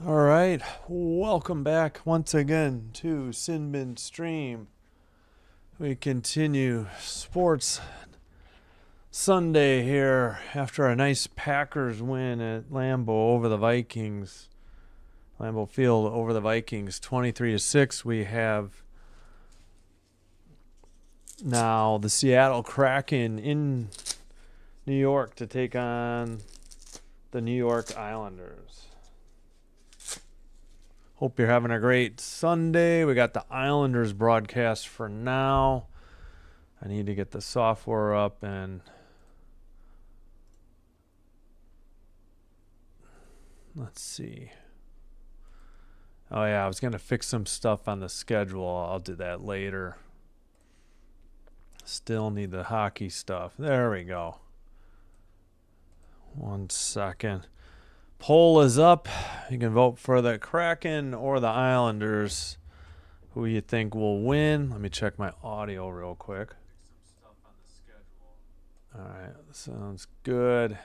All right, welcome back once again to Sinbin Stream. We continue Sports Sunday here after a nice Packers win at Lambeau over the Vikings. Lambeau Field over the Vikings, 23-6. We have now the Seattle Kraken in New York to take on the New York Islanders. Hope you're having a great Sunday. We got the Islanders broadcast for now. I need to get the software up and let's see. Oh yeah, I was going to fix some stuff on the schedule. I'll do that later. Still need the hockey stuff. There we go. 1 second. Poll is up. You can vote for the Kraken or the Islanders. Who you think will win? Let me check my audio real quick. All right, sounds good.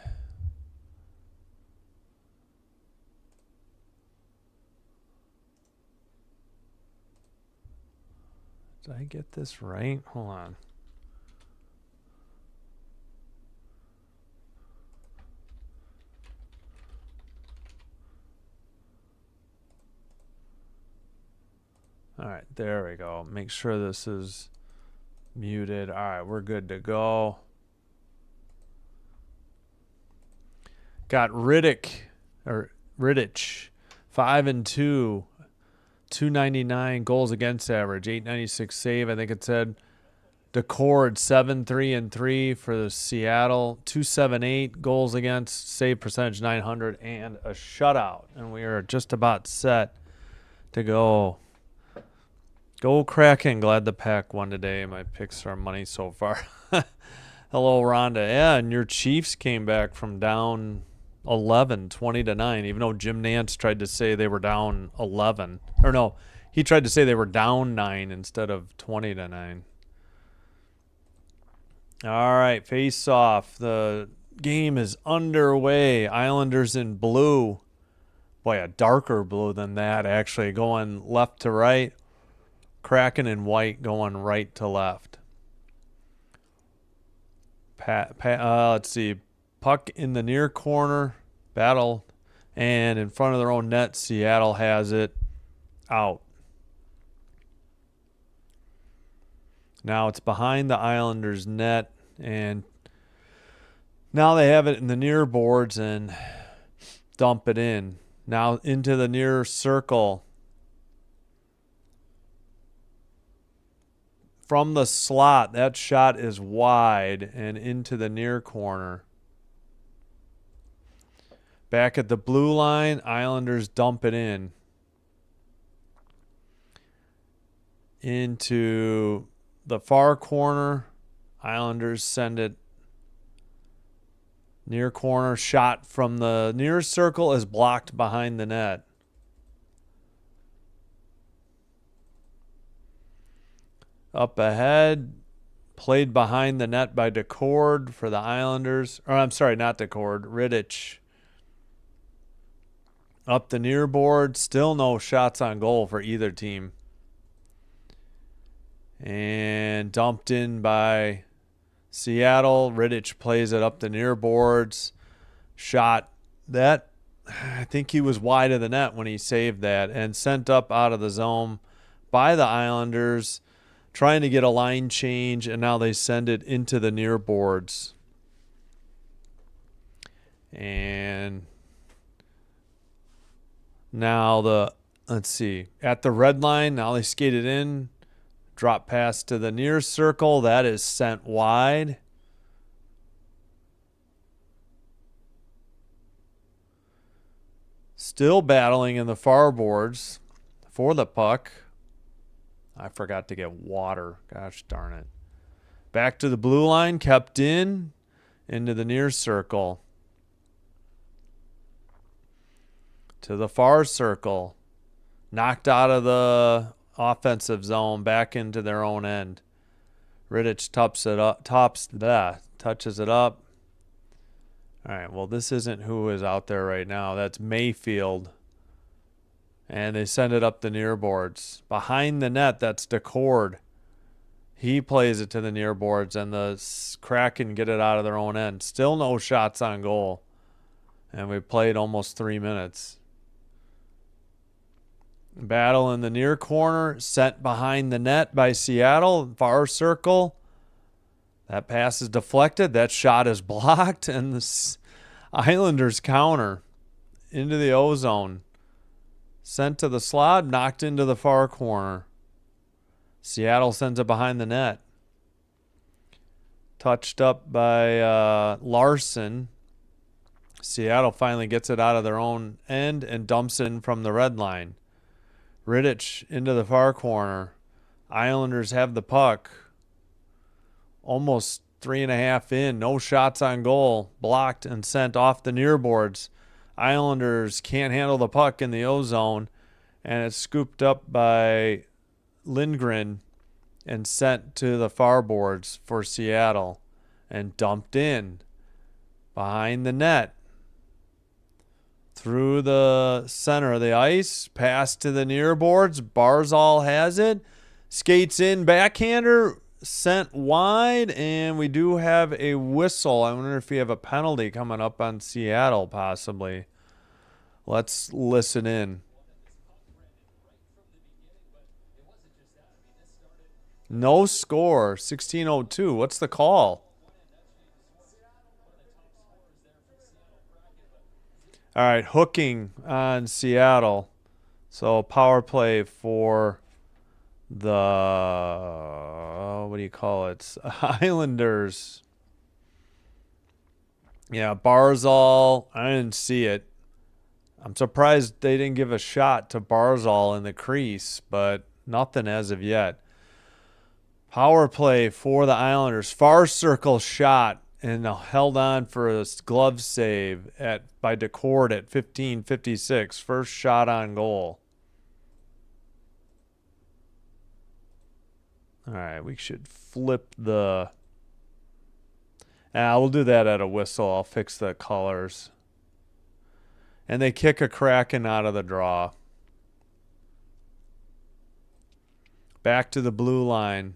Did I get this right? Hold on. All right, there we go. Make sure this is muted. All right, we're good to go. Got Riddich, 5-2, 299 goals against average, 896 save. I think it said Decord 7-3-3 for the Seattle, 278 goals against, save percentage 900, and a shutout. And we are just about set to go. Go Kraken. Glad the Pack won today. My picks are money so far. Hello, Rhonda. Yeah, and your Chiefs came back from down 11, 20-9, even though Jim Nantz tried to say they were down 11. Or no, he tried to say they were down 9 instead of 20-9. All right, face off. The game is underway. Islanders in blue. Boy, a darker blue than that, actually, going left to right. Kraken in white going right to left. Let's see. Puck in the near corner. Battle. And in front of their own net, Seattle has it out. Now it's behind the Islanders' net. And now they have it in the near boards and dump it in. Now into the near circle. From the slot, that shot is wide and into the near corner. Back at the blue line, Islanders dump it in. Into the far corner, Islanders send it near corner. Shot from the near circle is blocked behind the net. Up ahead, played behind the net by Decord for the Islanders. Or I'm sorry, not Decord, Riddich. Up the near board, still no shots on goal for either team. And dumped in by Seattle. Riddich plays it up the near boards. Shot that, I think he was wide of the net when he saved that. And sent up out of the zone by the Islanders. Trying to get a line change, and now they send it into the near boards. And now let's see, at the red line, now they skate it in, drop pass to the near circle. That is sent wide. Still battling in the far boards for the puck. I forgot to get water. Gosh darn it. Back to the blue line. Kept into the near circle. To the far circle. Knocked out of the offensive zone. Back into their own end. Riddich touches it up. All right, well, this isn't who is out there right now. That's Mayfield And they send it up the near boards. Behind the net, that's Decord. He plays it to the near boards, and the Kraken get it out of their own end. Still no shots on goal. And we played almost 3 minutes. Battle in the near corner, sent behind the net by Seattle, far circle. That pass is deflected. That shot is blocked, and the Islanders counter into the O zone. Sent to the slot, knocked into the far corner. Seattle sends it behind the net. Touched up by Larson. Seattle finally gets it out of their own end and dumps it in from the red line. Rittich into the far corner. Islanders have the puck. Almost 3.5 in. No shots on goal. Blocked and sent off the near boards. Islanders can't handle the puck in the O zone, and it's scooped up by Lindgren and sent to the far boards for Seattle and dumped in behind the net. Through the center of the ice, pass to the near boards. Barzal has it. Skates in, backhander, sent wide, and we do have a whistle. I wonder if we have a penalty coming up on Seattle, possibly. Let's listen in. No score, 16:02. What's the call? All right, hooking on Seattle. So power play for the, what do you call it? Islanders. Yeah, Barzal. I didn't see it. I'm surprised they didn't give a shot to Barzal in the crease, but nothing as of yet. Power play for the Islanders. Far circle shot and held on for a glove save by Decord at 15:56. First shot on goal. All right, we should flip the... we'll do that at a whistle. I'll fix the colors. And they kick a Kraken out of the draw. Back to the blue line.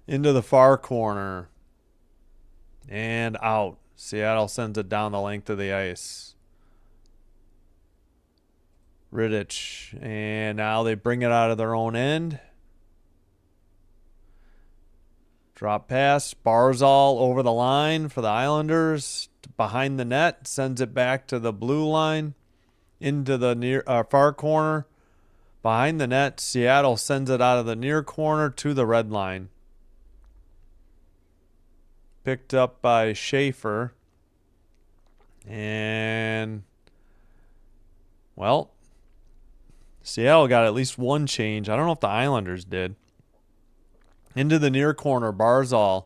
Into the far corner. And out. Seattle sends it down the length of the ice. Rittich. And now they bring it out of their own end. Drop pass. Barzal over the line for the Islanders. Behind the net. Sends it back to the blue line. Into the near far corner. Behind the net. Seattle sends it out of the near corner to the red line. Picked up by Schaefer. And, well, Seattle got at least one change. I don't know if the Islanders did. Into the near corner, Barzal.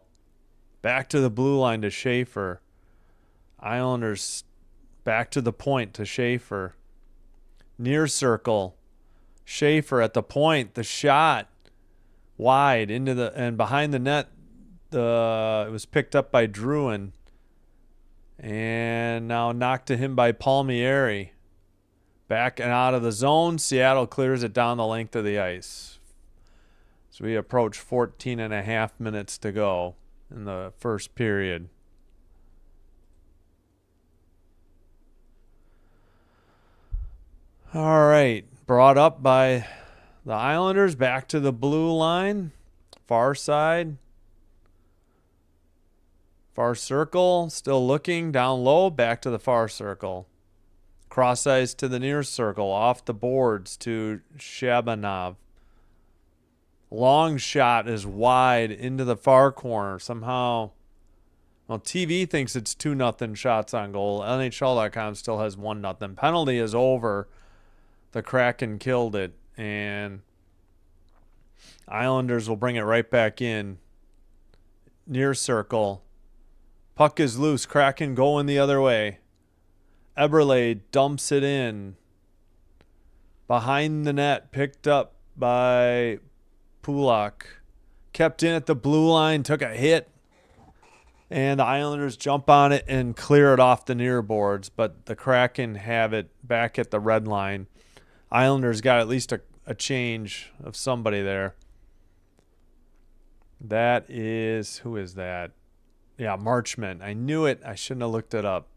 Back to the blue line to Schaefer. Islanders back to the point to Schaefer. Near circle. Schaefer at the point. The shot. Wide into the and behind the net. It was picked up by Druin. And now knocked to him by Palmieri. Back and out of the zone. Seattle clears it down the length of the ice. So we approach 14.5 minutes to go in the first period. All right. Brought up by the Islanders. Back to the blue line. Far side. Far circle. Still looking. Down low. Back to the far circle. Cross ice to the near circle. Off the boards to Shabanov. Long shot is wide into the far corner. Somehow, well, TV thinks it's 2-0 shots on goal. NHL.com still has 1-0. Penalty is over. The Kraken killed it. And Islanders will bring it right back in. Near circle. Puck is loose. Kraken going the other way. Eberle dumps it in. Behind the net. Picked up by Pulak. Kept in at the blue line. Took a hit. And the Islanders jump on it and clear it off the near boards, but the Kraken have it back at the red line. Islanders got at least a change of somebody there. That is, who is that? Yeah, Marchment. I knew it. I shouldn't have looked it up.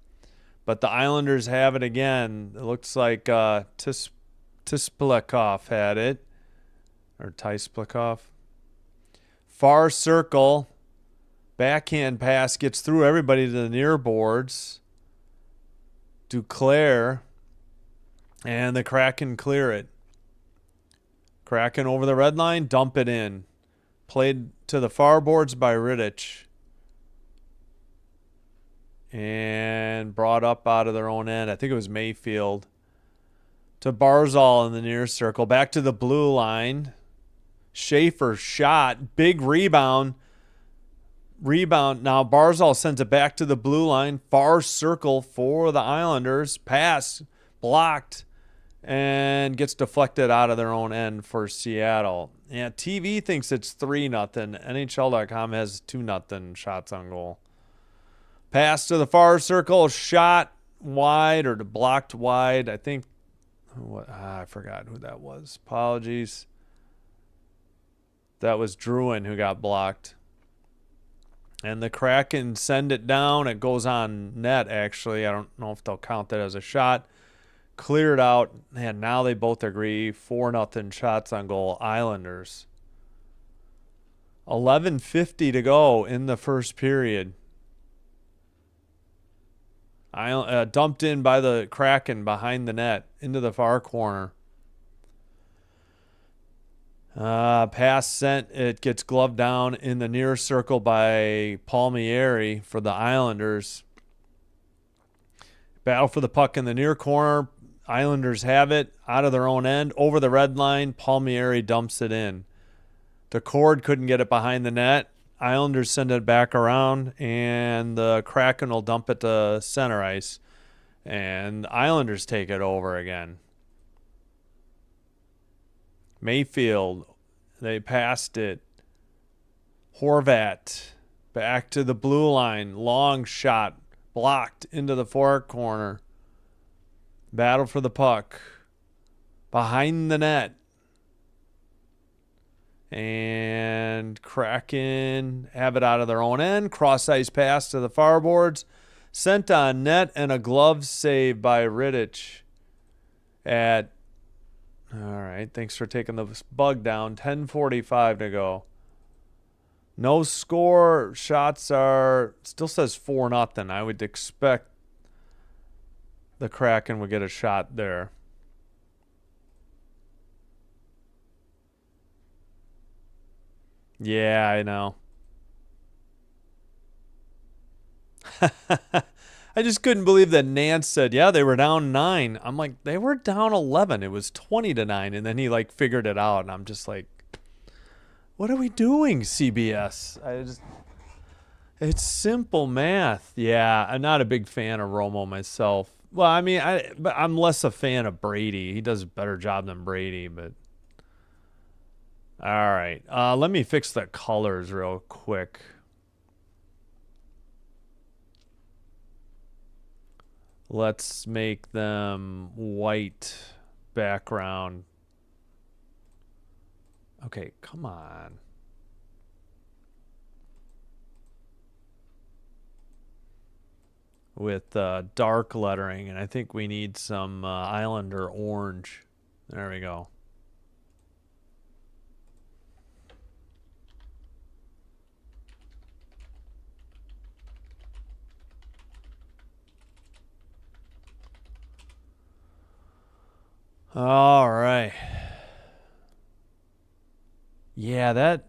But the Islanders have it again. It looks like Tisplakov had it. Or Tisplakov. Far circle. Backhand pass gets through everybody to the near boards. Duclair. And the Kraken clear it. Kraken over the red line. Dump it in. Played to the far boards by Rittich. And brought up out of their own end. I think it was Mayfield. To Barzal in the near circle. Back to the blue line. Schaefer shot. Big rebound. Now Barzal sends it back to the blue line. Far circle for the Islanders. Pass. Blocked. And gets deflected out of their own end for Seattle. Yeah, TV thinks it's 3-0. NHL.com has 2-0 shots on goal. Pass to the far circle, shot wide or blocked wide. I think, I forgot who that was. Apologies. That was Druin who got blocked. And the Kraken send it down. It goes on net, actually. I don't know if they'll count that as a shot. Cleared out. And now they both agree. 4-0 shots on goal. Islanders. 11:50 to go in the first period. Dumped in by the Kraken behind the net into the far corner. Pass sent. It gets gloved down in the near circle by Palmieri for the Islanders. Battle for the puck in the near corner. Islanders have it out of their own end. Over the red line, Palmieri dumps it in. DeCord couldn't get it behind the net. Islanders send it back around, and the Kraken will dump it to center ice. And the Islanders take it over again. Mayfield, they passed it. Horvat, back to the blue line. Long shot, blocked into the far corner. Battle for the puck. Behind the net. And Kraken have it out of their own end. Cross ice pass to the far boards. Sent on net and a glove save by Rittich. All right, thanks for taking the bug down. 10:45 to go. No score. Shots are, still says 4-0. I would expect the Kraken would get a shot there. Yeah, I know. I just couldn't believe that Nance said, yeah, they were down 9. I'm like, they were down 11. It was 20-9. And then he like figured it out. And I'm just like, what are we doing, CBS? It's simple math. Yeah, I'm not a big fan of Romo myself. Well, I mean, but I'm less a fan of Brady. He does a better job than Brady, but all right. Let me fix the colors real quick. Let's make them white background. Okay, come on. With dark lettering, and I think we need some Islander orange. There we go. All right. Yeah, that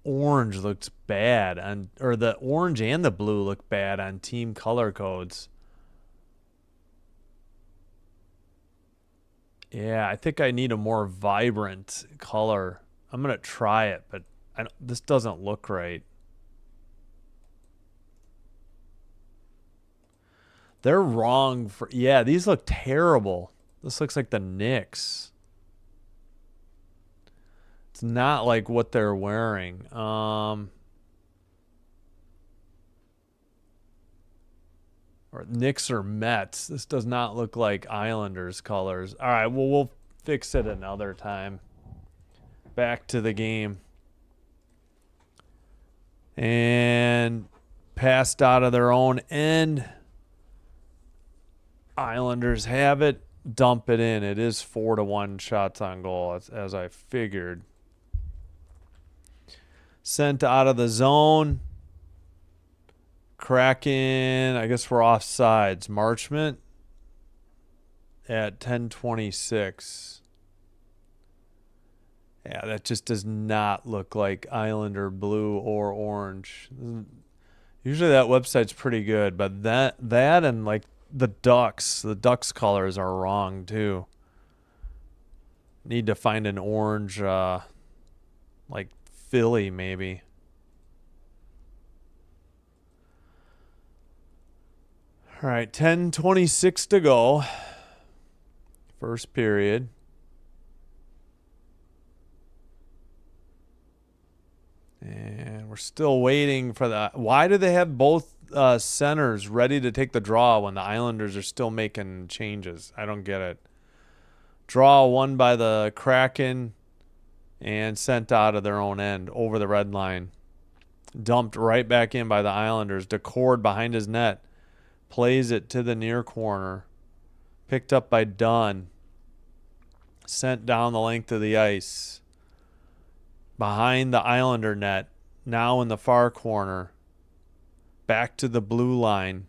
orange looks bad on, or the orange and the blue look bad on team color codes. Yeah, I think I need a more vibrant color. I'm going to try it, but this doesn't look right. They're wrong for, yeah, these look terrible. This looks like the Knicks. It's not like what they're wearing. Or Knicks or Mets. This does not look like Islanders colors. All right, well, we'll fix it another time. Back to the game. And passed out of their own end. Islanders have it. Dump it in. It is 4-1 shots on goal, as I figured. Sent out of the zone. Kraken, I guess we're offsides. Marchment at 10:26. Yeah, that just does not look like Islander blue or orange. Usually that website's pretty good, but that and like the Ducks colors are wrong too. Need to find an orange, like Philly maybe. All right, 10:26 to go. First period. And we're still waiting for the... Why do they have both centers ready to take the draw when the Islanders are still making changes? I don't get it. Draw won by the Kraken and sent out of their own end over the red line. Dumped right back in by the Islanders. Decord behind his net. Plays it to the near corner. Picked up by Dunn. Sent down the length of the ice. Behind the Islander net. Now in the far corner. Back to the blue line.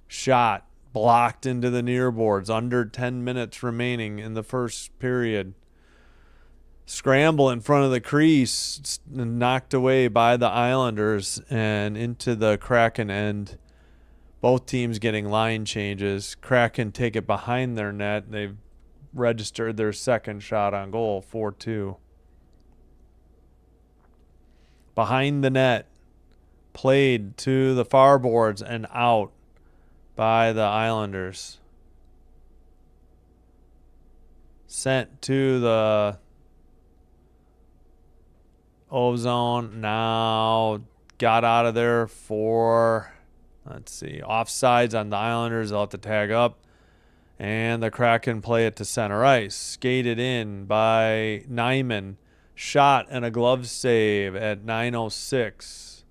Shot. Blocked into the near boards. Under 10 minutes remaining in the first period. Scramble in front of the crease. Knocked away by the Islanders and into the Kraken end. Both teams getting line changes. Kraken take it behind their net. They've registered their second shot on goal, 4-2. Behind the net. Played to the far boards and out by the Islanders. Sent to the O-zone. Now got out of there for... Let's see. Offsides on the Islanders. They'll have to tag up. And the Kraken play it to center ice. Skated in by Nyman. Shot and a glove save at 9:06.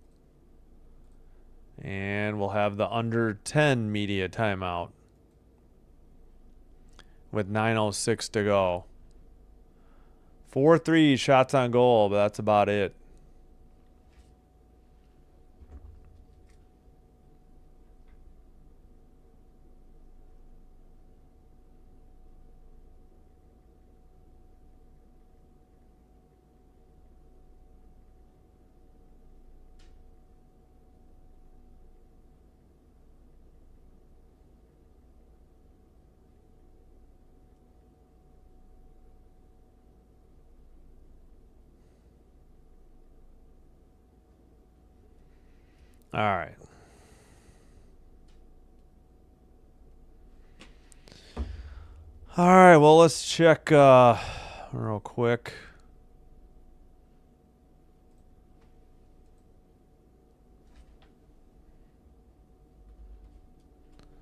And we'll have the under 10 media timeout. With 9:06 to go. 4-3 shots on goal, but that's about it. All right. All right, well, let's check real quick.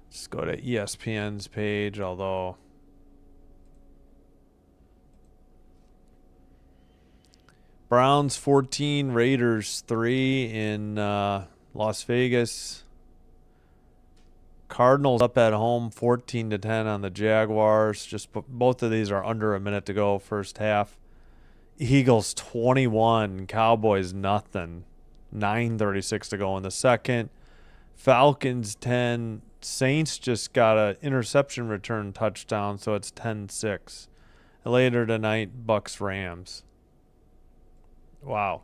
Let's go to ESPN's page, although... Browns 14, Raiders 3 in Las Vegas. Cardinals up at home 14-10 on the Jaguars. Just both of these are under a minute to go first half. Eagles 21, Cowboys nothing. 9:36 to go in the second. Falcons 10. Saints just got an interception return touchdown, so it's 10-6. Later tonight, Bucks Rams. Wow.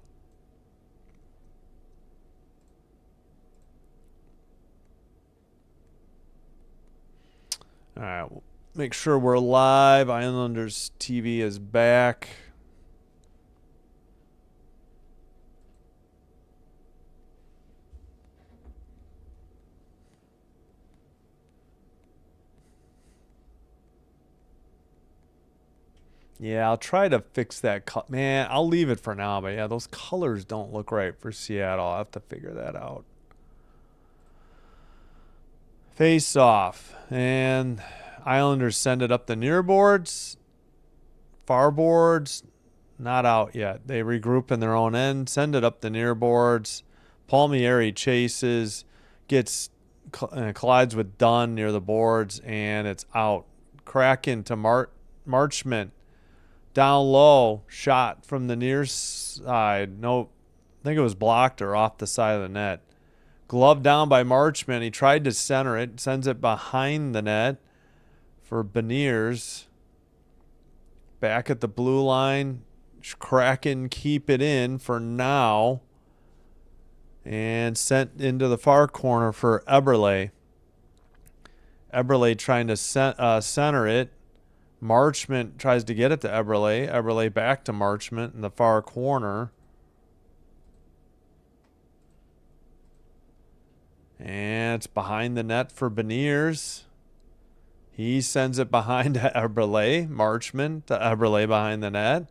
All right, we'll make sure we're live. Islanders TV is back. Yeah, I'll try to fix that. Man, I'll leave it for now. But yeah, those colors don't look right for Seattle. I'll have to figure that out. Face off. And Islanders send it up the near boards. Far boards, not out yet. They regroup in their own end, send it up the near boards. Palmieri chases, collides with Dunn near the boards, and it's out. Kraken to Marchment. Down low, shot from the near side. No, I think it was blocked or off the side of the net. Glove down by Marchment. He tried to center it, sends it behind the net for Beniers. Back at the blue line. Kraken keep it in for now. And sent into the far corner for Eberle. Eberle trying to center it. Marchment tries to get it to Eberle. Eberle back to Marchment in the far corner. And it's behind the net for Beniers. He sends it behind to Eberle. Marchment to Eberle behind the net.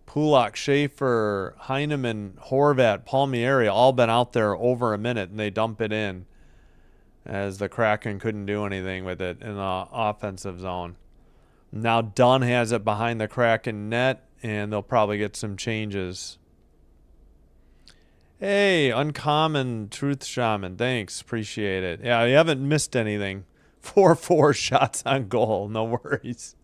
Pulak, Schaefer, Heineman, Horvat, Palmieri all been out there over a minute, and they dump it in as the Kraken couldn't do anything with it in the offensive zone. Now Dunn has it behind the Kraken net, and they'll probably get some changes. Hey, Uncommon Truth Shaman, thanks, appreciate it. Yeah, you haven't missed anything. 4-4 shots on goal, no worries.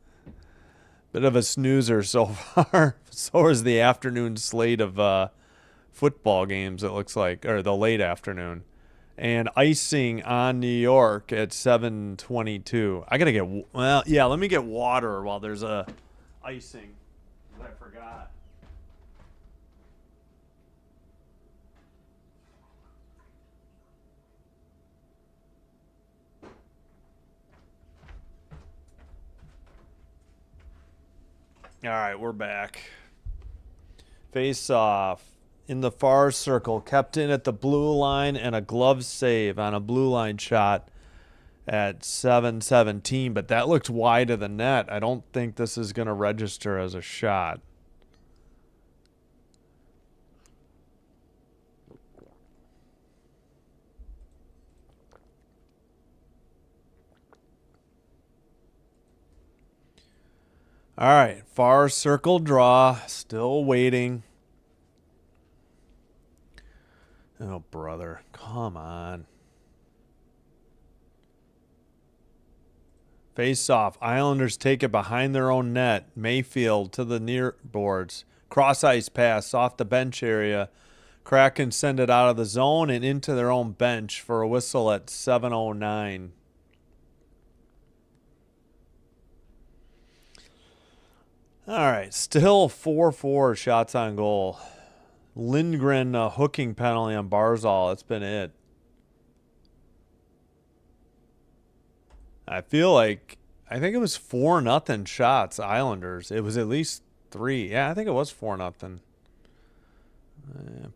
Bit of a snoozer so far. So is the afternoon slate of football games, it looks like, or the late afternoon. And icing on New York at 7:22. I got to get, well, yeah, let me get water while there's a icing. I forgot. All right, we're back. Face off in the far circle, kept in at the blue line, and a glove save on a blue line shot at 7:17. But that looked wide of the net. I don't think this is going to register as a shot. All right, far circle draw, still waiting. Oh, brother, come on. Face off. Islanders take it behind their own net. Mayfield to the near boards. Cross ice pass off the bench area. Kraken send it out of the zone and into their own bench for a whistle at 7:09. All right, still 4-4 shots on goal. Lindgren hooking penalty on Barzal. That's been it. I feel like, I think it was 4-0 shots, Islanders. It was at least 3. Yeah, I think it was 4-0.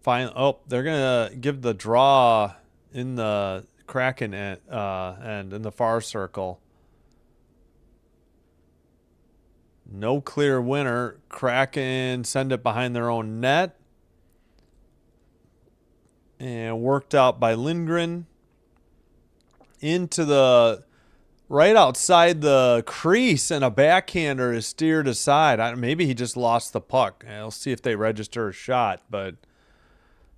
Fine. Oh, they're going to give the draw in the Kraken end in the far circle. No clear winner. Kraken send it behind their own net. And worked out by Lindgren. Into the right outside the crease, and a backhander is steered aside. Maybe he just lost the puck. I'll see if they register a shot, but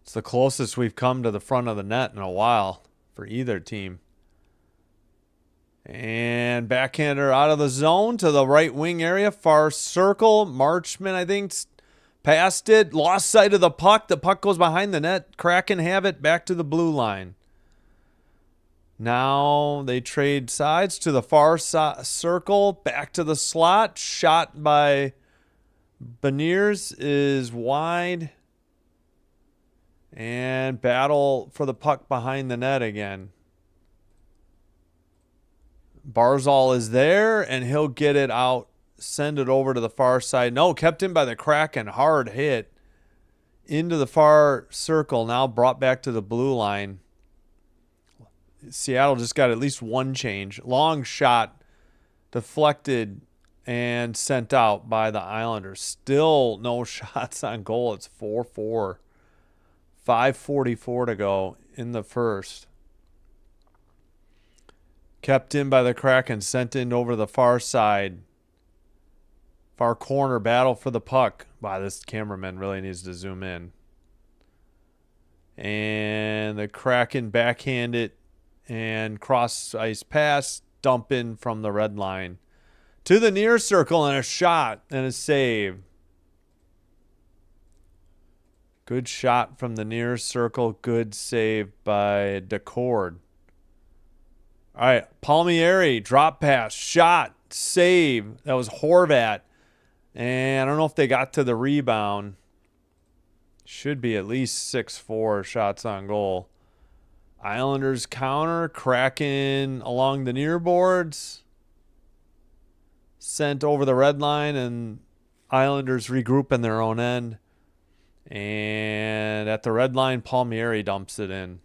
it's the closest we've come to the front of the net in a while for either team. And backhander out of the zone to the right wing area, far circle. Marchment, I think, passed it, lost sight of the puck. The puck goes behind the net. Kraken have it back to the blue line. Now they trade sides to the far circle, back to the slot. Shot by Beniers is wide. And battle for the puck behind the net again. Barzal is there, and he'll get it out, send it over to the far side. No, kept in by the Kraken. Hard hit into the far circle. Now brought back to the blue line. Seattle just got at least one change. Long shot deflected and sent out by the Islanders. Still no shots on goal. It's 4-4. 5:44 to go in the first. Kept in by the Kraken. Sent in over the far side. Far corner. Battle for the puck. Wow, this cameraman really needs to zoom in. And the Kraken backhand it. And cross ice pass. Dump in from the red line. To the near circle and a shot and a save. Good shot from the near circle. Good save by Decord. All right, Palmieri, drop pass, shot, save. That was Horvat. And I don't know if they got to the rebound. Should be at least 6-4 shots on goal. Islanders counter, Kraken along the near boards. Sent over the red line, and Islanders regroup in their own end. And at the red line, Palmieri dumps it in.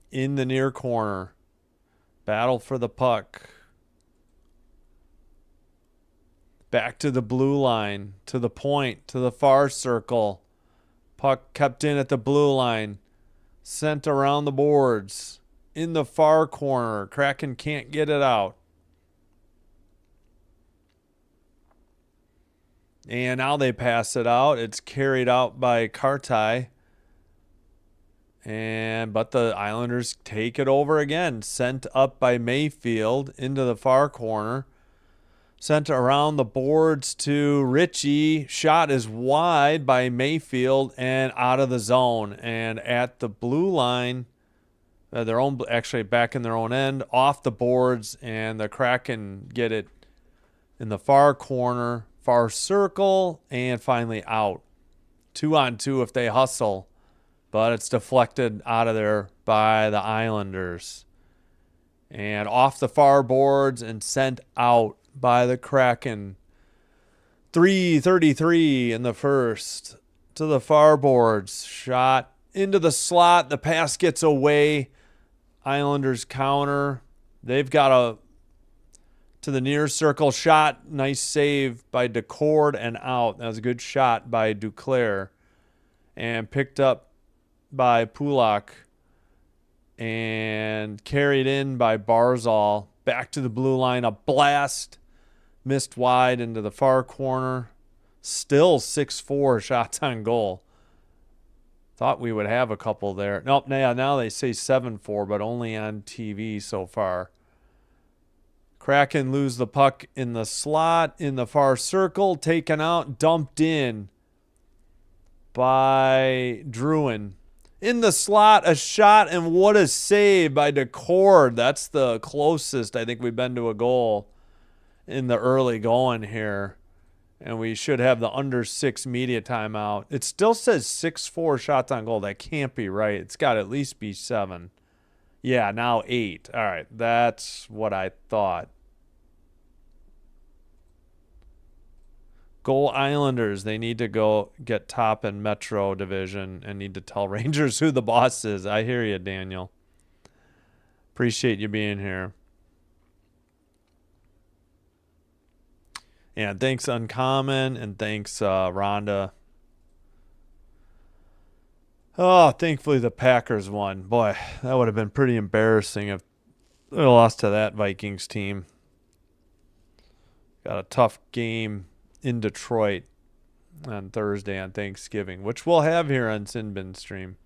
In the near corner. Battle for the puck. Back to the blue line. To the point. To the far circle. Puck kept in at the blue line. Sent around the boards. In the far corner. Kraken can't get it out. And now they pass it out. It's carried out by Kartai. But the Islanders take it over again. Sent up by Mayfield into the far corner. Sent around the boards to Ritchie. Shot is wide by Mayfield and out of the zone. And at the blue line, actually back in their own end, off the boards, and the Kraken get it in the far corner. Far circle, and finally out. 2-on-2 if they hustle, but it's deflected out of there by the Islanders. And off the far boards and sent out by the Kraken. 3:33 in the first. To the far boards. Shot into the slot. The pass gets away. Islanders counter. They've got to the near circle shot. Nice save by Decord and out. That was a good shot by Duclair. And picked up by Pulak. And carried in by Barzal. Back to the blue line. A blast. Missed wide into the far corner. Still 6-4 shots on goal. Thought we would have a couple there. Nope, now they say 7-4, but only on TV so far. Kraken lose the puck in the slot, in the far circle, taken out, dumped in by Druin. In the slot, a shot, and what a save by Decord. That's the closest I think we've been to a goal in the early going here. And we should have the under 6 media timeout. It still says 6-4 shots on goal. That can't be right. It's got to at least be 7. Yeah, now 8. All right, that's what I thought. Goal Islanders. They need to go get top in Metro Division and need to tell Rangers who the boss is. I hear you, Daniel. Appreciate you being here. And thanks, Uncommon, and thanks, Rhonda. Oh, thankfully the Packers won. Boy, that would have been pretty embarrassing if they lost to that Vikings team. Got a tough game in Detroit on Thursday on Thanksgiving, which we'll have here on Sinbin Stream.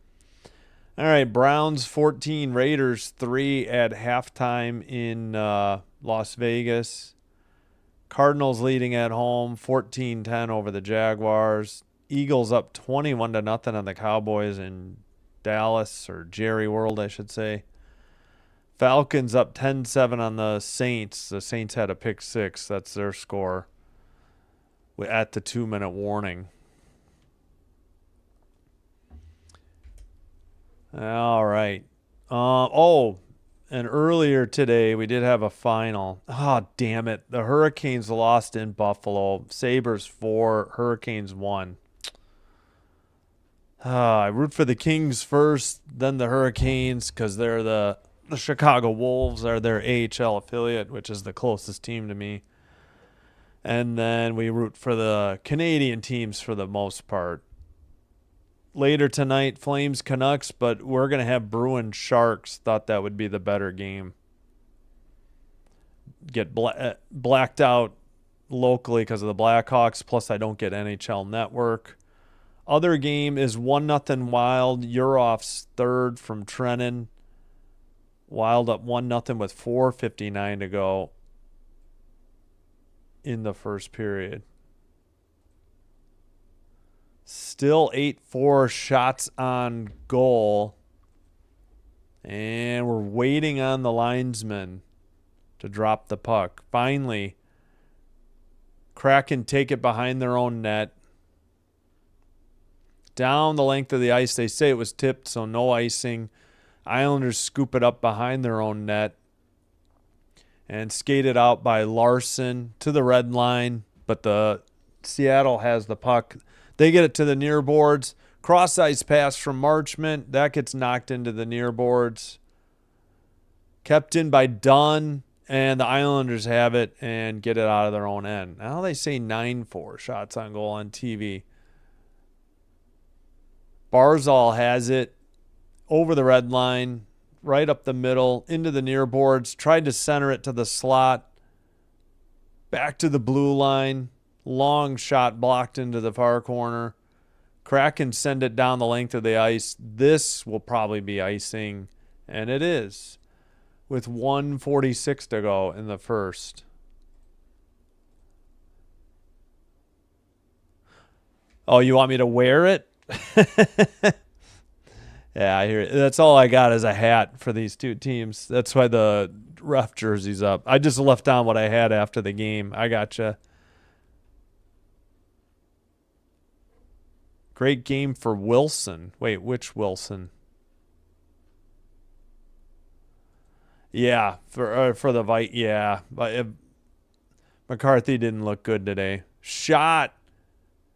All right, Browns 14, Raiders 3 at halftime in Las Vegas. Cardinals leading at home 14-10 over the Jaguars. Eagles up 21-0 on the Cowboys in Dallas, or Jerry World, I should say. Falcons up 10-7 on the Saints. The Saints had a pick 6. That's their score at the 2-minute warning. All right. And earlier today we did have a final. Oh, damn it. The Hurricanes lost in Buffalo. Sabres 4, Hurricanes 1. I root for the Kings first, then the Hurricanes, because they're the Chicago Wolves are their AHL affiliate, which is the closest team to me. And then we root for the Canadian teams for the most part. Later tonight, Flames Canucks, but we're going to have Bruins Sharks. Thought that would be the better game. get blacked out locally because of the Blackhawks. Plus, I don't get NHL Network. Other game is 1-0 Wild. Yurov's third from Trenton. Wild up 1-0 with 4:59 to go in the first period. Still 8-4 shots on goal. And we're waiting on the linesman to drop the puck. Finally, Kraken take it behind their own net. Down the length of the ice. They say it was tipped, so no icing. Islanders scoop it up behind their own net and skate it out by Larson to the red line. But the Seattle has the puck. They get it to the near boards. Cross ice pass from Marchment. That gets knocked into the near boards. Kept in by Dunn. And the Islanders have it and get it out of their own end. Now they say 9-4 shots on goal on TV. Barzal has it over the red line, right up the middle, into the near boards. Tried to center it to the slot. Back to the blue line. Long shot blocked into the far corner. Kraken send it down the length of the ice. This will probably be icing, and it is, with 1:46 to go in the first. Oh, you want me to wear it? Yeah, I hear it. That's all I got is a hat for these two teams. That's why the ref jersey's up. I just left on what I had after the game. I gotcha. Great game for Wilson. Wait, which Wilson? Yeah, for the Vite. Yeah, but McCarthy didn't look good today. Shot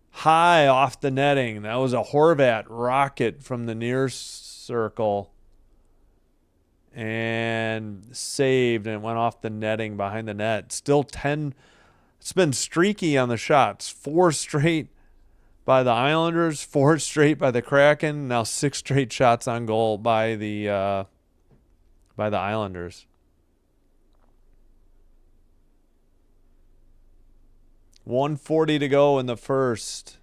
high off the netting. That was a Horvat rocket from the near circle. And saved, and it went off the netting behind the net. Still 10. It's been streaky on the shots. 4 straight by the Islanders, 4 straight by the Kraken. Now 6 straight shots on goal by the Islanders. $1:40 to go in the first.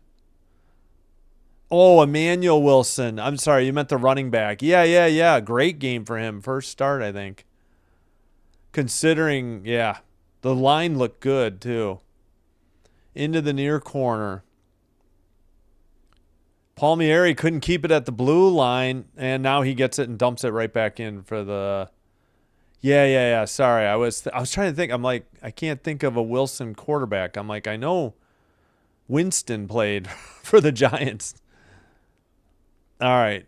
Oh, Emmanuel Wilson. I'm sorry, you meant the running back. Yeah. Great game for him. First start, I think. Considering, yeah, the line looked good, too. Into the near corner. Palmieri couldn't keep it at the blue line, and now he gets it and dumps it right back in for the... Yeah. Sorry, I was trying to think. I'm like, I can't think of a Wilson quarterback. I'm like, I know Winston played for the Giants. All right.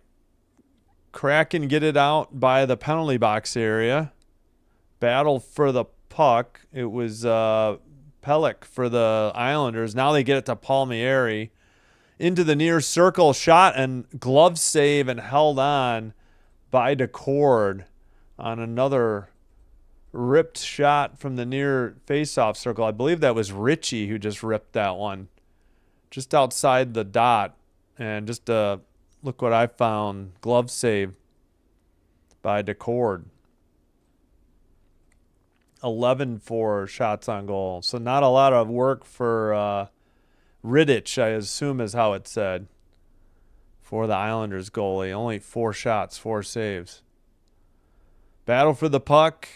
Kraken get it out by the penalty box area. Battle for the puck. It was Pelech for the Islanders. Now they get it to Palmieri. Into the near circle, shot and glove save and held on by Decord on another ripped shot from the near faceoff circle. I believe that was Richie who just ripped that one just outside the dot. And just look what I found. Glove save by Decord. 11-4 shots on goal. So not a lot of work for Riddich, I assume is how it said, for the Islanders goalie. Only 4 shots, 4 saves. Battle for the puck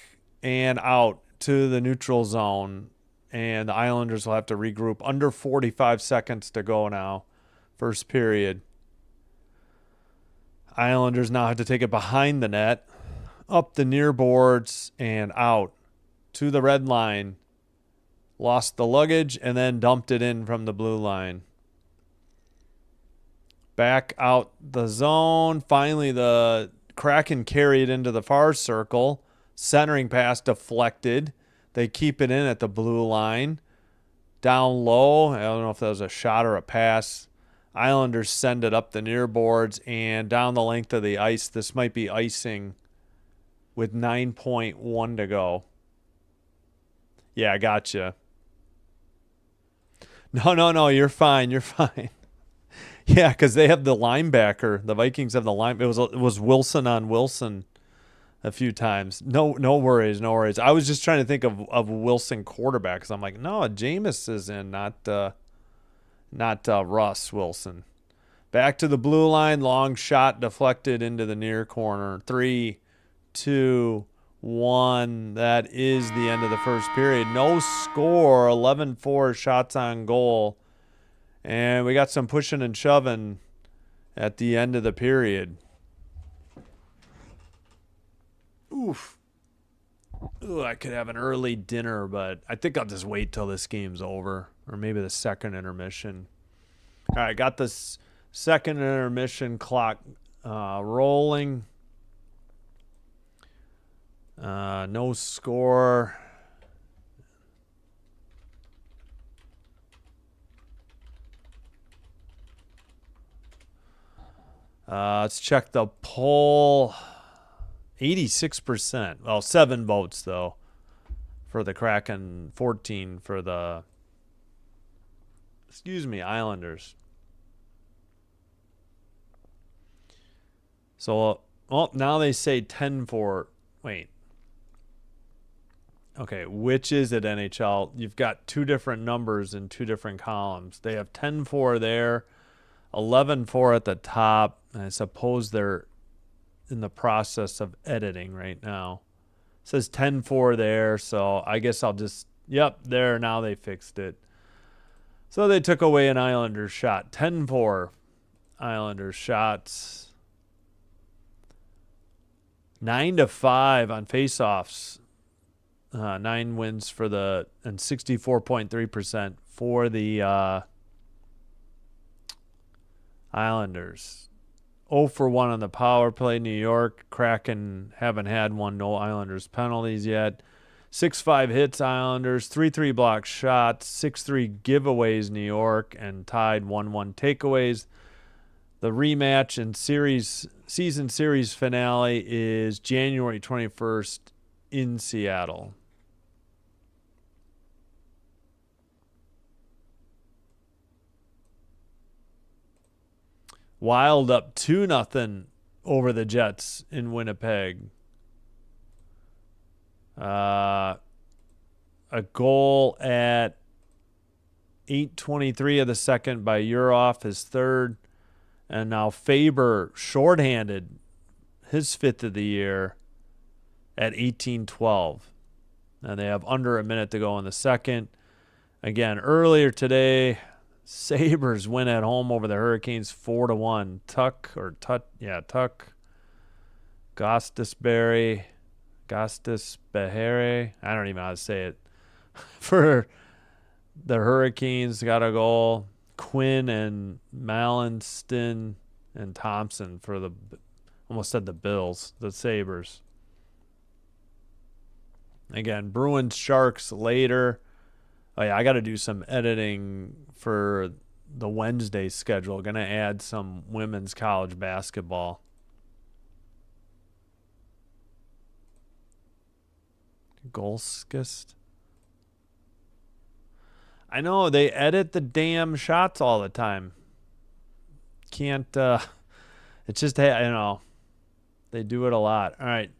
and out to the neutral zone. And the Islanders will have to regroup. Under 45 seconds to go now. First period. Islanders now have to take it behind the net. Up the near boards and out to the red line. Lost the luggage and then dumped it in from the blue line. Back out the zone. Finally, the Kraken carry it into the far circle. Centering pass deflected. They keep it in at the blue line. Down low. I don't know if that was a shot or a pass. Islanders send it up the near boards and down the length of the ice. This might be icing with 9.1 to go. Yeah, I gotcha. No, you're fine. You're fine. Yeah, because they have the linebacker. The Vikings have the line. It was Wilson on Wilson a few times. No worries, no worries. I was just trying to think of Wilson quarterbacks. I'm like, no, Jameis is in, not Russ Wilson. Back to the blue line, long shot deflected into the near corner. 3, 2, 1. That is the end of the first period. No score. 11-4 shots on goal. And we got some pushing and shoving at the end of the period. Oof. Ooh, I could have an early dinner, but I think I'll just wait till this game's over. Or maybe the second intermission. All right, got this second intermission clock rolling. No score. Let's check the poll. 86%. Well, 7 votes, though, for the Kraken, 14 for the, Islanders. So, now they say 10-4. Wait. Okay, which is it, NHL? You've got 2 different numbers in 2 different columns. They have 10-4 there, 11-4 at the top. And I suppose they're in the process of editing right now. It says 10-4 there, so I guess I'll just, there, now they fixed it. So they took away an Islanders shot. 10-4 Islanders shots. 9-5 on faceoffs. 9 wins for the, and 64.3% for the Islanders. 0 for 1 on the power play. New York Kraken haven't had one. No Islanders penalties yet. 6-5 hits Islanders. 3-3 block shots. 6-3 giveaways New York. And tied 1-1 takeaways. The rematch and season series finale is January 21st in Seattle. Wild up 2-0 over the Jets in Winnipeg. A goal at 8:23 of the second by Urhoff, his third. And now Faber shorthanded, his 5th of the year at 18:12. And they have under a minute to go in the second. Again, earlier today, Sabres win at home over the Hurricanes 4-1. Tuck. Gostisbehere. I don't even know how to say it. For the Hurricanes, got a goal. Quinn and Mallinston and Thompson for the, almost said the Bills, the Sabres. Again, Bruins Sharks later. Oh, yeah, I got to do some editing for the Wednesday schedule. Going to add some women's college basketball. Golskist. I know, they edit the damn shots all the time. Can't, it's just, they do it a lot. All right.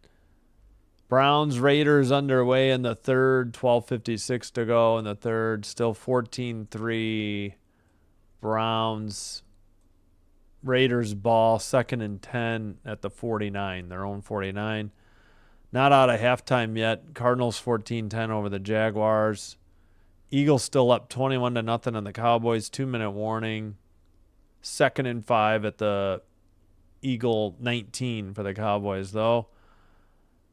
Browns Raiders underway in the third, 12:56 to go in the third, still 14-3 Browns. Raiders ball, 2nd and 10 at the 49, their own 49. Not out of halftime yet. Cardinals 14-10 over the Jaguars. Eagles still up 21-0 on the Cowboys, 2-minute warning. 2nd and 5 at the Eagle 19 for the Cowboys, though.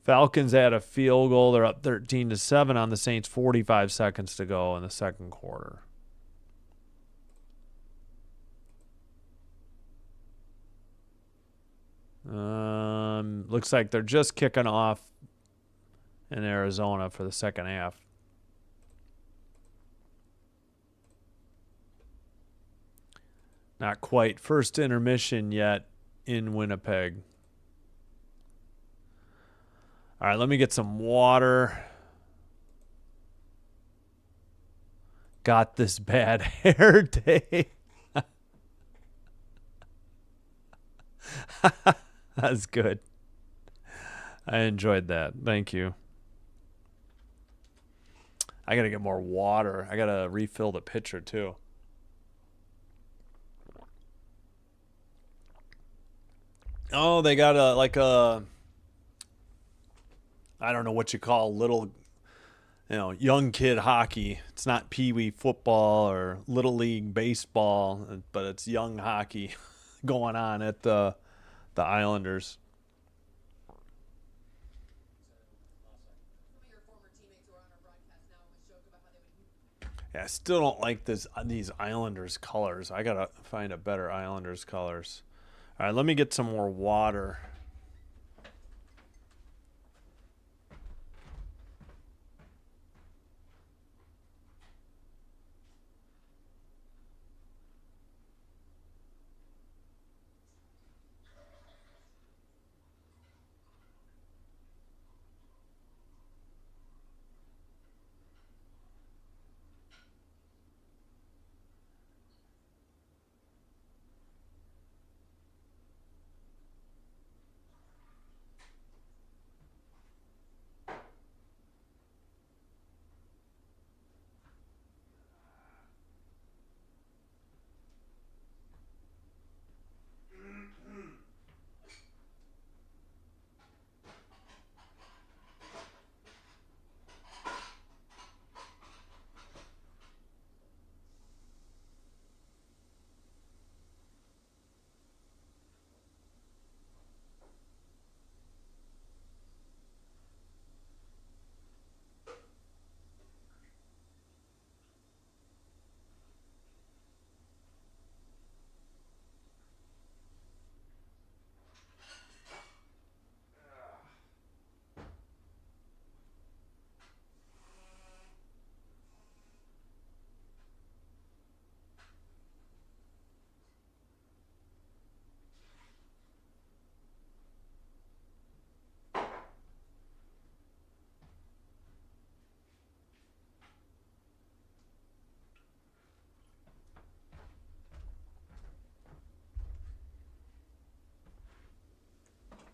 Falcons add a field goal. They're up 13-7 on the Saints. 45 seconds to go in the second quarter. Looks like they're just kicking off in Arizona for the second half. Not quite first intermission yet in Winnipeg. All right, let me get some water. Got this bad hair day. That's good. I enjoyed that. Thank you. I got to get more water. I got to refill the pitcher, too. Oh, they got I don't know what you call little, young kid hockey. It's not pee-wee football or little league baseball, but it's young hockey going on at the Islanders. Yeah, I still don't like these Islanders colors. I gotta find a better Islanders colors. All right, let me get some more water.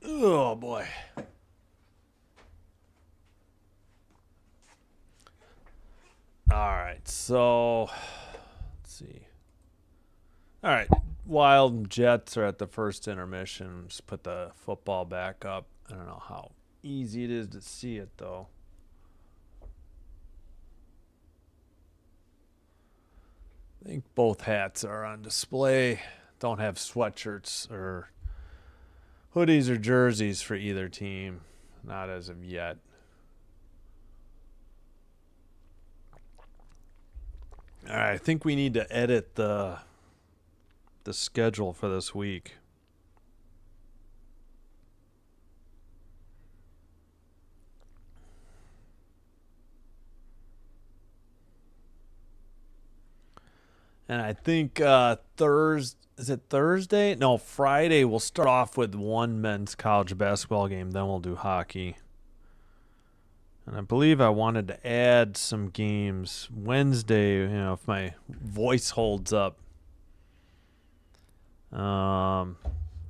Oh boy. All right, so let's see. All right, Wild Jets are at the first intermission. Just put the football back up. I don't know how easy it is to see it though. I think both hats are on display. Don't have sweatshirts or hoodies or jerseys for either team. Not as of yet. All right, I think we need to edit the schedule for this week. And I think is it Thursday? No, Friday we'll start off with one men's college basketball game, then we'll do hockey. And I believe I wanted to add some games Wednesday, if my voice holds up. Let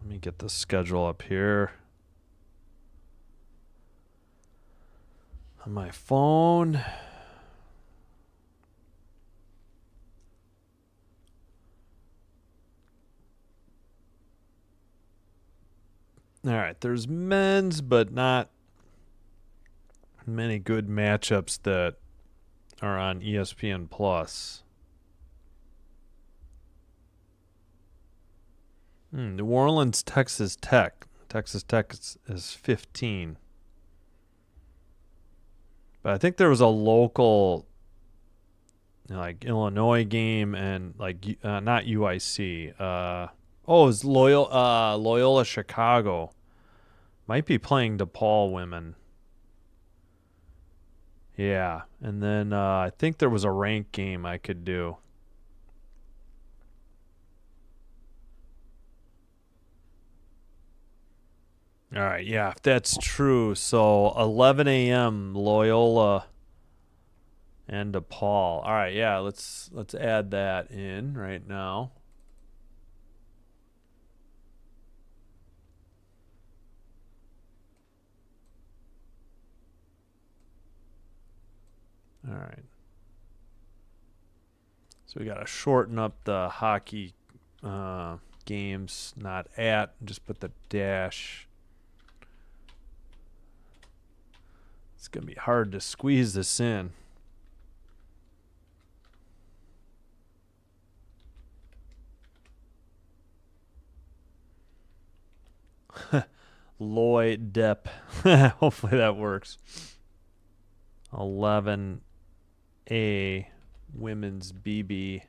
me get the schedule up here on my phone. All right, there's men's, but not many good matchups that are on ESPN Plus. New Orleans, Texas Tech. Texas Tech is 15. But I think there was a local, like Illinois game and not UIC. It's Loyola Chicago. Might be playing DePaul women. Yeah, and then I think there was a ranked game I could do. All right, yeah, if that's true. So 11 a.m. Loyola and DePaul. All right, yeah, let's add that in right now. right. So we got to shorten up the hockey games, not at, just put the dash. It's going to be hard to squeeze this in. Lloyd Depp. Hopefully that works. 11A women's BB.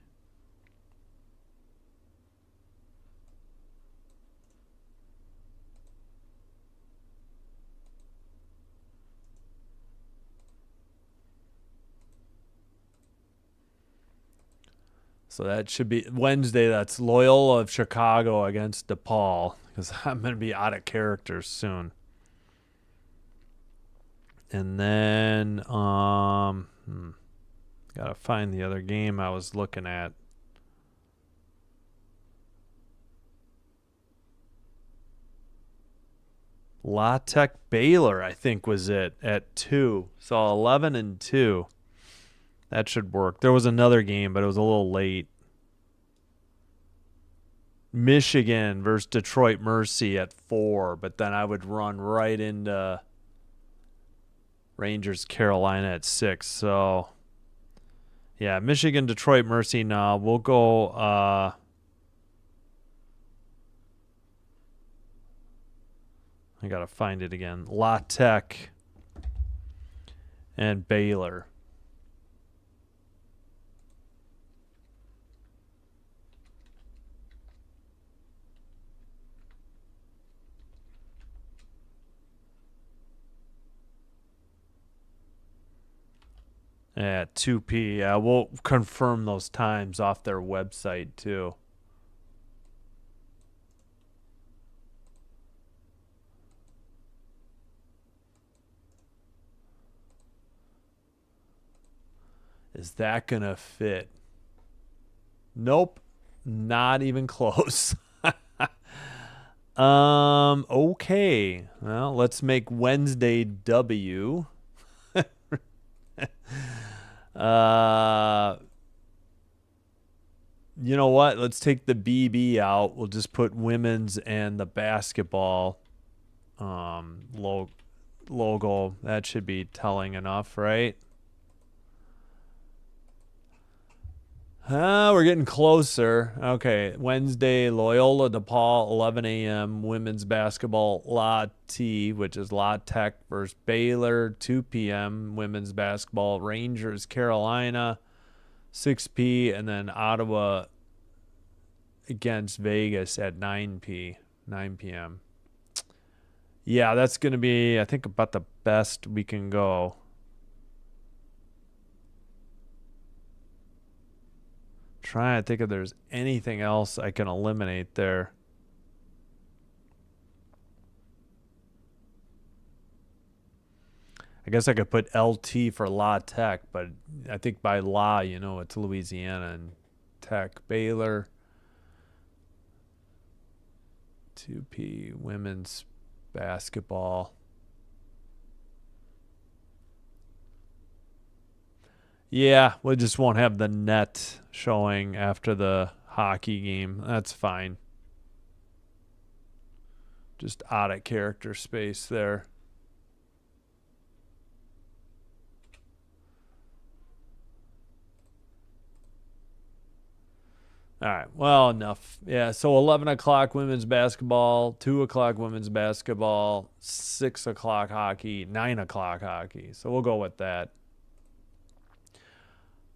So that should be Wednesday. That's Loyola of Chicago against DePaul, because I'm going to be out of character soon. And then, got to find the other game I was looking at. La Tech Baylor, I think, was it at 2. So 11 and 2. That should work. There was another game, but it was a little late. Michigan versus Detroit Mercy at 4, but then I would run right into Rangers Carolina at 6. So, yeah, Michigan, Detroit Mercy. Now we'll go. I got to find it again. La Tech and Baylor. At 2 p. Yeah, we'll confirm those times off their website too. Is that going to fit? Nope. Not even close. Okay. Well, let's make Wednesday W. You know what? Let's take the BB out. We'll just put women's and the basketball logo. That should be telling enough, right? We're getting closer. Okay, Wednesday, Loyola DePaul, 11 a.m. Women's basketball, La T, which is La Tech versus Baylor, 2 p.m. Women's basketball, Rangers Carolina, 6 p. And then Ottawa against Vegas at 9 p.m. Yeah, that's going to be, I think, about the best we can go. Trying to think if there's anything else I can eliminate there. I guess I could put LT for La Tech, but I think by La, it's Louisiana and Tech. Baylor, 2P, women's basketball. Yeah, we just won't have the net showing after the hockey game. That's fine. Just out of character space there. All right, well, enough. Yeah, so 11 o'clock women's basketball, 2 o'clock women's basketball, 6 o'clock hockey, 9 o'clock hockey. So we'll go with that.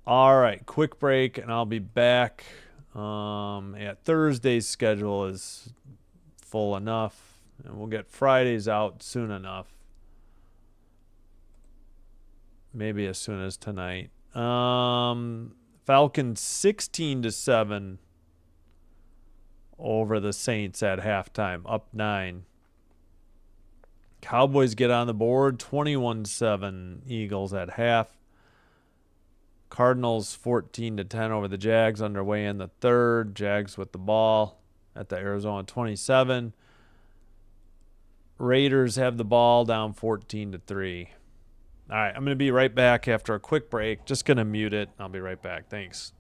All right, quick break, and I'll be back. Thursday's schedule is full enough, and we'll get Fridays out soon enough. Maybe as soon as tonight. Falcons 16-7 over the Saints at halftime, up 9. Cowboys get on the board, 21-7 Eagles at half. Cardinals 14-10 over the Jags, underway in the third. Jags with the ball at the Arizona 27. Raiders have the ball, down 14-3. All right, I'm going to be right back after a quick break. Just going to mute it. I'll be right back. Thanks.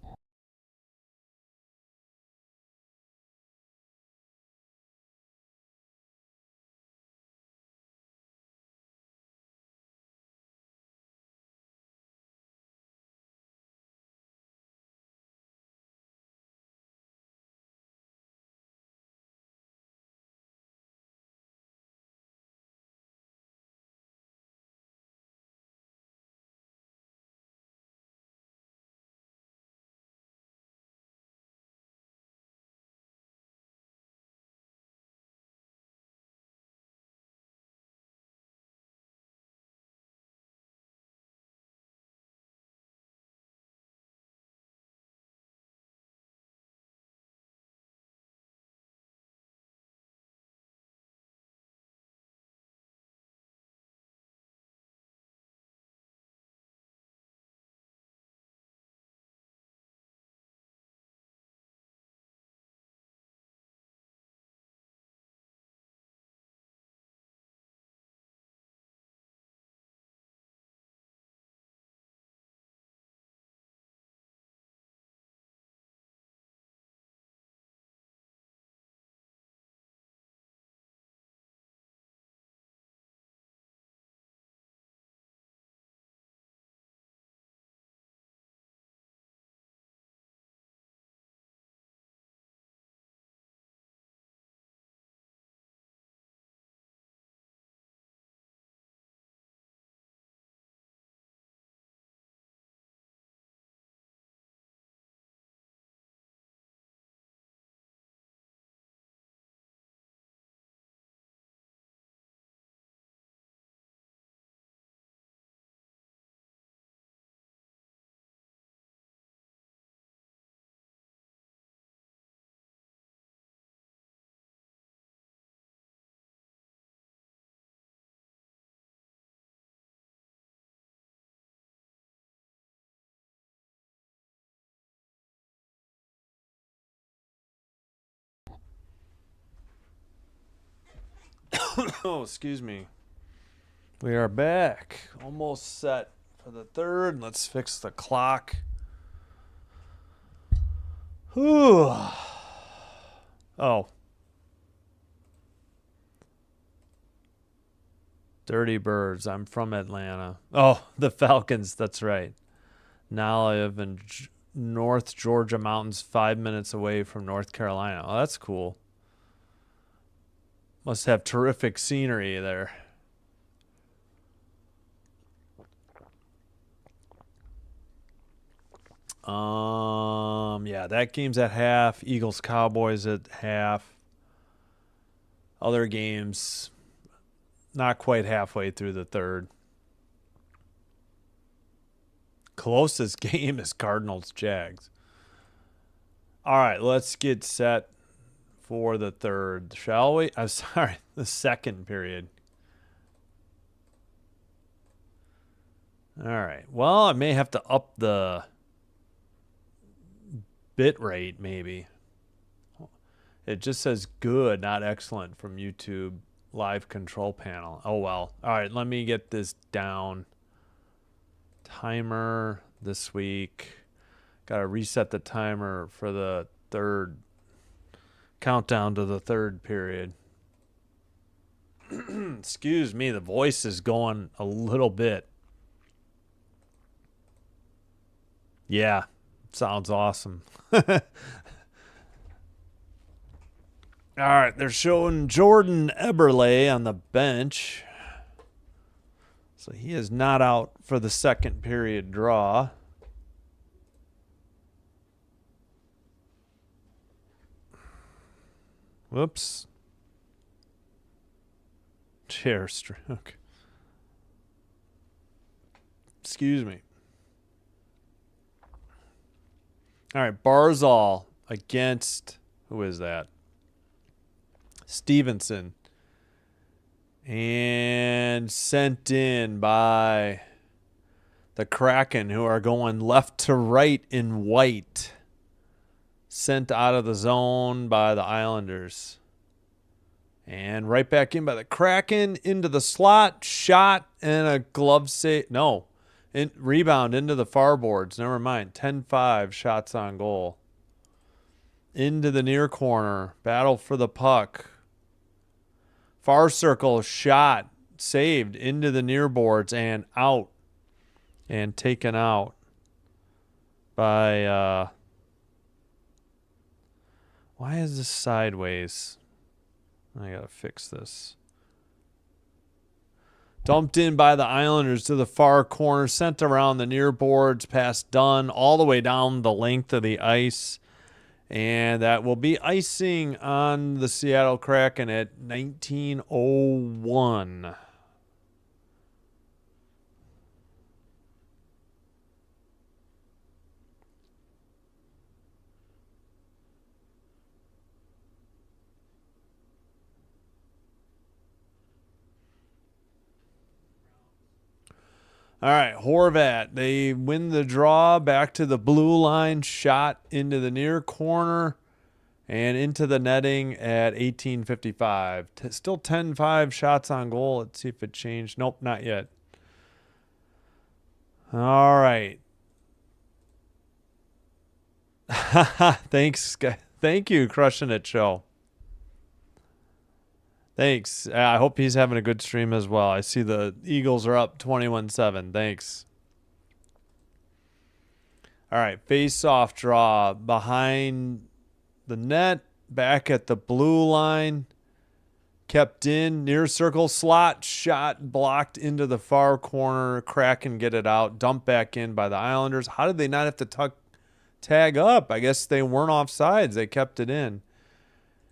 Oh, excuse me. We are back. Almost set for the third. Let's fix the clock. Whew. Oh. Dirty Birds. I'm from Atlanta. Oh, the Falcons. That's right. Now I live in North Georgia mountains, 5 minutes away from North Carolina. Oh, that's cool. Must have terrific scenery there. Yeah, that game's at half. Eagles Cowboys at half. Other games, not quite halfway through the third. Closest game is Cardinals Jags. All right, let's get set for the third, shall we? I'm sorry, the second period. All right. Well, I may have to up the bit rate, maybe. It just says good, not excellent from YouTube live control panel. Oh, well. All right, let me get this down. Timer this week. Got to reset the timer for the third countdown to the third period. Excuse me, the voice is going a little bit. Yeah, sounds awesome. All right, they're showing Jordan Eberle on the bench. So he is not out for the second period draw. Whoops. Chair stroke. Excuse me. All right, Barzal against, who is that? Stevenson. And sent in by the Kraken, who are going left to right in white. Sent out of the zone by the Islanders. And right back in by the Kraken, into the slot, shot, and a glove save. No, rebound into the far boards. Never mind. 10-5 shots on goal. Into the near corner. Battle for the puck. Far circle, shot, saved into the near boards and out. And taken out by... why is this sideways? I gotta fix this. Dumped in by the Islanders to the far corner, sent around the near boards, past Dunn, all the way down the length of the ice. And that will be icing on the Seattle Kraken at 19:01. All right, Horvat, they win the draw, back to the blue line, shot into the near corner and into the netting at 18:55. Still 10-5 shots on goal. Let's see if it changed. Nope, not yet. All right. Thanks, guys. Thank you, Crushing It Show. Thanks. I hope he's having a good stream as well. I see the Eagles are up 21-7. Thanks. All right, face-off draw behind the net, back at the blue line, kept in, near circle, slot, shot, blocked into the far corner. Kraken get it out, dumped back in by the Islanders. How did they not have to tag up? I guess they weren't offsides. They kept it in.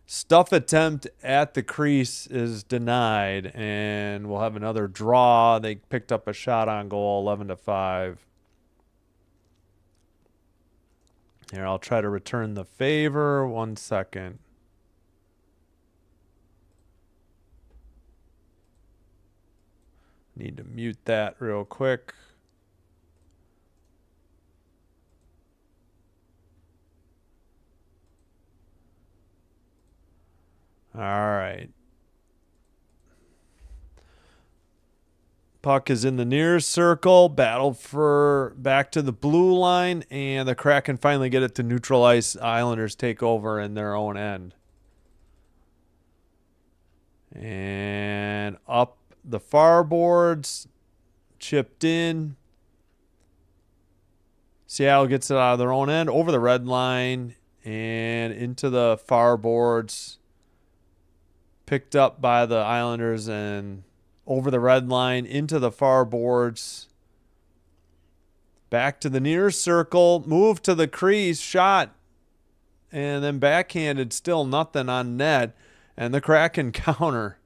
Stuff attempt at the crease is denied, and we'll have another draw. They picked up a shot on goal, 11-5. Here, I'll try to return the favor. 1 second. Need to mute that real quick. All right. Puck is in the near circle. Battle for back to the blue line. And the Kraken finally get it to neutral ice. Islanders take over in their own end. And up the far boards. Chipped in. Seattle gets it out of their own end. Over the red line. And into the far boards. Picked up by the Islanders and over the red line into the far boards. Back to the near circle. Move to the crease. Shot. And then backhanded. Still nothing on net. And the Kraken counter.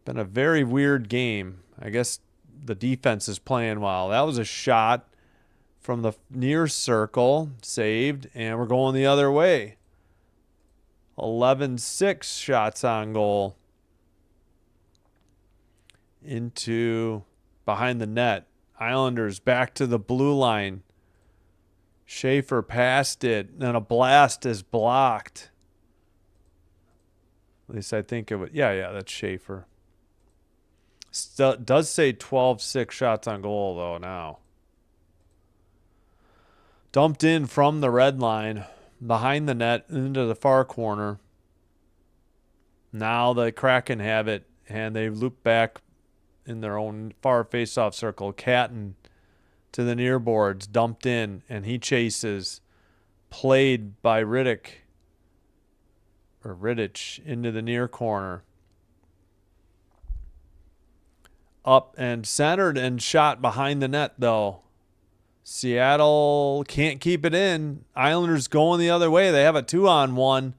Been a very weird game. I guess the defense is playing well. That was a shot from the near circle. Saved. And we're going the other way. 11-6 shots on goal into behind the net. Islanders back to the blue line. Schaefer passed it. Then a blast is blocked. At least I think it would. Yeah, that's Schaefer. Still, does say 12-6 shots on goal, though, now. Dumped in from the red line. Behind the net into the far corner. Now the Kraken have it, and they loop back in their own far face-off circle. Catton to the near boards, dumped in, and he chases. Played by Rittich into the near corner. Up and centered and shot behind the net, though. Seattle can't keep it in. Islanders going the other way. They have a 2-on-1.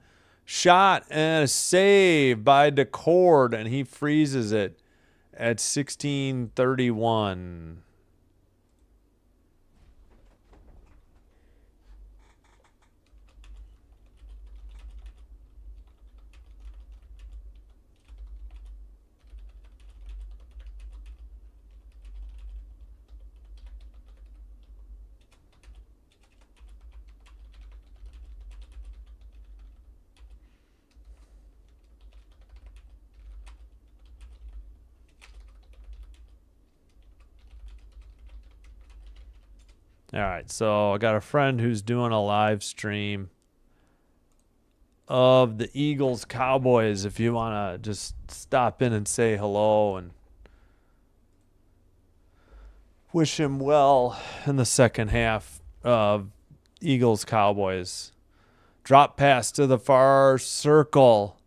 Shot and a save by Decord, and he freezes it at 16:31. All right, so I got a friend who's doing a live stream of the Eagles Cowboys. If you want to just stop in and say hello and wish him well in the second half of Eagles Cowboys. Drop pass to the far circle.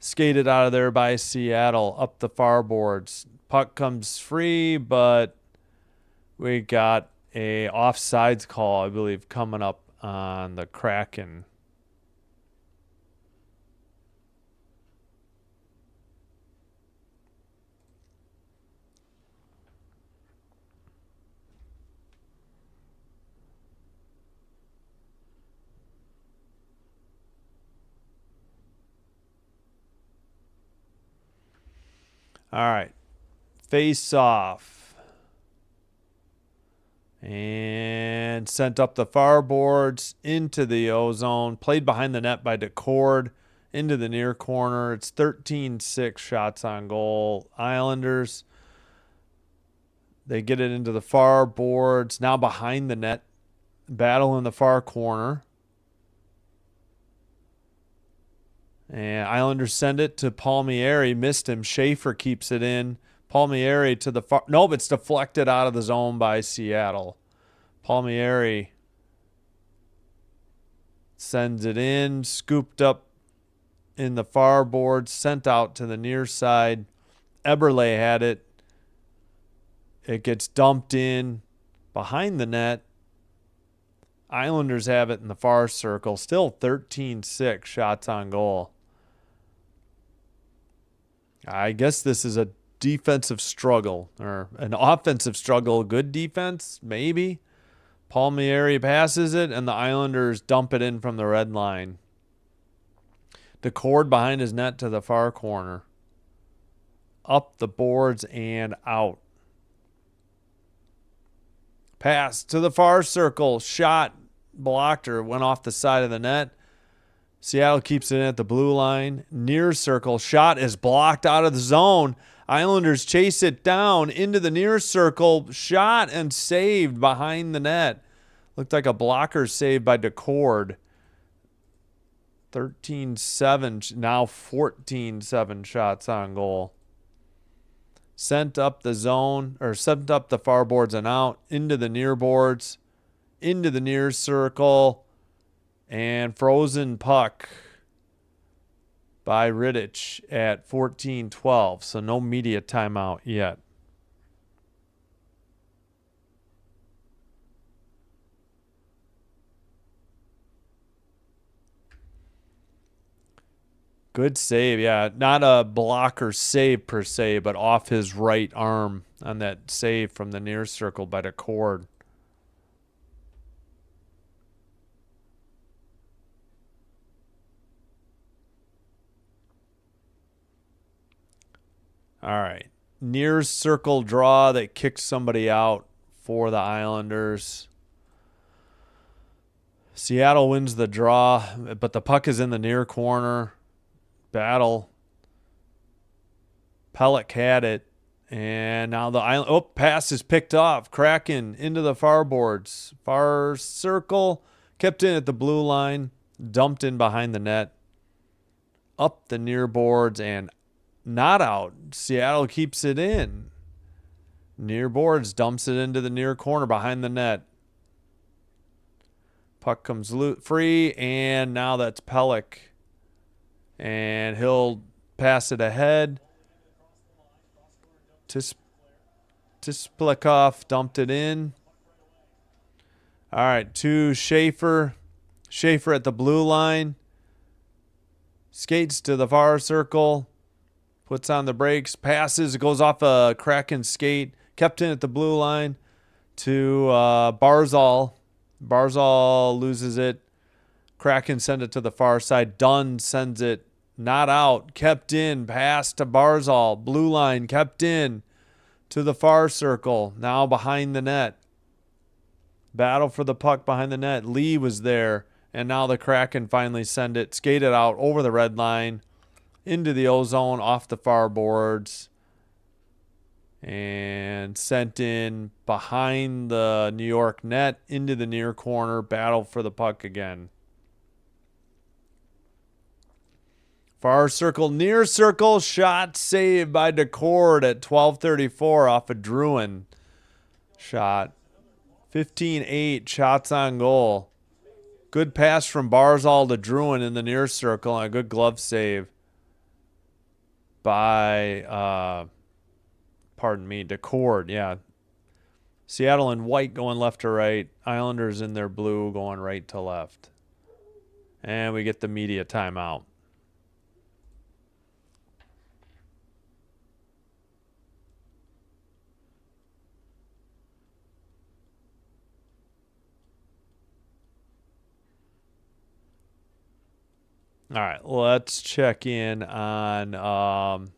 Skated out of there by Seattle up the far boards. Puck comes free, but we got a offsides call, I believe, coming up on the Kraken. All right. Face off. And sent up the far boards into the O-zone. Played behind the net by DeCord into the near corner. It's 13-6 shots on goal. Islanders, they get it into the far boards. Now behind the net. Battle in the far corner. And Islanders send it to Palmieri. Missed him. Schaefer keeps it in. Palmieri to the far. Nope, it's deflected out of the zone by Seattle. Palmieri sends it in. Scooped up in the far board. Sent out to the near side. Eberle had it. It gets dumped in behind the net. Islanders have it in the far circle. Still 13-6 shots on goal. I guess this is a defensive struggle or an offensive struggle. Good defense, maybe. Palmieri passes it, and the Islanders dump it in from the red line. DeCord behind his net to the far corner. Up the boards and out. Pass to the far circle. Shot blocked or went off the side of the net. Seattle keeps it in at the blue line. Near circle. Shot is blocked out of the zone. Islanders chase it down into the near circle. Shot and saved behind the net. Looked like a blocker save by DeCord. 13-7. Now 14-7 shots on goal. Sent up the zone, or sent up the far boards and out. Into the near boards. Into the near circle. And frozen puck by Rittich at 14-12. So no media timeout yet. Good save, yeah. Not a blocker save per se, but off his right arm on that save from the near circle by DeCord. All right. Near circle draw that kicks somebody out for the Islanders. Seattle wins the draw, but the puck is in the near corner. Battle. Pelech had it. And now the Island. Oh, pass is picked off. Kraken into the far boards. Far circle. Kept in at the blue line. Dumped in behind the net. Up the near boards and not out. Seattle keeps it in. Near boards, dumps it into the near corner behind the net. Puck comes free, and now that's Pelech. And he'll pass it ahead. Tisplikov dumped it in. All right, to Schaefer. Schaefer at the blue line. Skates to the far circle. Puts on the brakes, passes, goes off a Kraken skate, kept in at the blue line to Barzal. Barzal loses it. Kraken send it to the far side. Dunn sends it not out, kept in, pass to Barzal. Blue line, kept in to the far circle. Now behind the net. Battle for the puck behind the net. Lee was there, and now the Kraken finally send it, skate it out over the red line. Into the O-zone, off the far boards. And sent in behind the New York net into the near corner. Battle for the puck again. Far circle, near circle, shot saved by Decord at 12:34 off a Druin shot. 15-8 shots on goal. Good pass from Barzal to Druin in the near circle and a good glove save by, Decord. Yeah. Seattle in white going left to right. Islanders in their blue going right to left. And we get the media timeout. All right, let's check in on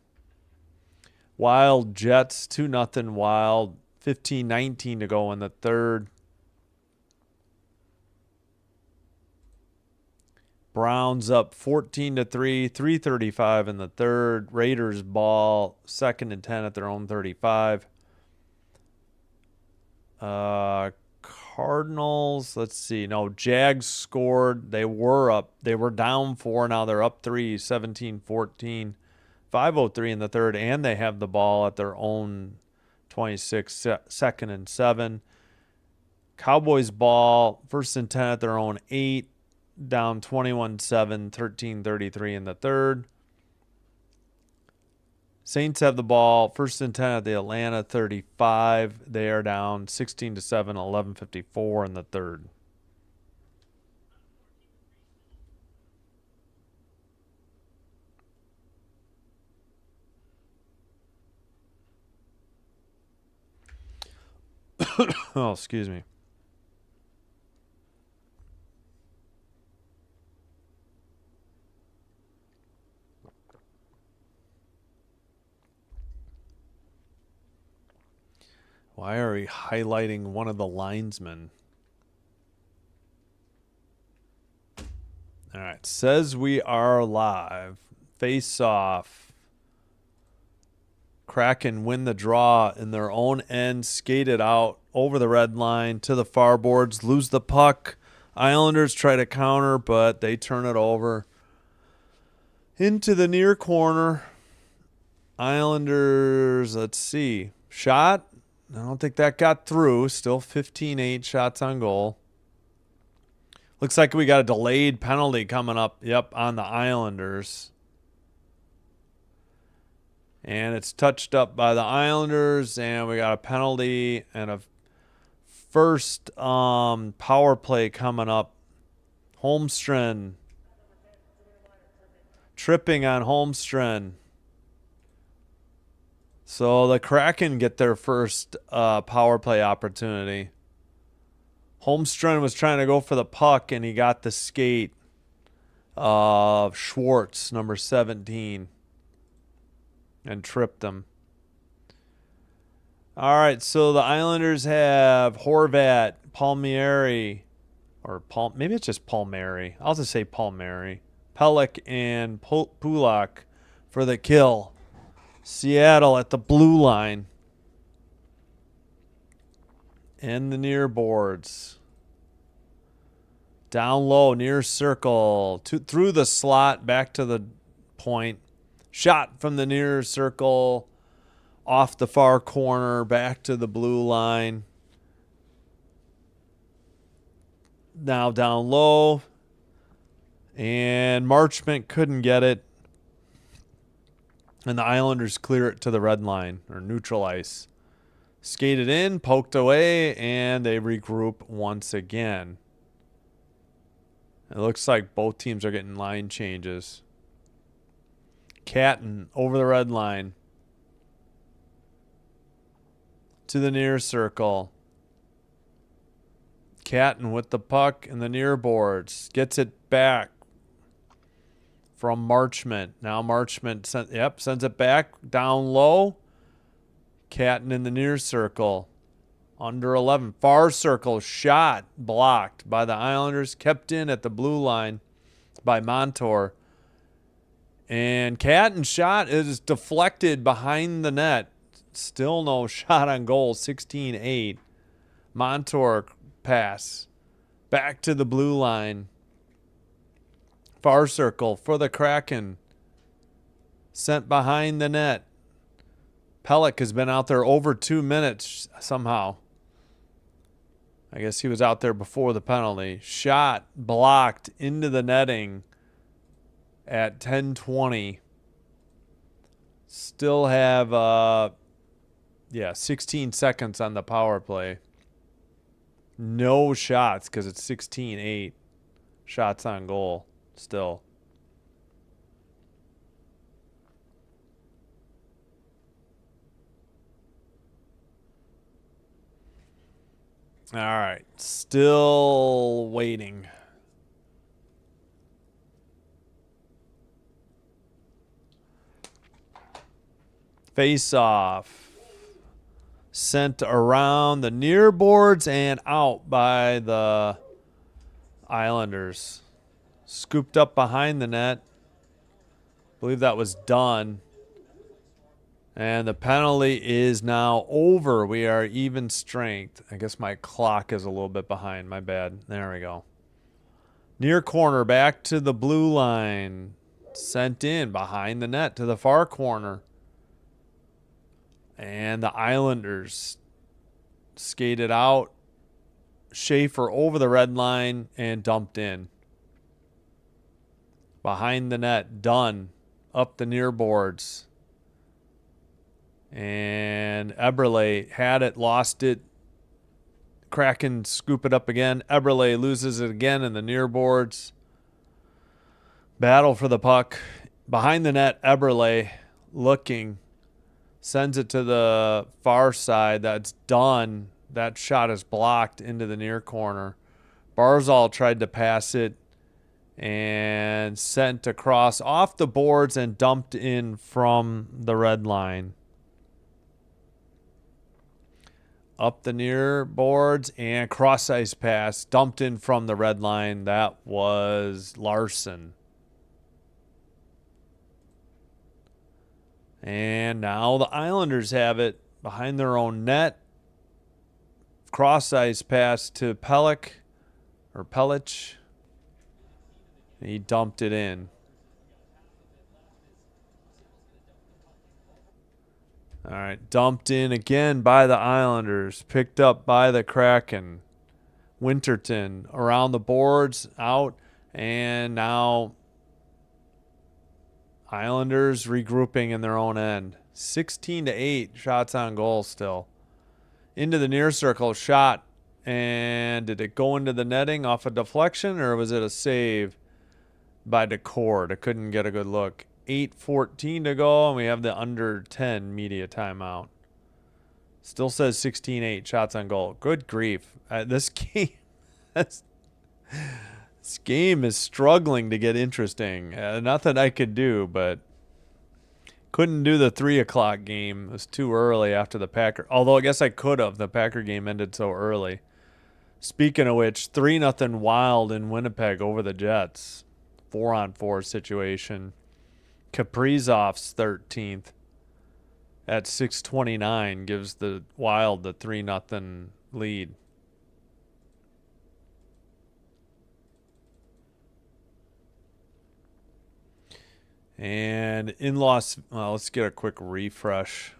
Wild Jets, 2-0 Wild, 15-19 to go in the third. Browns up 14-3, 3:35 in the third. Raiders ball, 2nd and 10 at their own 35. Cardinals, let's see. No, Jags scored. They were down 4. Now they're up 3, 17-14. 5:03 in the third, and they have the ball at their own 26, 2nd and 7. Cowboys ball, 1st and 10 at their own 8, down 21-7, 13:33 in the third. Saints have the ball, 1st and 10 at the Atlanta 35. They are down 16-7, 11:54 in the third. Oh, excuse me. Why are we highlighting one of the linesmen? All right, says we are live. Face off. Kraken win the draw in their own end, skated out over the red line to the far boards, lose the puck. Islanders try to counter, but they turn it over into the near corner. Islanders, let's see, shot. I don't think that got through. Still 15-8 shots on goal. Looks like we got a delayed penalty coming up, on the Islanders. And it's touched up by the Islanders, and we got a penalty and a first power play coming up. Holmstrom. Tripping on Holmstrom. So the Kraken get their first power play opportunity. Holmstrom was trying to go for the puck, and he got the skate of Schwartz, number 17, and tripped him. All right, so the Islanders have Horvat, Palmieri, maybe it's just Palmieri. I'll just say Palmieri. Pelech and Pulak for the kill. Seattle at the blue line. And the near boards. Down low, near circle. Through the slot, back to the point. Shot from the near circle. Off the far corner, back to the blue line. Now down low. And Marchment couldn't get it. And the Islanders clear it to the red line, or neutral ice. Skated in, poked away, and they regroup once again. It looks like both teams are getting line changes. Catton over the red line. To the near circle. Catton with the puck in the near boards. Gets it back. From Marchment. Now Marchment sends it back down low. Catton in the near circle. Under 11. Far circle shot blocked by the Islanders. Kept in at the blue line by Montour. And Catton's shot is deflected behind the net. Still no shot on goal. 16-8. Montour pass. Back to the blue line. Far circle for the Kraken. Sent behind the net. Pelech has been out there over 2 minutes somehow. I guess he was out there before the penalty. Shot blocked into the netting at 10:20. Still have 16 seconds on the power play. No shots because it's 16-8. Shots on goal still. All right. Still waiting. Face off. Sent around the near boards and out by the Islanders. Scooped up behind the net. I believe that was done. And the penalty is now over. We are even strength. I guess my clock is a little bit behind. My bad. There we go. Near corner, back to the blue line. Sent in behind the net to the far corner. And the Islanders skated out. Schaefer over the red line and dumped in. Behind the net, Dunn up the near boards. And Eberle had it, lost it. Kraken scoop it up again. Eberle loses it again in the near boards. Battle for the puck. Behind the net, Eberle looking. Sends it to the far side. That's done. That shot is blocked into the near corner. Barzal tried to pass it and sent across off the boards and dumped in from the red line. Up the near boards and cross ice pass. Dumped in from the red line. That was Larson. And now the Islanders have it behind their own net. Cross ice pass to Pelech. He dumped it in. All right, dumped in again by the Islanders. Picked up by the Kraken. Winterton around the boards, out, and now Islanders regrouping in their own end. 16-8 shots on goal still. Into the near circle, shot, and did it go into the netting off a deflection, or was it a save by Decord? I couldn't get a good look. 8:14 to go, and we have the under 10 media timeout. Still says 16-8 shots on goal. Good grief. This game is struggling to get interesting. Not that I could do, but couldn't do the 3 o'clock game. It was too early after the Packer. Although I guess I could have. The Packer game ended so early. Speaking of which, 3-0 Wild in Winnipeg over the Jets. 4-on-4 situation. Kaprizov's 13th at 6:29 gives the Wild the 3-0 lead. And in let's get a quick refresh.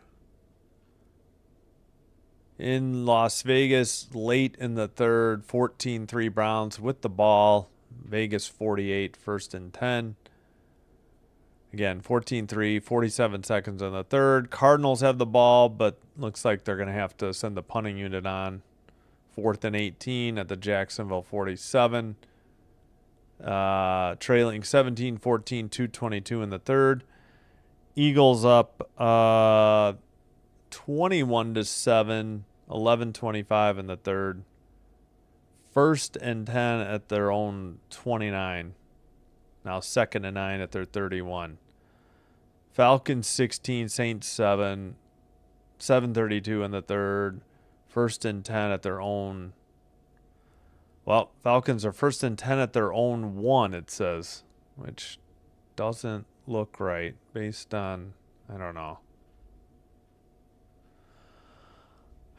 In Las Vegas, late in the third, 14-3 Browns with the ball. Vegas 48, 1st and 10. Again, 14-3, 47 seconds in the third. Cardinals have the ball, but looks like they're going to have to send the punting unit on. 4th and 18 at the Jacksonville 47. Trailing 17-14, 2:22 in the third. Eagles up 21-7, 11:25 in the third. 1st and 10 at their own 29. Now 2nd and 9 at their 31. Falcons 16, Saints 7, 7:32 in the third. 1st and 10 at their own. Well, Falcons are 1st and 10 at their own 1, it says, which doesn't look right based on, I don't know.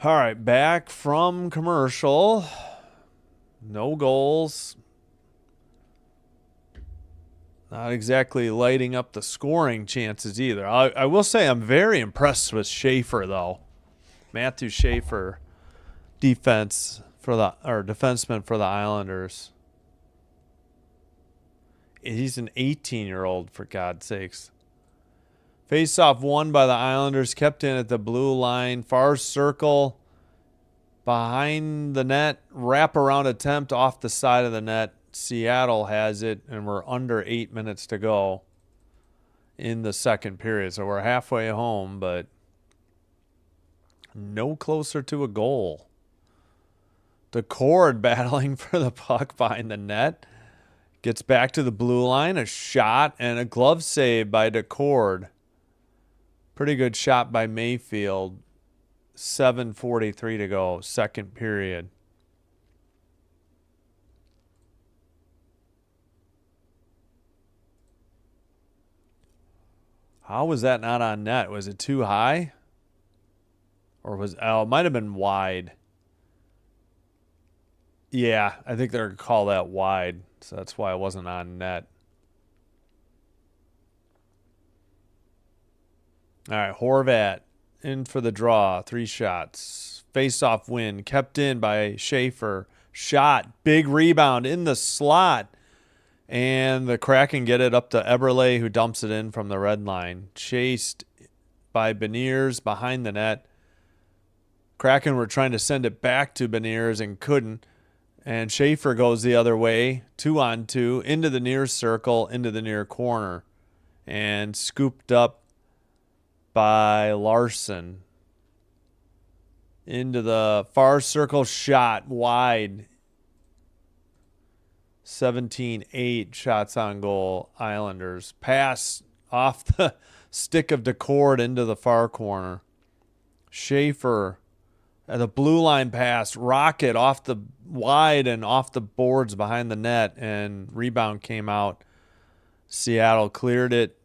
All right, back from commercial. No goals. Not exactly lighting up the scoring chances either. I will say I'm very impressed with Schaefer, though. Matthew Schaefer, defenseman for the Islanders. He's an 18-year-old, for God's sakes. Face-off won by the Islanders, kept in at the blue line. Far circle, behind the net, wrap-around attempt off the side of the net. Seattle has it, and we're under 8 minutes to go in the second period. So we're halfway home, but no closer to a goal. DeCord battling for the puck behind the net. Gets back to the blue line. A shot and a glove save by DeCord. Pretty good shot by Mayfield. 7:43 to go, second period. How was that not on net? Was it too high? Or it might have been wide. Yeah, I think they're going to call that wide. So that's why it wasn't on net. All right, Horvat in for the draw. 3 shots. Face-off win. Kept in by Schaefer. Shot. Big rebound in the slot. And the Kraken get it up to Eberle, who dumps it in from the red line. Chased by Beniers behind the net. Kraken were trying to send it back to Beniers and couldn't. And Schaefer goes the other way, 2-on-2, into the near circle, into the near corner. And scooped up by Larson. Into the far circle shot, wide. 17-8 shots on goal, Islanders. Pass off the stick of DeCord into the far corner. Schaefer at the blue line pass, rocket off the wide and off the boards behind the net, and rebound came out. Seattle cleared it,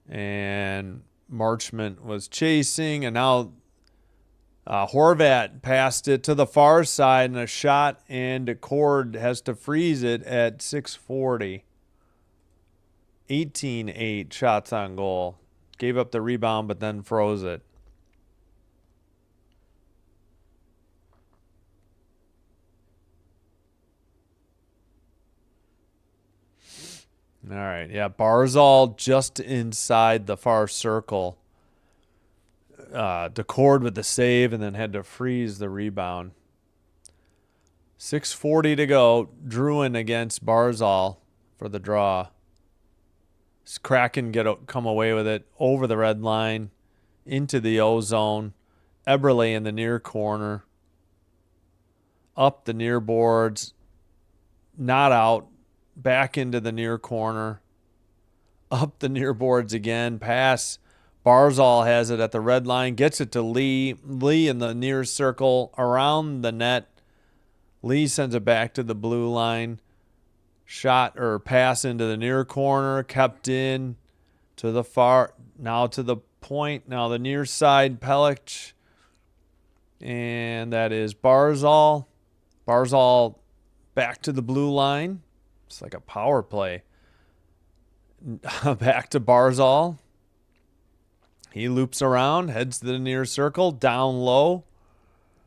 and Marchment was chasing, and now Horvat passed it to the far side, and a shot, and DeCord has to freeze it at 6:40. 18-8 shots on goal. Gave up the rebound, but then froze it. All right, yeah, Barzal just inside the far circle. DeCord with the save and then had to freeze the rebound. 6:40 to go. Druin against Barzal for the draw. Kraken come away with it over the red line into the O zone. Eberle in the near corner. Up the near boards. Not out. Back into the near corner. Up the near boards again. Pass. Barzal has it at the red line. Gets it to Lee. Lee in the near circle. Around the net. Lee sends it back to the blue line. Shot or pass into the near corner. Kept in to the far. Now to the point. Now the near side. Pelech. And that is Barzal. Barzal back to the blue line. It's like a power play. Back to Barzal. He loops around, heads to the near circle, down low.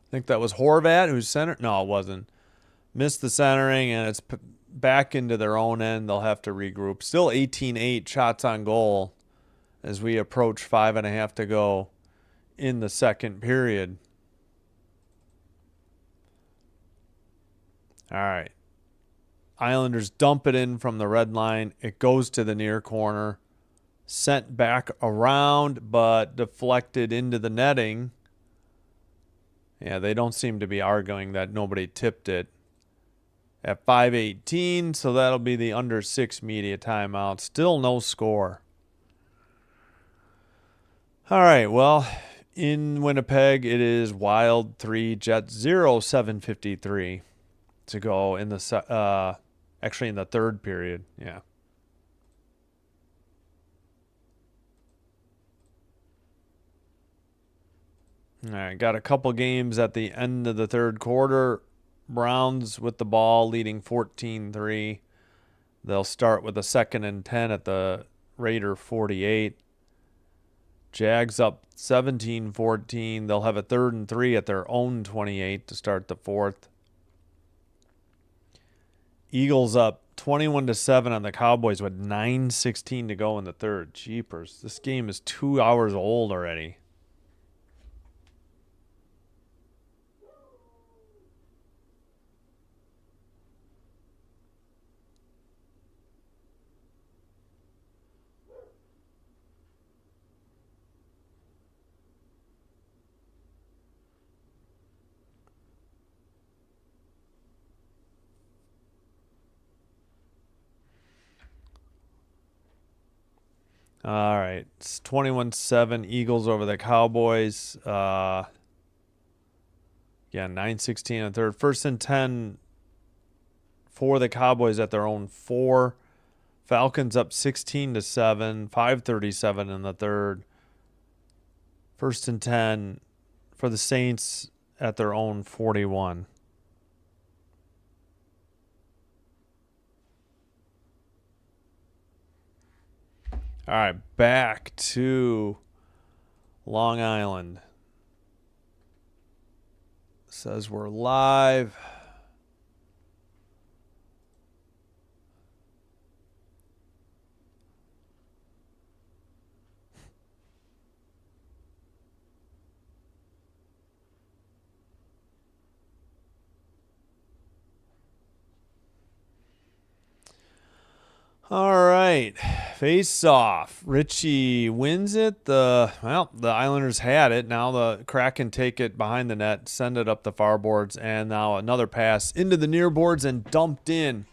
I think that was Horvat who's centered. No, it wasn't. Missed the centering, and it's back into their own end. They'll have to regroup. Still 18-8 shots on goal as we approach 5.5 to go in the second period. All right. Islanders dump it in from the red line. It goes to the near corner. Sent back around, but deflected into the netting. Yeah, they don't seem to be arguing that nobody tipped it. At 5:18, so that'll be the under 6 media timeout. Still no score. All right, well, in Winnipeg, it is Wild 3, Jets 0, 7:53 to go in the actually in the third period. Yeah. All right, got a couple games at the end of the third quarter. Browns with the ball leading 14-3. They'll start with a 2nd and 10 at the Raider 48. Jags up 17-14. They'll have a 3rd and 3 at their own 28 to start the fourth. Eagles up 21-7 on the Cowboys with 9:16 to go in the third. Jeepers. This game is 2 hours old already. All right. It's 21-7 Eagles over the Cowboys. Yeah, 9:16 in the third. 1st and 10 for the Cowboys at their own 4. Falcons up 16-7, 5:37 in the third. 1st and 10 for the Saints at their own 41. All right, back to Long Island. Says we're live. All right, face off. Richie wins it. The Islanders had it. Now the Kraken take it behind the net, send it up the far boards, and now another pass into the near boards and dumped in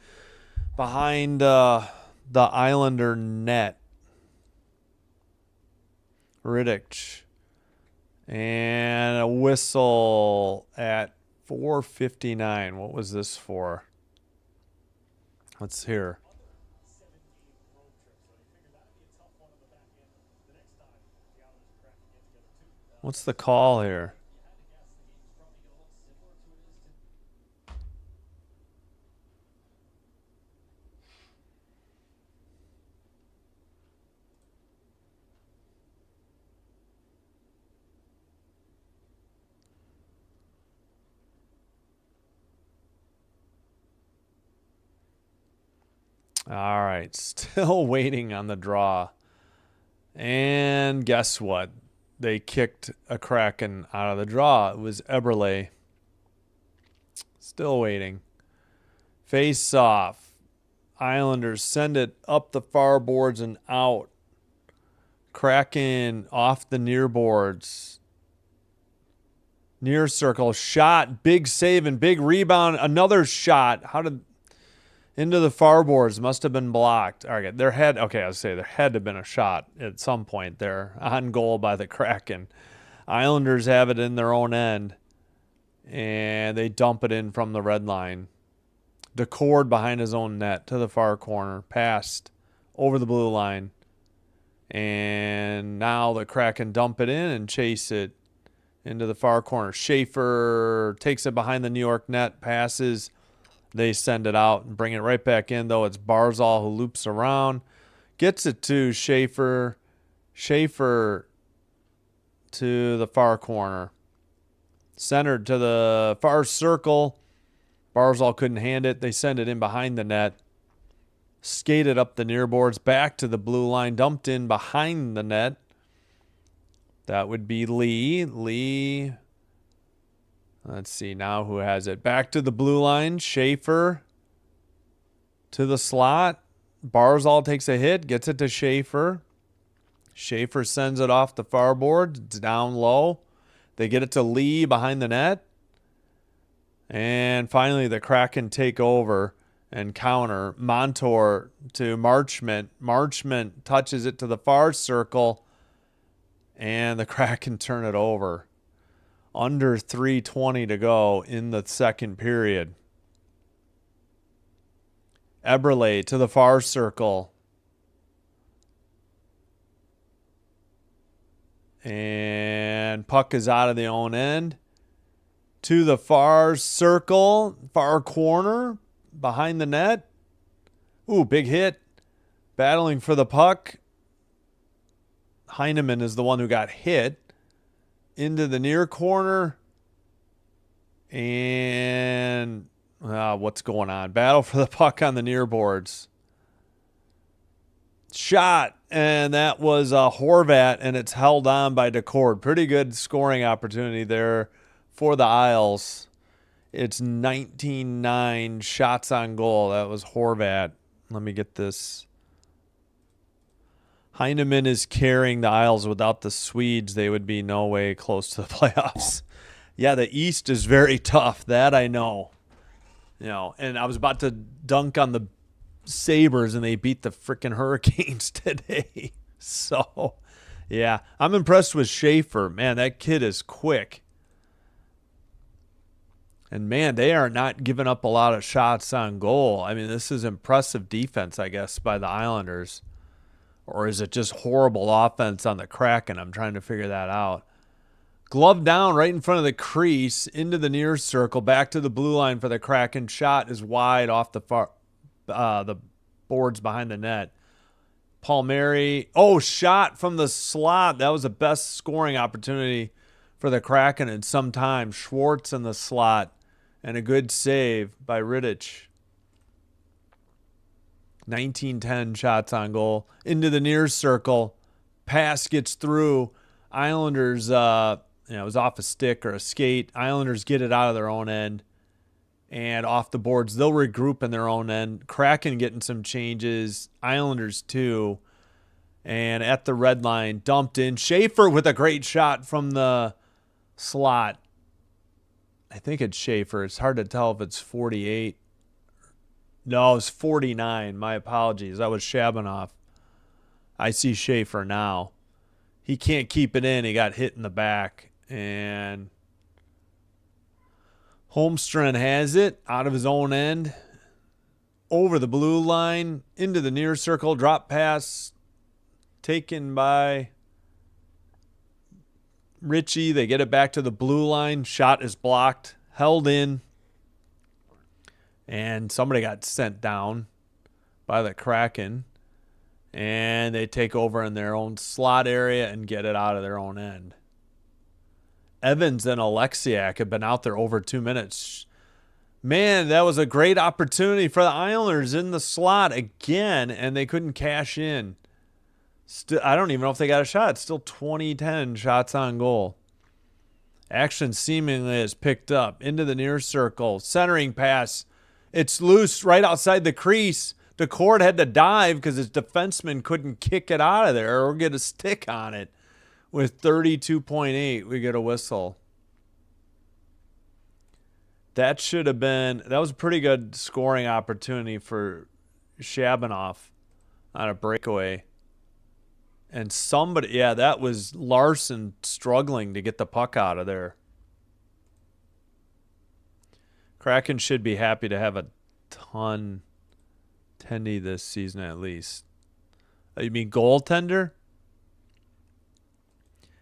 behind the Islander net. Riddick. And a whistle at 4:59. What was this for? Let's hear. What's the call here? All right, still waiting on the draw. And guess what? They kicked a Kraken out of the draw. It was Eberle. Still waiting. Face off. Islanders send it up the far boards and out. Kraken off the near boards. Near circle. Shot. Big save and big rebound. Another shot. Into the far boards. Must have been blocked. All right. There had to have been a shot at some point there on goal by the Kraken. Islanders have it in their own end. And they dump it in from the red line. DeCord behind his own net to the far corner. Passed over the blue line. And now the Kraken dump it in and chase it into the far corner. Schaefer takes it behind the New York net. Passes. They send it out and bring it right back in, though. It's Barzal who loops around. Gets it to Schaefer. Schaefer to the far corner. Centered to the far circle. Barzal couldn't hand it. They send it in behind the net. Skated up the near boards. Back to the blue line. Dumped in behind the net. That would be Lee. Lee. Let's see now who has it. Back to the blue line. Schaefer to the slot. Barzal takes a hit. Gets it to Schaefer. Schaefer sends it off the far board. It's down low. They get it to Lee behind the net. And finally the Kraken take over and counter. Montour to Marchment. Marchment touches it to the far circle. And the Kraken turn it over. Under 3:20 to go in the second period. Eberle to the far circle. And puck is out of the own end. To the far circle, far corner, behind the net. Ooh, big hit. Battling for the puck. Heineman is the one who got hit. Into the near corner. And what's going on? Battle for the puck on the near boards. Shot. And that was Horvat, and it's held on by Decord. Pretty good scoring opportunity there for the Isles. It's 19-9 shots on goal. That was Horvat. Let me get this. Heineman is carrying the Isles. Without the Swedes, they would be no way close to the playoffs. Yeah, the East is very tough. That I know. And I was about to dunk on the Sabres, and they beat the freaking Hurricanes today. So, yeah, I'm impressed with Schaefer. Man, that kid is quick. And, man, they are not giving up a lot of shots on goal. I mean, this is impressive defense, I guess, by the Islanders. Or is it just horrible offense on the Kraken? I'm trying to figure that out. Glove down right in front of the crease, into the near circle, back to the blue line for the Kraken. Shot is wide off the boards behind the net. Palmieri. Oh, shot from the slot. That was the best scoring opportunity for the Kraken in some time. Schwartz in the slot. And a good save by Rittich. 19-10 shots on goal. Into the near circle. Pass gets through. Islanders, it was off a stick or a skate. Islanders get it out of their own end. And off the boards, they'll regroup in their own end. Kraken getting some changes. Islanders too. And at the red line, dumped in. Schaefer with a great shot from the slot. I think it's Schaefer. It's hard to tell if it's 48. No, it's 49. My apologies. That was Shabanoff. I see Schaefer now. He can't keep it in. He got hit in the back. And Holmstrom has it out of his own end. Over the blue line. Into the near circle. Drop pass. Taken by Ritchie. They get it back to the blue line. Shot is blocked. Held in. And somebody got sent down by the Kraken. And they take over in their own slot area and get it out of their own end. Evans and Alexiak have been out there over 2 minutes. Man, that was a great opportunity for the Islanders in the slot again, and they couldn't cash in. I don't even know if they got a shot. It's still 20-10 shots on goal. Action seemingly is picked up. Into the near circle. Centering pass. It's loose right outside the crease. Decord had to dive because his defenseman couldn't kick it out of there or get a stick on it. With 32.8, we get a whistle. That should have been... That was a pretty good scoring opportunity for Shabanoff on a breakaway. And somebody... Yeah, that was Larson struggling to get the puck out of there. Kraken should be happy to have a ton... Tendy this season at least. You mean goaltender?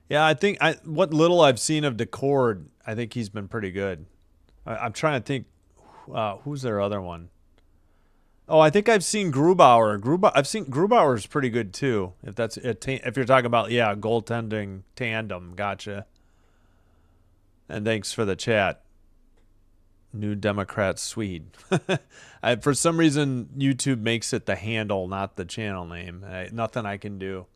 Yeah, I think what little I've seen of Decord, I think he's been pretty good. I'm trying to think, who's their other one? Oh, I think I've seen Grubauer. I've seen Grubauer's pretty good too. If you're talking about goaltending tandem, gotcha. And thanks for the chat. New Democrat Swede. For some reason, YouTube makes it the handle, not the channel name. Nothing I can do.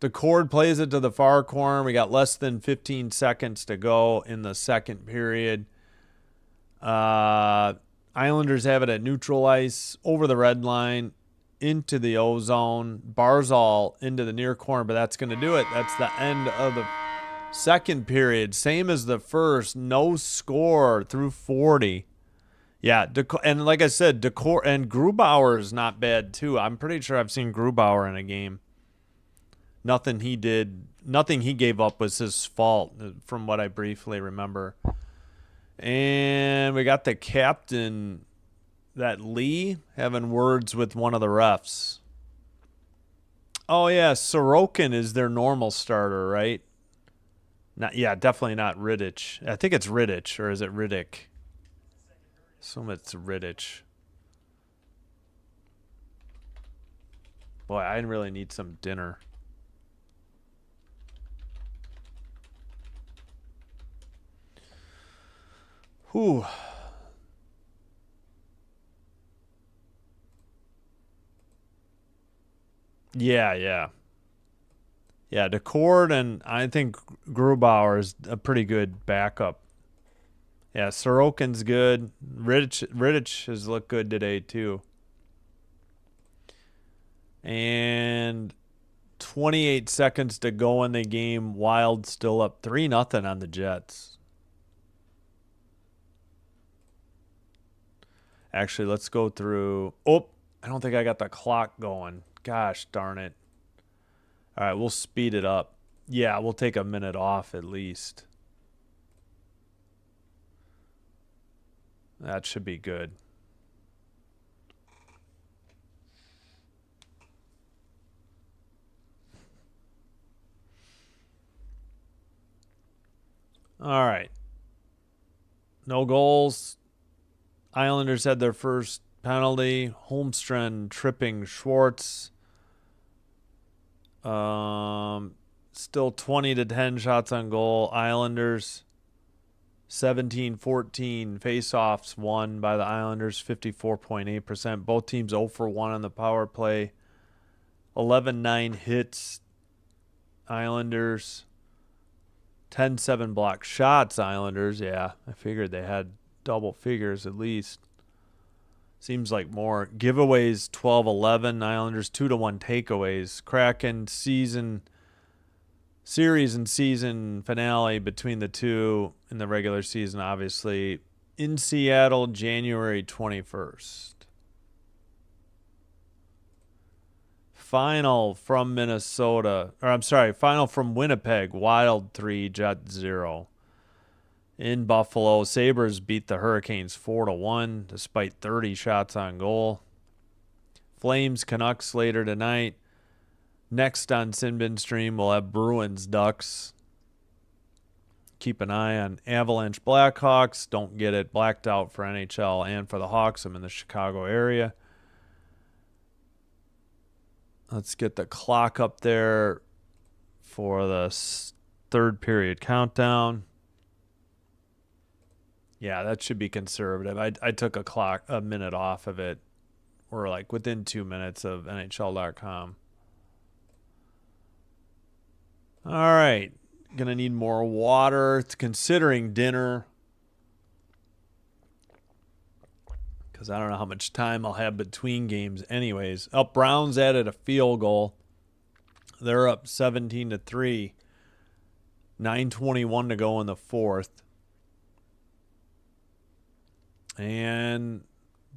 Decord plays it to the far corner. We got less than 15 seconds to go in the second period. Islanders have it at neutral ice, over the red line, into the O-zone. Barzal into the near corner, but that's going to do it. That's the end of the second period. Same as the first. No score through 40. Yeah, and like I said, Decord and Grubauer is not bad too. I'm pretty sure I've seen Grubauer in a game. Nothing he gave up was his fault, from what I briefly remember. And we got the captain, that Lee, having words with one of the refs. Oh, yeah, Sorokin is their normal starter, right? Not, yeah, definitely not Riddich. I think it's Riddich, or is it Riddick? Assume it's Riddich. Boy, I really need some dinner. Whew. Yeah, yeah. Yeah, Decord and I think Grubauer is a pretty good backup. Yeah, Sorokin's good. Riddich has looked good today too. And 28 seconds to go in the game. Wild still up 3-0 on the Jets. Actually, let's go through. Oh, I don't think I got the clock going. Gosh darn it. All right, we'll speed it up. Yeah, we'll take a minute off at least. That should be good. All right. No goals. Islanders had their first penalty. Holmstrand tripping Schwartz. Still 20-10 shots on goal. Islanders 17-14 face-offs won by the Islanders, 54.8%. Both teams 0 for 1 on the power play. 11-9 hits. Islanders 10-7 block shots. Islanders, yeah, I figured they had double figures at least. Seems like more. Giveaways 12-11. Islanders 2-1 takeaways. Kraken series and season finale between the two in the regular season, obviously, in Seattle, January 21st. Final from Minnesota, or I'm sorry, final from Winnipeg, Wild 3, Jet 0. In Buffalo, Sabres beat the Hurricanes 4-1 despite 30 shots on goal. Flames, Canucks later tonight. Next on Sinbin Stream, we'll have Bruins, Ducks. Keep an eye on Avalanche, Blackhawks. Don't get it blacked out for NHL and for the Hawks. I'm in the Chicago area. Let's get the clock up there for the third period countdown. Yeah, that should be conservative. I took a minute off of it. We're like within 2 minutes of NHL.com. All right. Gonna need more water. It's considering dinner. Because I don't know how much time I'll have between games anyways. Browns added a field goal. They're up 17-3. 9:21 to go in the fourth. And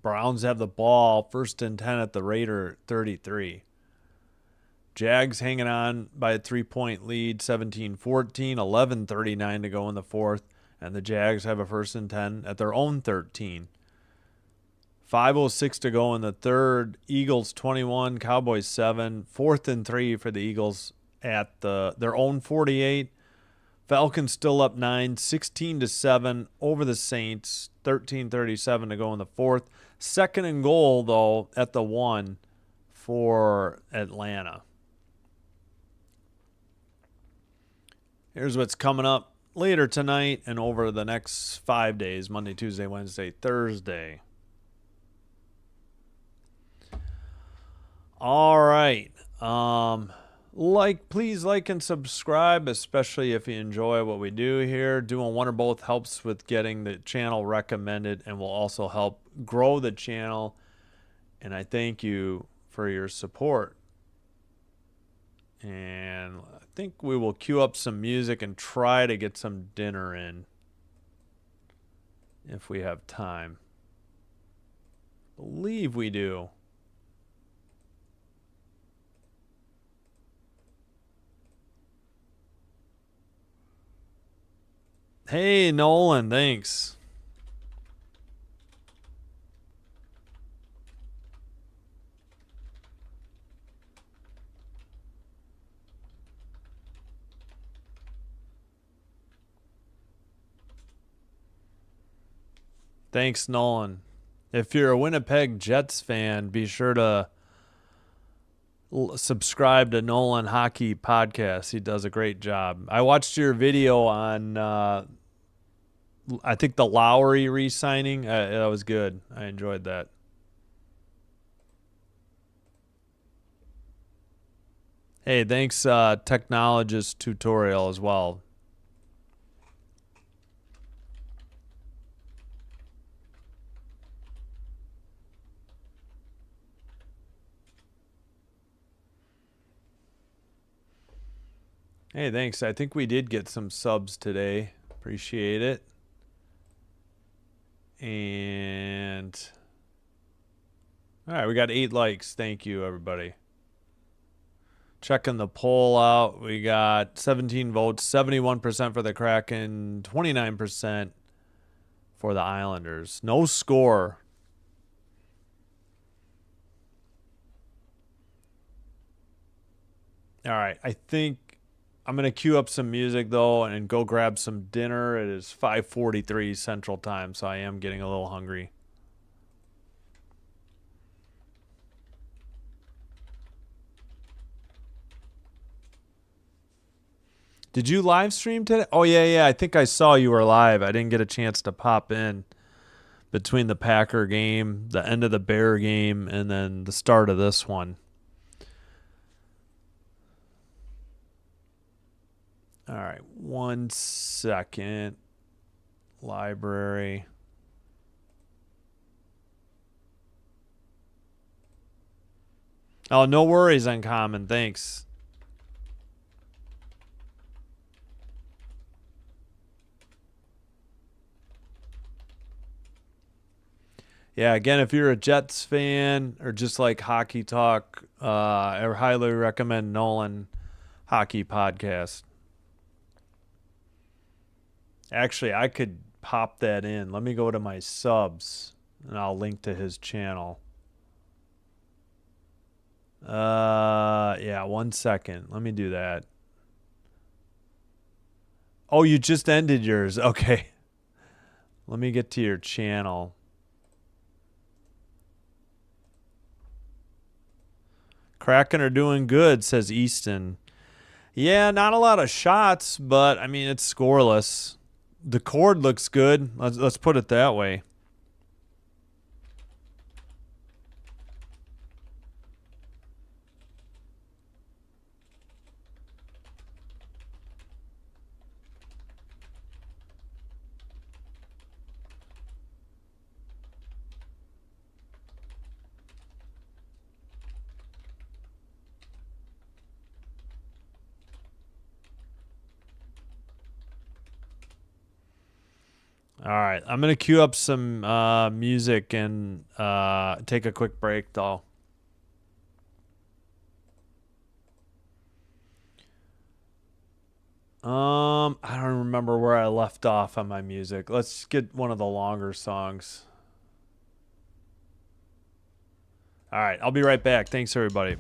Browns have the ball. 1st and 10 at the Raider 33. Jags hanging on by a 3-point lead, 17-14, 11:39 to go in the fourth. And the Jags have a 1st and 10 at their own 13. 5:06 to go in the third. Eagles 21, Cowboys 7. 4th and 3 for the Eagles at their own 48. Falcons still up 9, 16-7 over the Saints. 13:37 to go in the fourth. 2nd and goal, though, at the 1 for Atlanta. Here's what's coming up later tonight and over the next 5 days, Monday, Tuesday, Wednesday, Thursday. All right. Please like and subscribe, especially if you enjoy what we do here. Doing one or both helps with getting the channel recommended and will also help grow the channel. And I thank you for your support. And I think we will cue up some music and try to get some dinner in if we have time. Believe we do. Hey, Nolan, thanks. Thanks, Nolan. If you're a Winnipeg Jets fan, be sure to subscribe to Nolan Hockey Podcast. He does a great job. I watched your video on, I think, the Lowry re-signing. That was good. I enjoyed that. Hey, thanks, Technologist Tutorial as well. Hey, thanks. I think we did get some subs today. Appreciate it. And all right, we got 8 likes. Thank you, everybody. Checking the poll out. We got 17 votes, 71% for the Kraken, 29% for the Islanders. No score. All right, I think I'm going to queue up some music, though, and go grab some dinner. It is 5:43 Central Time, so I am getting a little hungry. Did you live stream today? Oh, yeah. I think I saw you were live. I didn't get a chance to pop in between the Packer game, the end of the Bear game, and then the start of this one. All right, 1 second. Library. Oh, no worries, Uncommon. Thanks. Yeah, again, if you're a Jets fan or just like hockey talk, I highly recommend Nolan Hockey Podcast. Actually, I could pop that in. Let me go to my subs, and I'll link to his channel. Yeah, 1 second. Let me do that. Oh, you just ended yours. Okay. Let me get to your channel. Kraken are doing good, says Easton. Yeah, not a lot of shots, but I mean, it's scoreless. The cord looks good. Let's put it that way. All right, I'm going to queue up some music and take a quick break, though. I don't remember where I left off on my music. Let's get one of the longer songs. All right, I'll be right back. Thanks, everybody.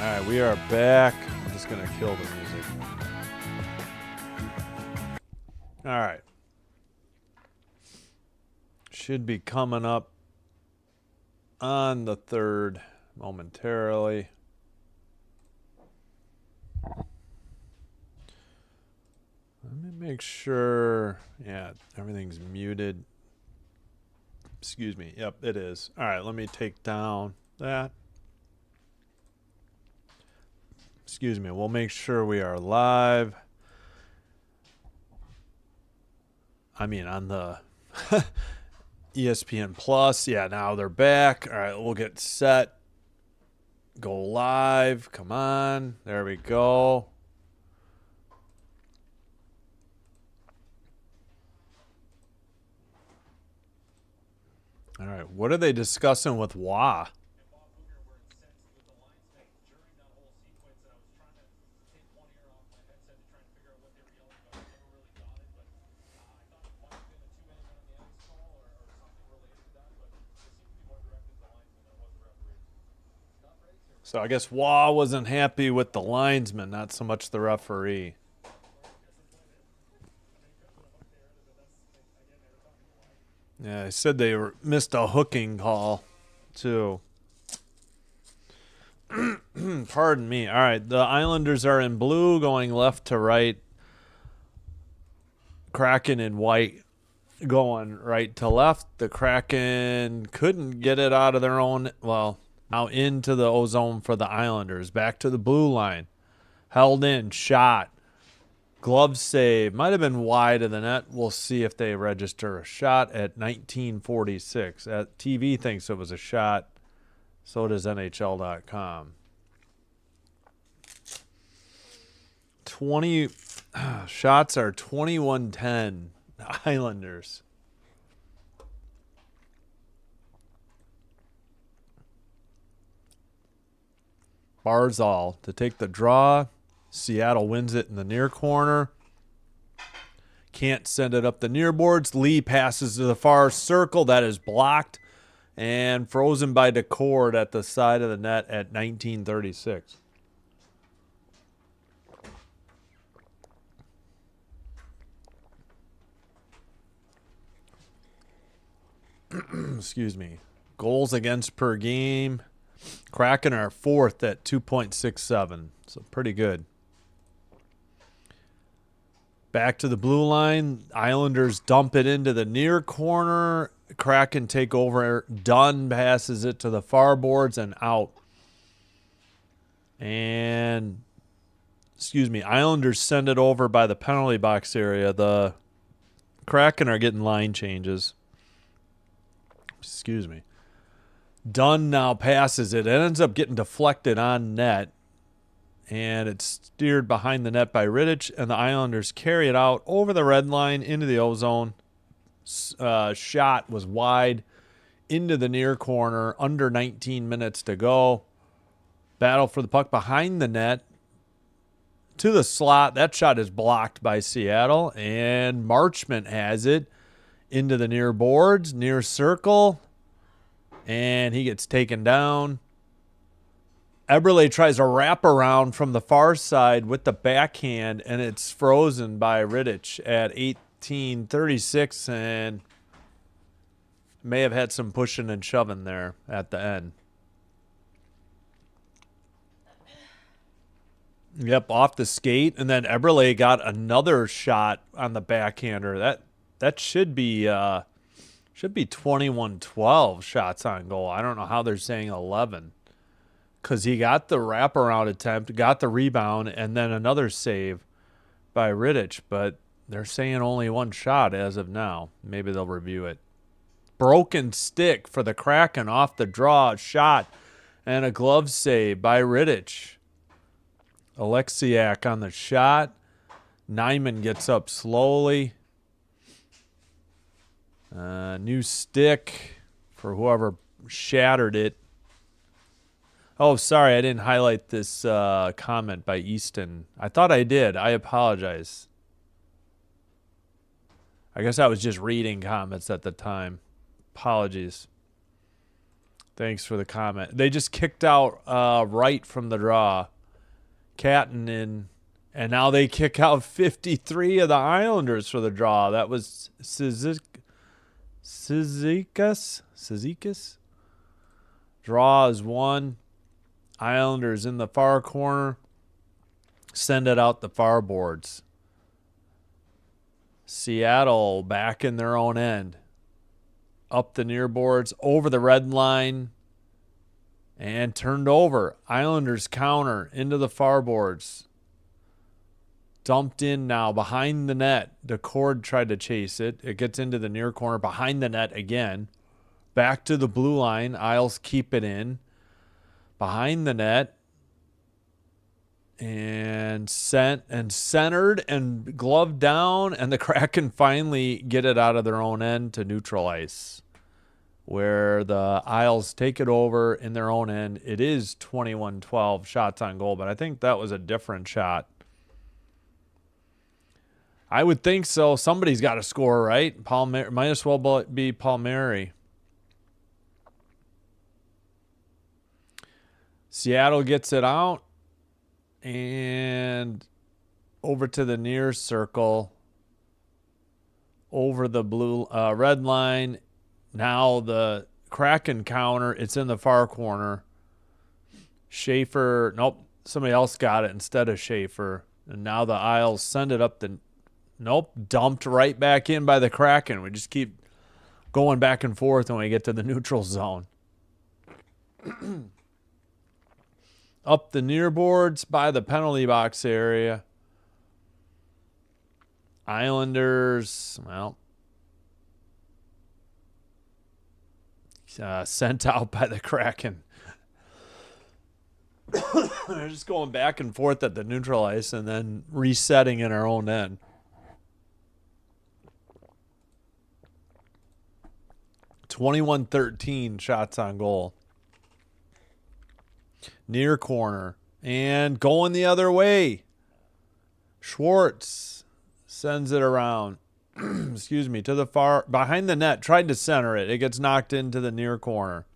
right, we are back. I'm just going to kill the music. All right. Should be coming up on the 3rd momentarily. Let me make sure. Yeah, everything's muted. Excuse me. Yep, it is. All right, let me take down that. Excuse me. We'll make sure we are live. I mean, on the ESPN Plus. Yeah, now they're back. All right, we'll get set. Go live. Come on. There we go. All right, what are they discussing with Wah? So I guess Wah wasn't happy with the linesman, not so much the referee. Yeah, I said they missed a hooking call, too. Pardon me. All right, the Islanders are in blue, going left to right. Kraken in white, going right to left. The Kraken couldn't get it out of their own. Well, now into the ozone for the Islanders. Back to the blue line. Held in, shot. Glove save. Might have been wide of the net. We'll see if they register a shot at 1946. TV thinks it was a shot. So does NHL.com. 20 shots are 21-10. Islanders. Barzal to take the draw. Seattle wins it in the near corner. Can't send it up the near boards. Lee passes to the far circle. That is blocked and frozen by Decord at the side of the net at 1936. Excuse me. Goals against per game. Kraken are 4th at 2.67. So pretty good. Back to the blue line. Islanders dump it into the near corner. Kraken take over. Dunn passes it to the far boards and out. And, Islanders send it over by the penalty box area. The Kraken are getting line changes. Dunn now passes it. It ends up getting deflected on net. And it's steered behind the net by Rittich. And the Islanders carry it out over the red line into the ozone. Shot was wide into the near corner. Under 19 minutes to go. Battle for the puck behind the net. To the slot. That shot is blocked by Seattle. And Marchment has it. Into the near boards, near circle, and he gets taken down. Eberle tries a wraparound from the far side with the backhand, and it's frozen by Rittich at 18:36, and may have had some pushing and shoving there at the end. Yep, off the skate, and then Eberle got another shot on the backhander. That should be 21-12 shots on goal. I don't know how they're saying 11. Because he got the wraparound attempt, got the rebound, and then another save by Rittich. But they're saying only one shot as of now. Maybe they'll review it. Broken stick for the Kraken off the draw. Shot and a glove save by Rittich. Alexiak on the shot. Nyman gets up slowly. New stick for whoever shattered it. Oh, sorry, I didn't highlight this comment by Easton. I thought I did. I apologize. I guess I was just reading comments at the time. Apologies. Thanks for the comment. They just kicked out Wright from the draw. Catton in. And now they kick out 53 of the Islanders for the draw. That was Cizikas. Draw is 1. Islanders in the far corner. Send it out the far boards. Seattle back in their own end. Up the near boards, over the red line, and turned over. Islanders counter into the far boards. Dumped in now behind the net. DeCord tried to chase it. It gets into the near corner behind the net again. Back to the blue line. Isles keep it in. Behind the net. And sent and centered and gloved down. And the Kraken finally get it out of their own end to neutral ice, where the Isles take it over in their own end. It is 21-12 shots on goal, but I think that was a different shot. I would think so. Somebody's got to score, right? Palmieri might as well be Palmieri. Seattle gets it out and over to the near circle, over the blue red line. Now the Kraken counter. It's in the far corner. Schaefer, nope, somebody else got it instead of Schaefer. And now the Isles send it up the... Nope, dumped right back in by the Kraken. We just keep going back and forth when we get to the neutral zone. Up the near boards by the penalty box area. Islanders, well, sent out by the Kraken. They're just going back and forth at the neutral ice and then resetting in our own end. (21-13) shots on goal. Near corner and going the other way. Schwartz sends it around. Excuse me, to the far behind the net. Tried to center it. It gets knocked into the near corner.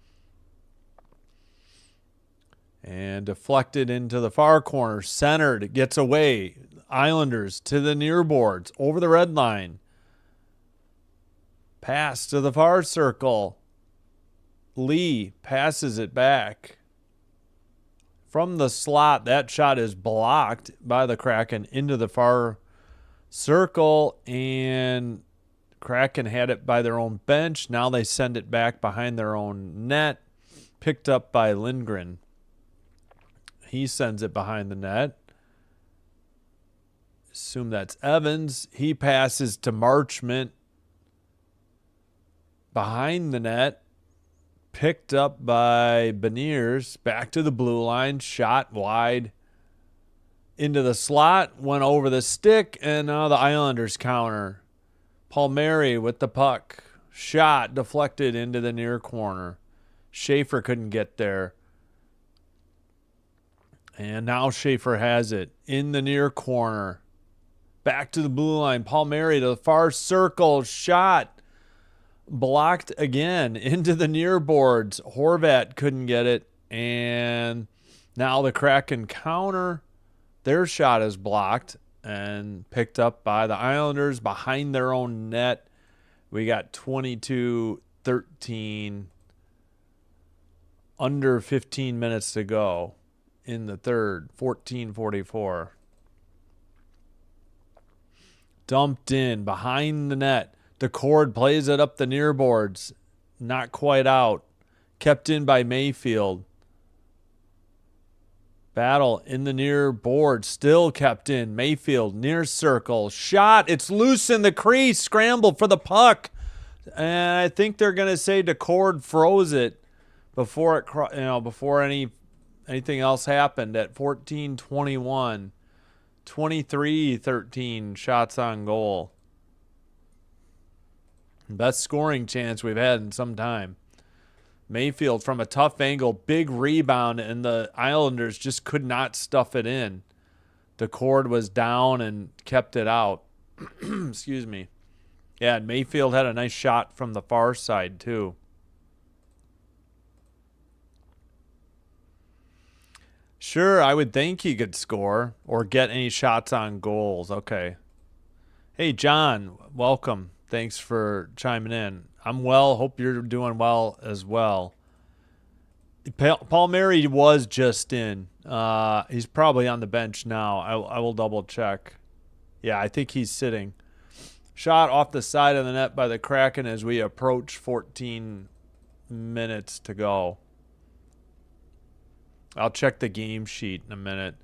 And deflected into the far corner. Centered. It gets away. Islanders to the near boards. Over the red line. Pass to the far circle. Lee passes it back. From the slot, that shot is blocked by the Kraken into the far circle. And Kraken had it by their own bench. Now they send it back behind their own net. Picked up by Lindgren. He sends it behind the net. Assume that's Evans. He passes to Marchment. Behind the net. Picked up by Beniers. Back to the blue line. Shot wide. Into the slot. Went over the stick. And now the Islanders counter. Palmieri with the puck. Shot deflected into the near corner. Schaefer couldn't get there. And now Schaefer has it in the near corner. Back to the blue line. Palmieri to the far circle. Shot. Blocked again into the near boards. Horvat couldn't get it. And now the Kraken counter. Their shot is blocked and picked up by the Islanders behind their own net. We got 22-13. Under 15 minutes to go in the third. 14:44. Dumped in behind the net. DeCord plays it up the near boards. Not quite out. Kept in by Mayfield. Battle in the near board. Still kept in. Mayfield near circle. Shot. It's loose in the crease. Scramble for the puck. And I think they're going to say DeCord froze it before before anything else happened at 14:21. 23-13 shots on goal. Best scoring chance we've had in some time. Mayfield from a tough angle, big rebound, and the Islanders just could not stuff it in. DeCord was down and kept it out. Excuse me. Yeah, and Mayfield had a nice shot from the far side, too. Sure, I would think he could score or get any shots on goals. Okay. Hey, John, welcome. Thanks for chiming in. I'm well. Hope you're doing well as well. Paul Mary was just in. He's probably on the bench now. I will double check. Yeah, I think he's sitting. Shot off the side of the net by the Kraken as we approach 14 minutes to go. I'll check the game sheet in a minute.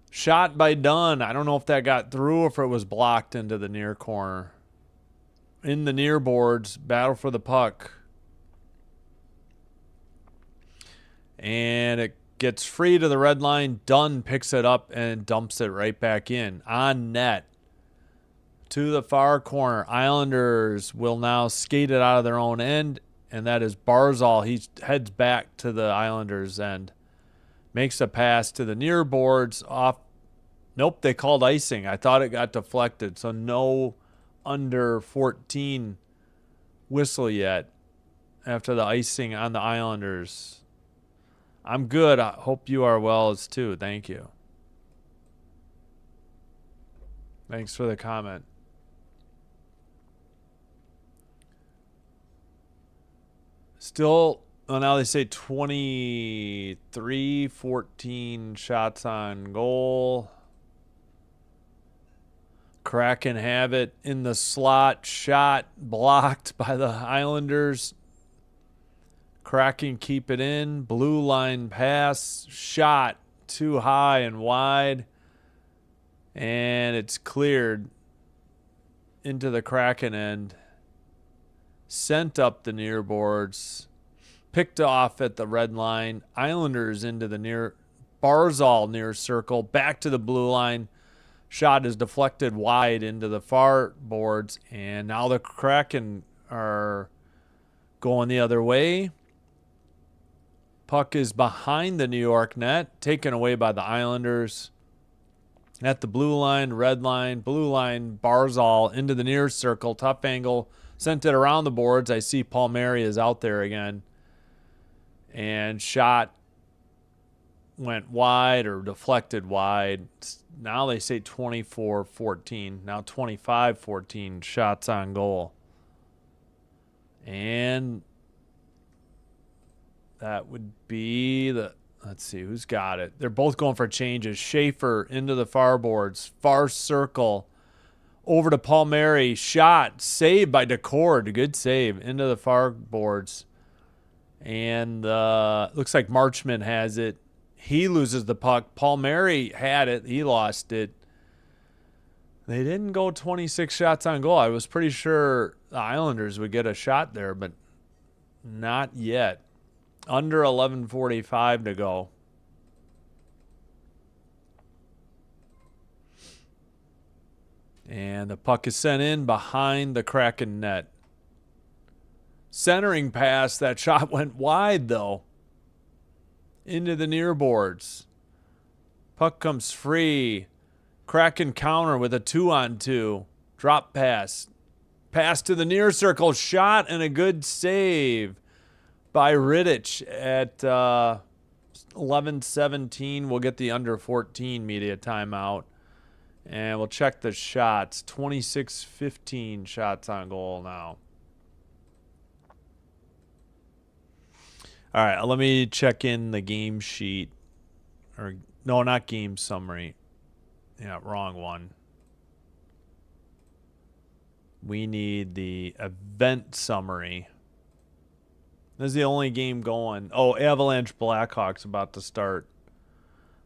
Shot by Dunn. I don't know if that got through or if it was blocked into the near corner. In the near boards, battle for the puck. And it gets free to the red line. Dunn picks it up and dumps it right back in. On net. To the far corner. Islanders will now skate it out of their own end. And that is Barzal. He heads back to the Islanders' end. Makes a pass to the near boards off. Nope, they called icing. I thought it got deflected. So no under 14 whistle yet after the icing on the Islanders. I'm good. I hope you are well as too. Thank you. Thanks for the comment. Still, well, now they say 23-14 shots on goal. Kraken have it in the slot. Shot blocked by the Islanders. Kraken keep it in. Blue line pass. Shot too high and wide. And it's cleared into the Kraken end. Sent up the near boards. Picked off at the red line. Islanders into the near. Barzal near circle. Back to the blue line. Shot is deflected wide into the far boards. And now the Kraken are going the other way. Puck is behind the New York net. Taken away by the Islanders. At the blue line, red line, blue line, Barzal into the near circle. Tough angle. Sent it around the boards. I see Paul Mary is out there again. And shot went wide or deflected wide. Now they say 24-14. Now 25-14 shots on goal. And that would be the, let's see, who's got it? They're both going for changes. Schaefer into the far boards. Far circle. Over to Paul Mary. Shot. Saved by Decord. Good save. Into the far boards. And looks like Marchman has it. He loses the puck. Paul Mary had it. He lost it. They didn't go 26 shots on goal. I was pretty sure the Islanders would get a shot there, but not yet. Under 11:45 to go. And the puck is sent in behind the Kraken net. Centering pass. That shot went wide, though. Into the near boards. Puck comes free. Kraken counter with a 2-on-2. Drop pass. Pass to the near circle. Shot and a good save by Rittich at 11:17. We'll get the under 14 media timeout. And we'll check the shots. 26-15 shots on goal now. All right, let me check in the game sheet. Or no, not game summary. Yeah, wrong one. We need the event summary. This is the only game going. Oh, Avalanche Blackhawks about to start.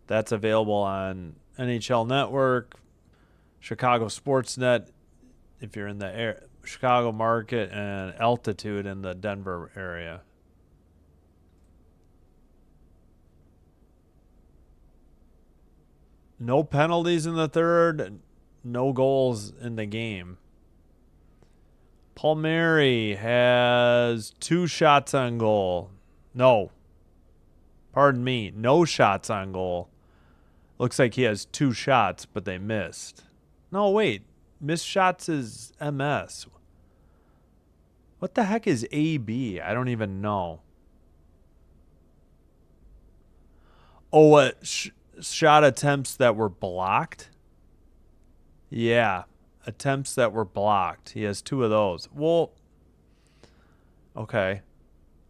That's available on NHL Network, Chicago Sportsnet, if you're in the Chicago market, and Altitude in the Denver area. No penalties in the third. No goals in the game. Paul Mary has 2 shots on goal. No. Pardon me. No shots on goal. Looks like he has 2 shots, but they missed. No, wait. Missed shots is MS. What the heck is AB? I don't even know. Oh, what? Shot attempts that were blocked? Yeah. Attempts that were blocked. He has 2 of those. Well, okay.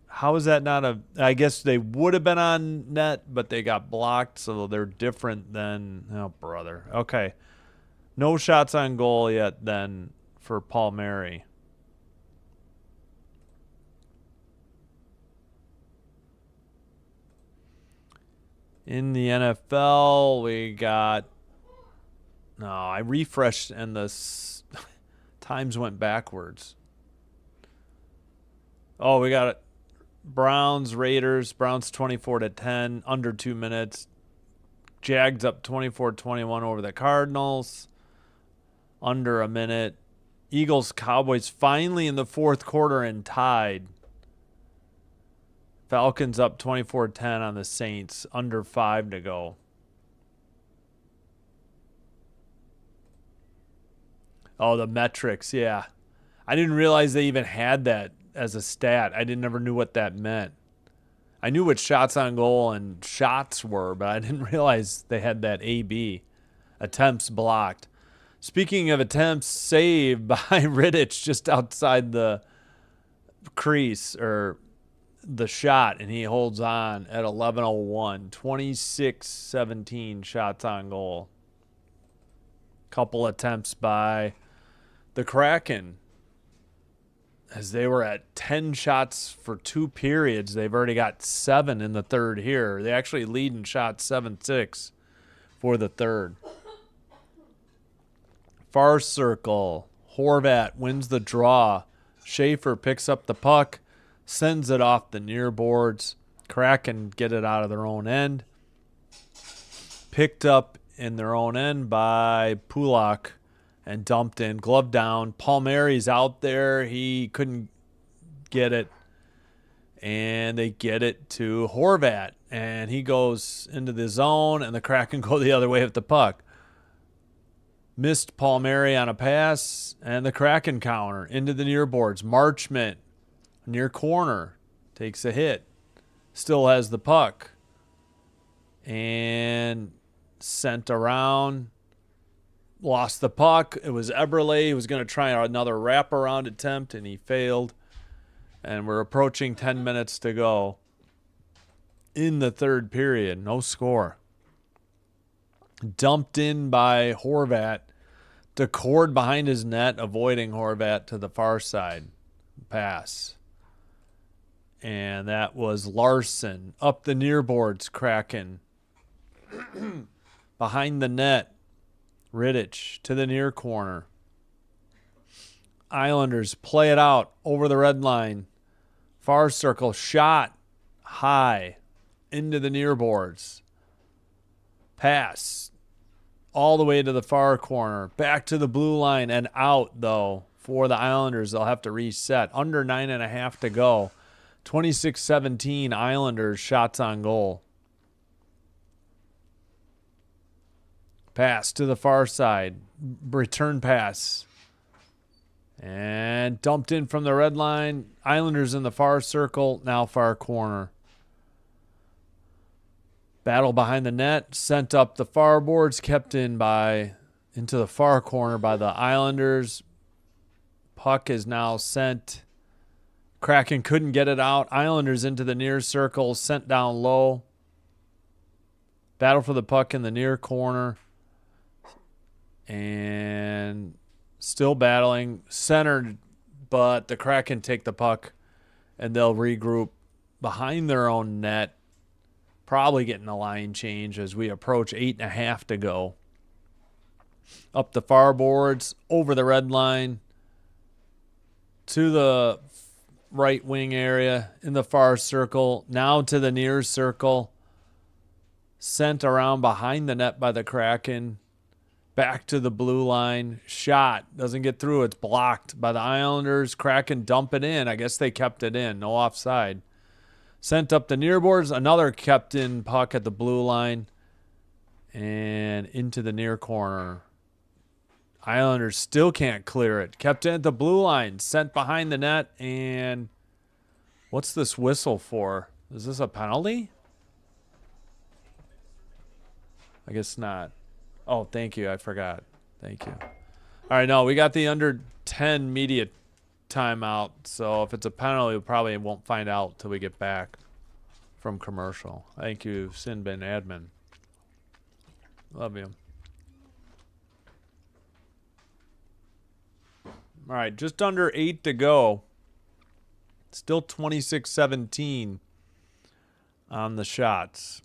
How is that not a... I guess they would have been on net, but they got blocked, so they're different than... Oh, brother. Okay. No shots on goal yet then for Palmieri. In the NFL, we got... No, I refreshed and the times went backwards. Oh, we got it. Browns, Raiders. Browns 24-10, under 2 minutes. Jags up 24-21 over the Cardinals, under a minute. Eagles, Cowboys finally in the 4th quarter and tied. Falcons up 24-10 on the Saints, under 5 to go. Oh, the metrics, yeah. I didn't realize they even had that as a stat. I never knew what that meant. I knew what shots on goal and shots were, but I didn't realize they had that AB, attempts blocked. Speaking of attempts, saved by Rittich just outside the crease or the shot, and he holds on at 11:01. 26-17 shots on goal. Couple attempts by the Kraken. As they were at 10 shots for 2 periods, they've already got 7 in the 3rd here. They actually lead in shots 7-6 for the 3rd. Far circle. Horvat wins the draw. Schaefer picks up the puck, sends it off the near boards. Kraken get it out of their own end. Picked up in their own end by Pulak and dumped in. Glove down. Palmieri's out there. He couldn't get it. And they get it to Horvat. And he goes into the zone, and the Kraken go the other way with the puck. Missed Palmieri on a pass, and the Kraken counter into the near boards. Marchment, near corner, takes a hit. Still has the puck. And sent around. Lost the puck. It was Eberle. He was going to try another wraparound attempt, and he failed. And we're approaching 10 minutes to go in the 3rd period. No score. Dumped in by Horvat. Decord behind his net, avoiding Horvat to the far side. Pass. And that was Larson. Up the near boards, Kraken. Behind the net. Rittich to the near corner. Islanders play it out over the red line. Far circle, shot high into the near boards. Pass all the way to the far corner. Back to the blue line and out, though, for the Islanders. They'll have to reset. Under 9.5 to go. 26-17 Islanders, shots on goal. Pass to the far side. Return pass. And dumped in from the red line. Islanders in the far circle, now far corner. Battle behind the net. Sent up the far boards. Kept into the far corner by the Islanders. Puck is now sent. Kraken couldn't get it out. Islanders into the near circle. Sent down low. Battle for the puck in the near corner. And still battling. Centered, but the Kraken take the puck and they'll regroup behind their own net. Probably getting a line change as we approach 8.5 to go. Up the far boards, over the red line, to the right wing area, in the far circle, now to the near circle. Sent around behind the net by the Kraken. Back to the blue line. Shot. Doesn't get through. It's blocked by the Islanders. Kraken dump it in. I guess they kept it in. No offside. Sent up the near boards. Another kept in puck at the blue line. And into the near corner. Islanders still can't clear it. Kept in at the blue line. Sent behind the net. And what's this whistle for? Is this a penalty? I guess not. Oh, thank you. I forgot. Thank you. All right, no, we got the under 10 media timeout. So if it's a penalty, we probably won't find out till we get back from commercial. Thank you, Sinbin Admin. Love you. All right, just under 8 to go. Still 26-17 on the shots.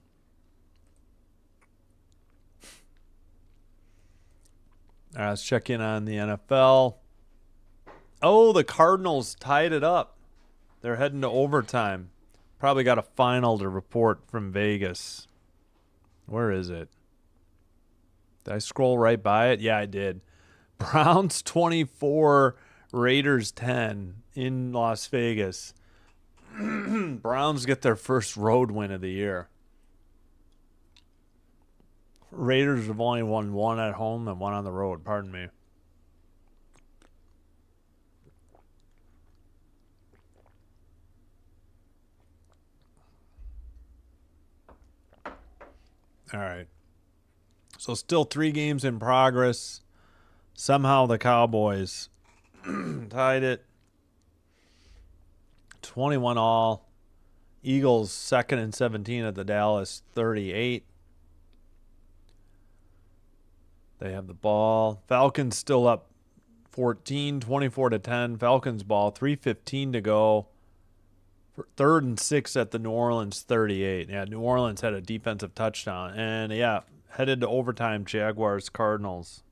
All right, let's check in on the NFL. Oh, the Cardinals tied it up. They're heading to overtime. Probably got a final to report from Vegas. Where is it? Did I scroll right by it? Yeah, I did. Browns 24, Raiders 10 in Las Vegas. Browns get their first road win of the year. Raiders have only won one at home and one on the road. Pardon me. All right. So still 3 games in progress. Somehow the Cowboys tied it. 21 all. Eagles 2nd and 17 at the Dallas 38. They have the ball. Falcons still up 14, 24-10. Falcons ball, 3:15 to go. 3rd and 6 at the New Orleans 38. Yeah, New Orleans had a defensive touchdown. And, yeah, headed to overtime, Jaguars, Cardinals.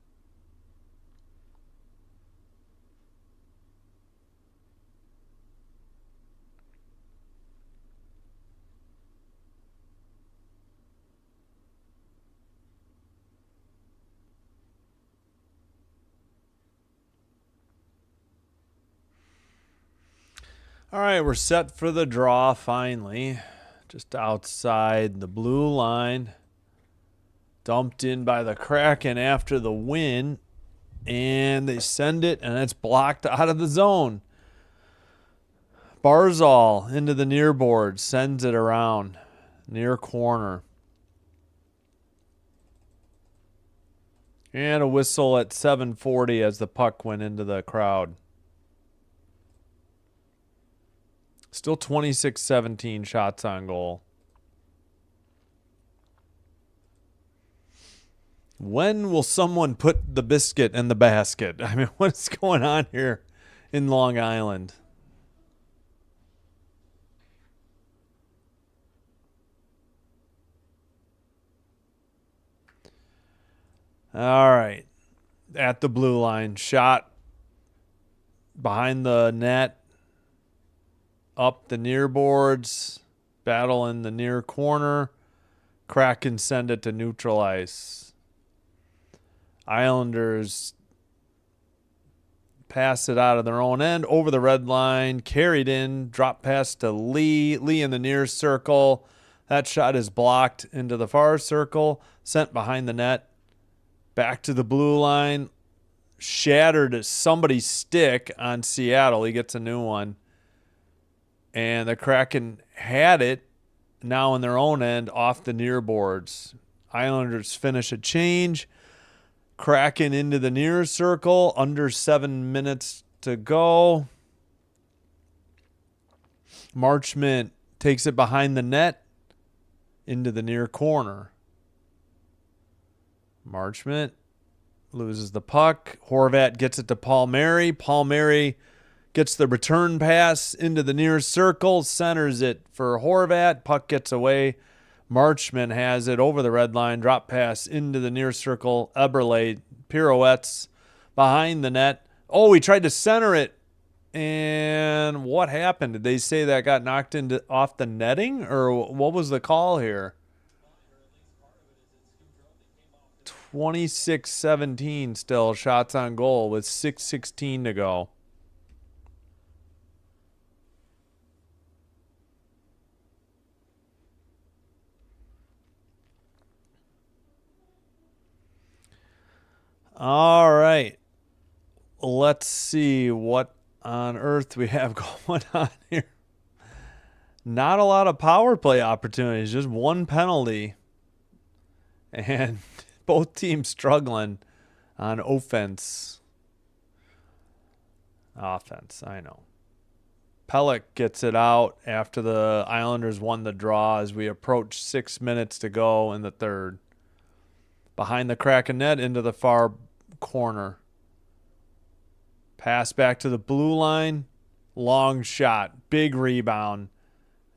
All right, we're set for the draw finally. Just outside the blue line. Dumped in by the Kraken after the win. And they send it, and it's blocked out of the zone. Barzal into the near board. Sends it around. Near corner. And a whistle at 7:40 as the puck went into the crowd. Still 26-17 shots on goal. When will someone put the biscuit in the basket? I mean, what's going on here in Long Island? All right. At the blue line. Shot behind the net. Up the near boards. Battle in the near corner. Kraken send it to neutral ice. Islanders pass it out of their own end. Over the red line. Carried in. Drop pass to Lee. Lee in the near circle. That shot is blocked into the far circle. Sent behind the net. Back to the blue line. Shattered somebody's stick on Seattle. He gets a new one. And the Kraken had it now in their own end off the near boards. Islanders finish a change. Kraken into the near circle. Under 7 minutes to go. Marchment takes it behind the net into the near corner. Marchment loses the puck. Horvat gets it to Palmieri. Palmieri gets the return pass into the near circle, centers it for Horvat. Puck gets away. Marchman has it over the red line. Drop pass into the near circle. Eberle pirouettes behind the net. Oh, he tried to center it. And what happened? Did they say that got knocked off the netting? Or what was the call here? 26-17 still. Shots on goal with 6:16 to go. All right. Let's see what on earth we have going on here. Not a lot of power play opportunities, just one penalty. And both teams struggling on offense. Offense, I know. Pelech gets it out after the Islanders won the draw as we approach 6 minutes to go in the third. Behind the Kraken net into the far corner. Pass back to the blue line. Long shot. Big rebound.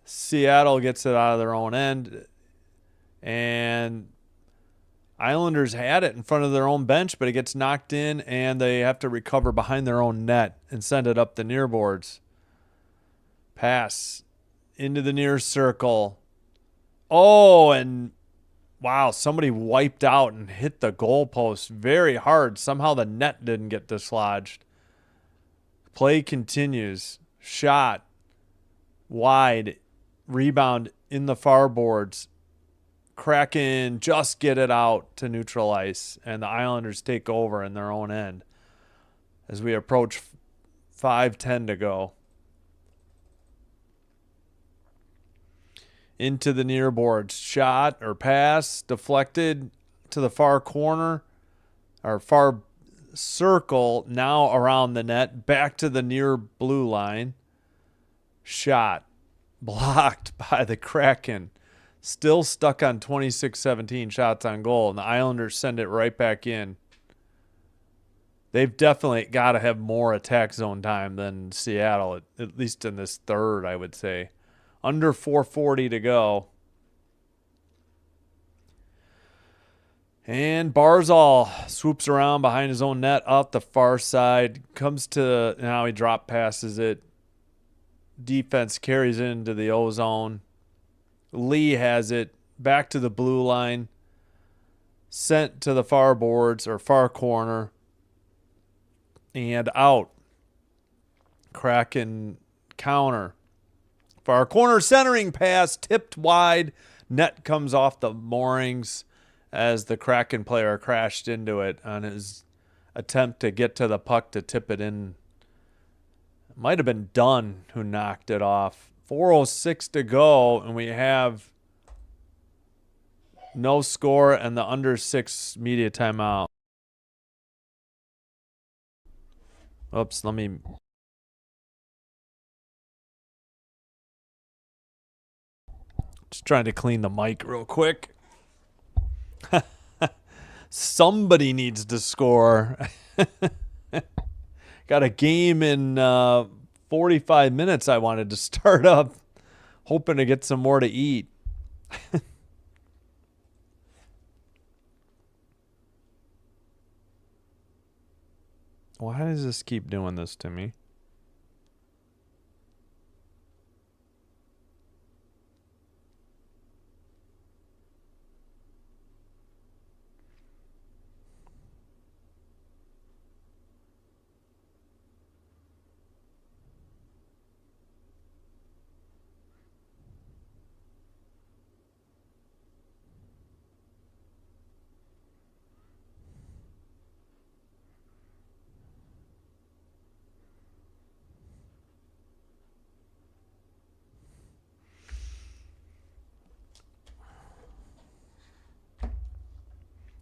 Seattle gets it out of their own end. And Islanders had it in front of their own bench, but it gets knocked in, and they have to recover behind their own net and send it up the near boards. Pass into the near circle. Oh, and wow, somebody wiped out and hit the goalpost very hard. Somehow the net didn't get dislodged. Play continues. Shot. Wide. Rebound in the far boards. Kraken just get it out to neutral ice, and the Islanders take over in their own end as we approach 5:10 to go. Into the near boards. Shot or pass. Deflected to the far corner. Or far circle. Now around the net. Back to the near blue line. Shot. Blocked by the Kraken. Still stuck on 26-17 shots on goal. And the Islanders send it right back in. They've definitely got to have more attack zone time than Seattle. At least in this third, I would say. Under 4:40 to go. And Barzal swoops around behind his own net up the far side. Comes to, now he drop passes it. Defense carries it into the O-zone. Lee has it back to the blue line. Sent to the far boards or far corner. And out. Kraken counter. Far corner centering pass, tipped wide. Net comes off the moorings as the Kraken player crashed into it on his attempt to get to the puck to tip it in. It might have been Dunn who knocked it off. 4:06 to go, and we have no score and the under 6 media timeout. Oops, let me... Just trying to clean the mic real quick. Somebody needs to score. Got a game in 45 minutes I wanted to start up. Hoping to get some more to eat. Why does this keep doing this to me?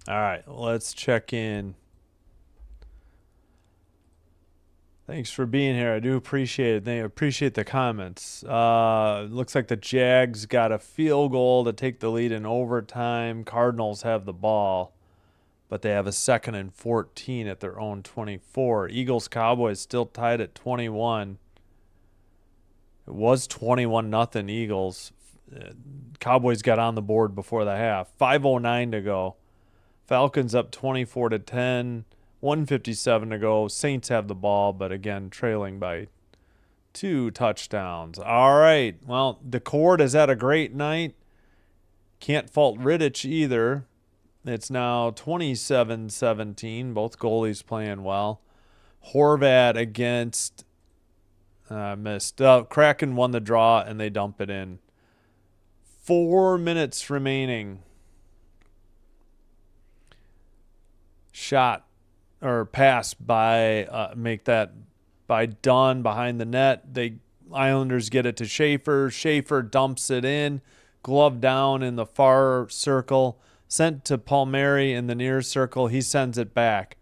All right, let's check in. Thanks for being here. I do appreciate it. They appreciate the comments. Looks like the Jags got a field goal to take the lead in overtime. Cardinals have the ball, but they have a 2nd and 14 at their own 24. Eagles-Cowboys still tied at 21. It was 21-0 Eagles. Cowboys got on the board before the half. 5:09 to go. Falcons up 24-10. 1:57 to go. Saints have the ball, but again, trailing by 2 touchdowns. All right. Well, DeCord has had a great night. Can't fault Riddich either. It's now 27-17. Both goalies playing well. Horvat against missed. Kraken won the draw, and they dump it in. 4 minutes remaining. Shot or pass by make that by Dunn behind the net. The Islanders get it to Schaefer. Schaefer dumps it in. Glove down in the far circle. Sent to Palmieri in the near circle. He sends it back.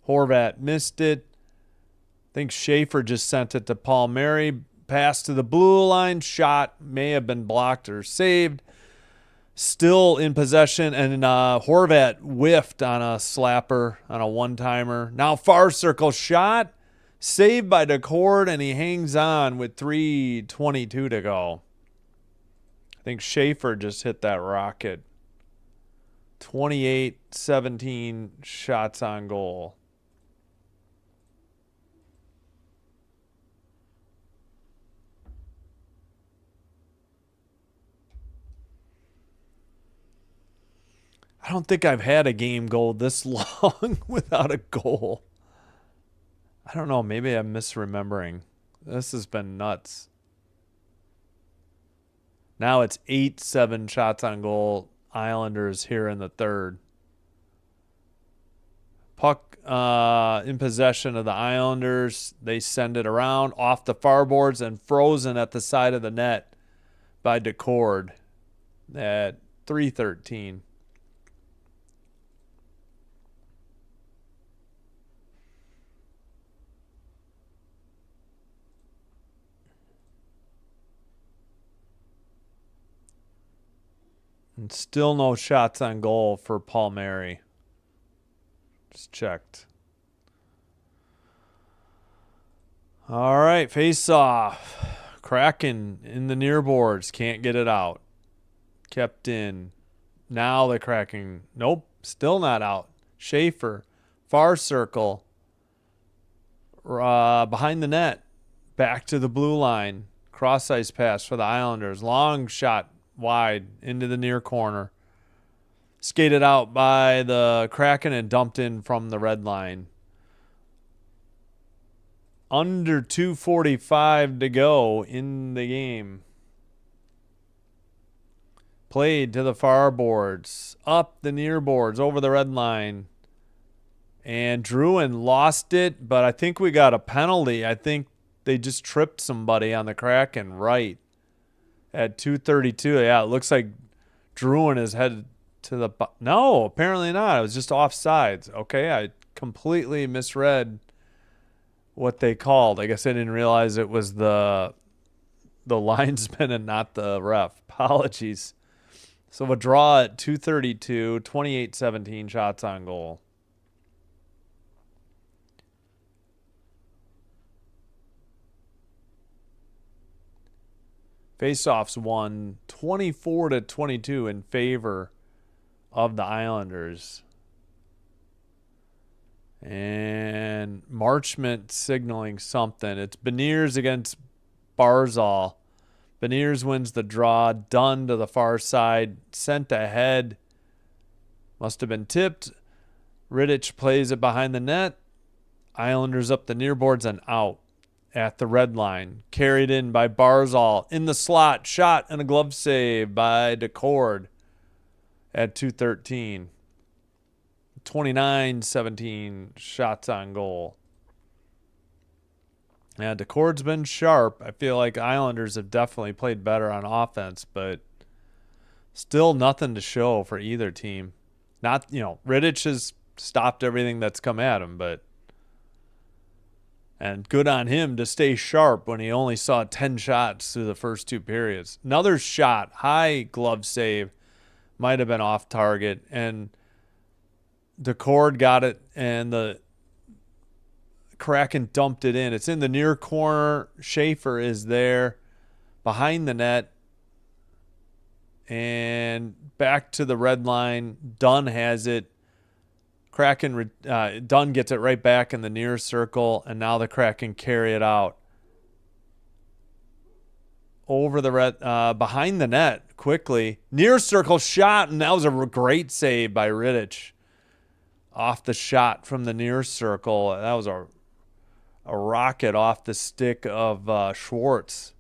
Horvat missed it. I think Schaefer just sent it to Palmieri. Pass to the blue line. Shot may have been blocked or saved. Still in possession, and Horvat whiffed on a slapper, on a one-timer. Now far circle shot. Saved by DeCord, and he hangs on with 3:22 to go. I think Schaefer just hit that rocket. 28-17 shots on goal. I don't think I've had a game go this long without a goal. I don't know. Maybe I'm misremembering. This has been nuts. Now it's 8-7 shots on goal. Islanders here in the third. Puck in possession of the Islanders. They send it around off the far boards and frozen at the side of the net by DeCord at 3:13. And still no shots on goal for Palmieri. Just checked. All right, face off. Kraken in the near boards. Can't get it out. Kept in. Now the Kraken. Nope, still not out. Schaefer. Far circle. Behind the net. Back to the blue line. Cross ice pass for the Islanders. Long shot. Wide into the near corner. Skated out by the Kraken and dumped in from the red line. Under 2:45 to go in the game. Played to the far boards. Up the near boards. Over the red line. And Druin lost it, but I think we got a penalty. I think they just tripped somebody on the Kraken right. At 2:32, yeah, it looks like Druin is headed to the... No, apparently not. It was just offsides. Okay, I completely misread what they called. I guess I didn't realize it was the linesman and not the ref. Apologies. So a draw at 2:32, 28-17 shots on goal. Faceoffs won 24-22 in favor of the Islanders. And Marchment signaling something. It's Beniers against Barzal. Beniers wins the draw. Dunn to the far side. Sent ahead. Must have been tipped. Rittich plays it behind the net. Islanders up the near boards and out. At the red line. Carried in by Barzal. In the slot. Shot and a glove save by DeCord at 2:13. 29-17 shots on goal. Yeah, DeCord's been sharp. I feel like Islanders have definitely played better on offense, but still nothing to show for either team. Not, Rittich has stopped everything that's come at him, but... And good on him to stay sharp when he only saw 10 shots through the first two periods. Another shot, high glove save, might have been off target. And DeCord got it, and the Kraken dumped it in. It's in the near corner. Schaefer is there behind the net. And back to the red line. Dunn has it. Kraken, Dunn gets it right back in the near circle, and now the Kraken carry it out. Over the red, behind the net, quickly. Near circle shot, and that was a great save by Rittich. Off the shot from the near circle. That was a rocket off the stick of Schwartz.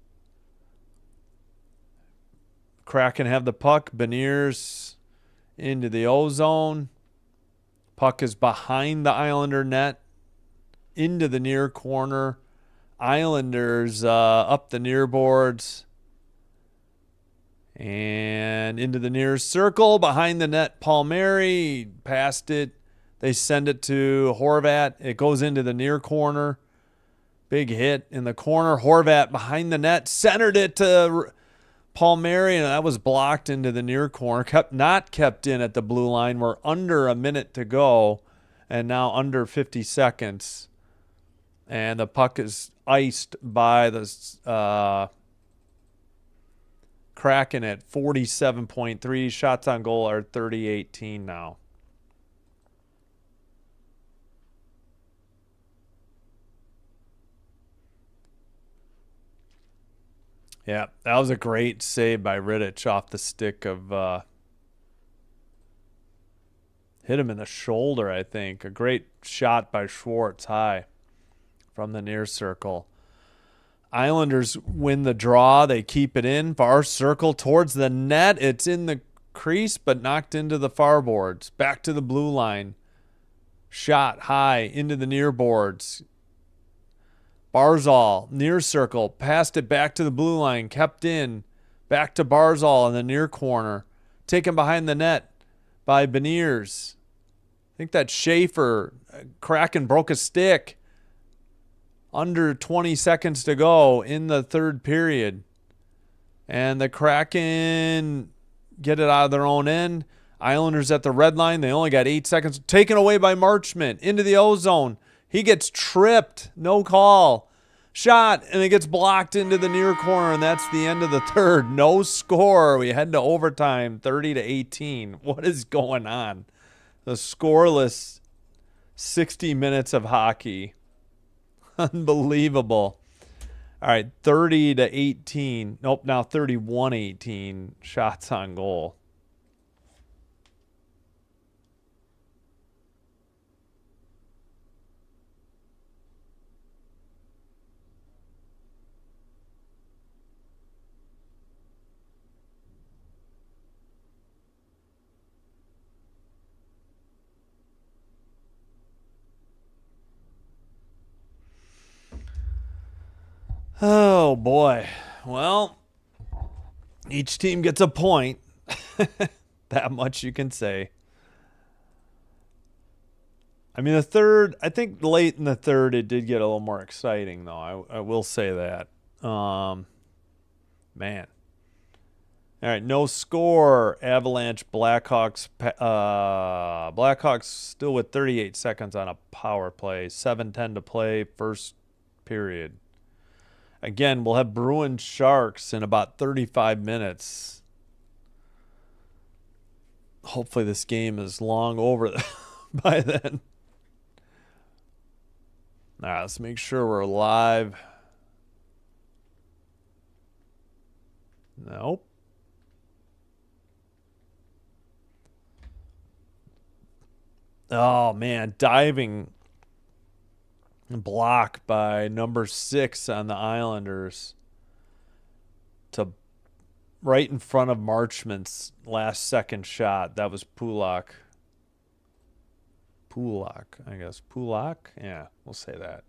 Kraken have the puck. Beniers into the O-zone. Puck is behind the Islander net, into the near corner. Islanders up the near boards. And into the near circle, behind the net, Palmieri passed it. They send it to Horvat. It goes into the near corner. Big hit in the corner. Horvat behind the net, centered it to Palmieri, and that was blocked into the near corner. Not kept in at the blue line. We're under a minute to go, and now under 50 seconds. And the puck is iced by the Kraken at 47.3. Shots on goal are 30-18 now. Yeah, that was a great save by Rittich off the stick of hit him in the shoulder, I think. A great shot by Schwartz high from the near circle. Islanders win the draw. They keep it in. Far circle towards the net. It's in the crease, but knocked into the far boards. Back to the blue line. Shot high into the near boards. Barzal, near circle. Passed it back to the blue line. Kept in. Back to Barzal in the near corner. Taken behind the net by Beniers. I think that's Schaefer. Kraken broke a stick. Under 20 seconds to go in the third period. And the Kraken get it out of their own end. Islanders at the red line. They only got 8 seconds. Taken away by Marchment into the O-zone. He gets tripped. No call. Shot, and it gets blocked into the near corner, and that's the end of the third. No score. We head to overtime, 30-18. What is going on? The scoreless 60 minutes of hockey. Unbelievable. All right, 30-18. Nope, now 31-18 shots on goal. Oh, boy. Well, each team gets a point. That much you can say. I mean, the third, I think late in the third, it did get a little more exciting, though. I will say that. Man. All right, no score. Avalanche, Blackhawks. Blackhawks still with 38 seconds on a power play. 7:10 to play, first period. Again, we'll have Bruins Sharks in about 35 minutes. Hopefully this game is long over by then. All right, let's make sure we're live. Nope. Oh, man, diving block by number 6 on the Islanders to right in front of Marchment's last second shot. That was Pulak. I guess. Pulak? Yeah, we'll say that.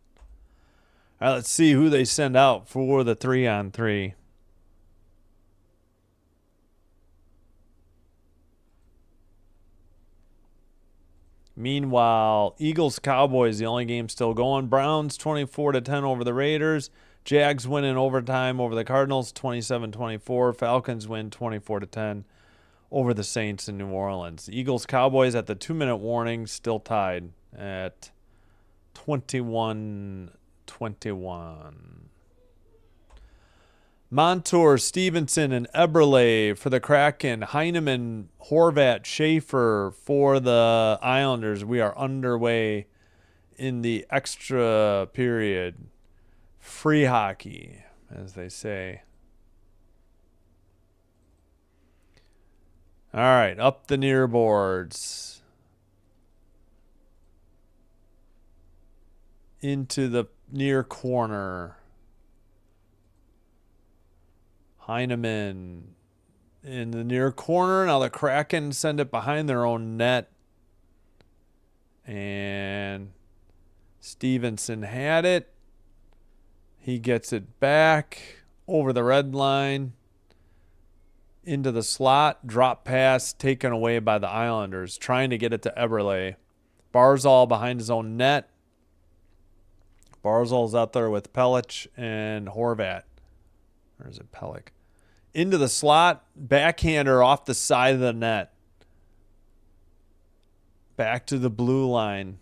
All right, let's see who they send out for the 3-on-3. Meanwhile, Eagles-Cowboys, the only game still going. Browns 24-10 over the Raiders. Jags win in overtime over the Cardinals 27-24. Falcons win 24-10 over the Saints in New Orleans. Eagles-Cowboys at the 2-minute warning still tied at 21-21. Montour, Stevenson, and Eberle for the Kraken. Heineman, Horvat, Schaefer for the Islanders. We are underway in the extra period. Free hockey, as they say. All right, up the near boards. Into the near corner. Heineman in the near corner. Now the Kraken send it behind their own net. And Stevenson had it. He gets it back over the red line. into the slot. Drop pass taken away by the Islanders. Trying to get it to Eberle. Barzal behind his own net. Barzal's out there with Pelech and Horvat. Or is it Pelech? Into the slot. Backhander off the side of the net. Back to the blue line.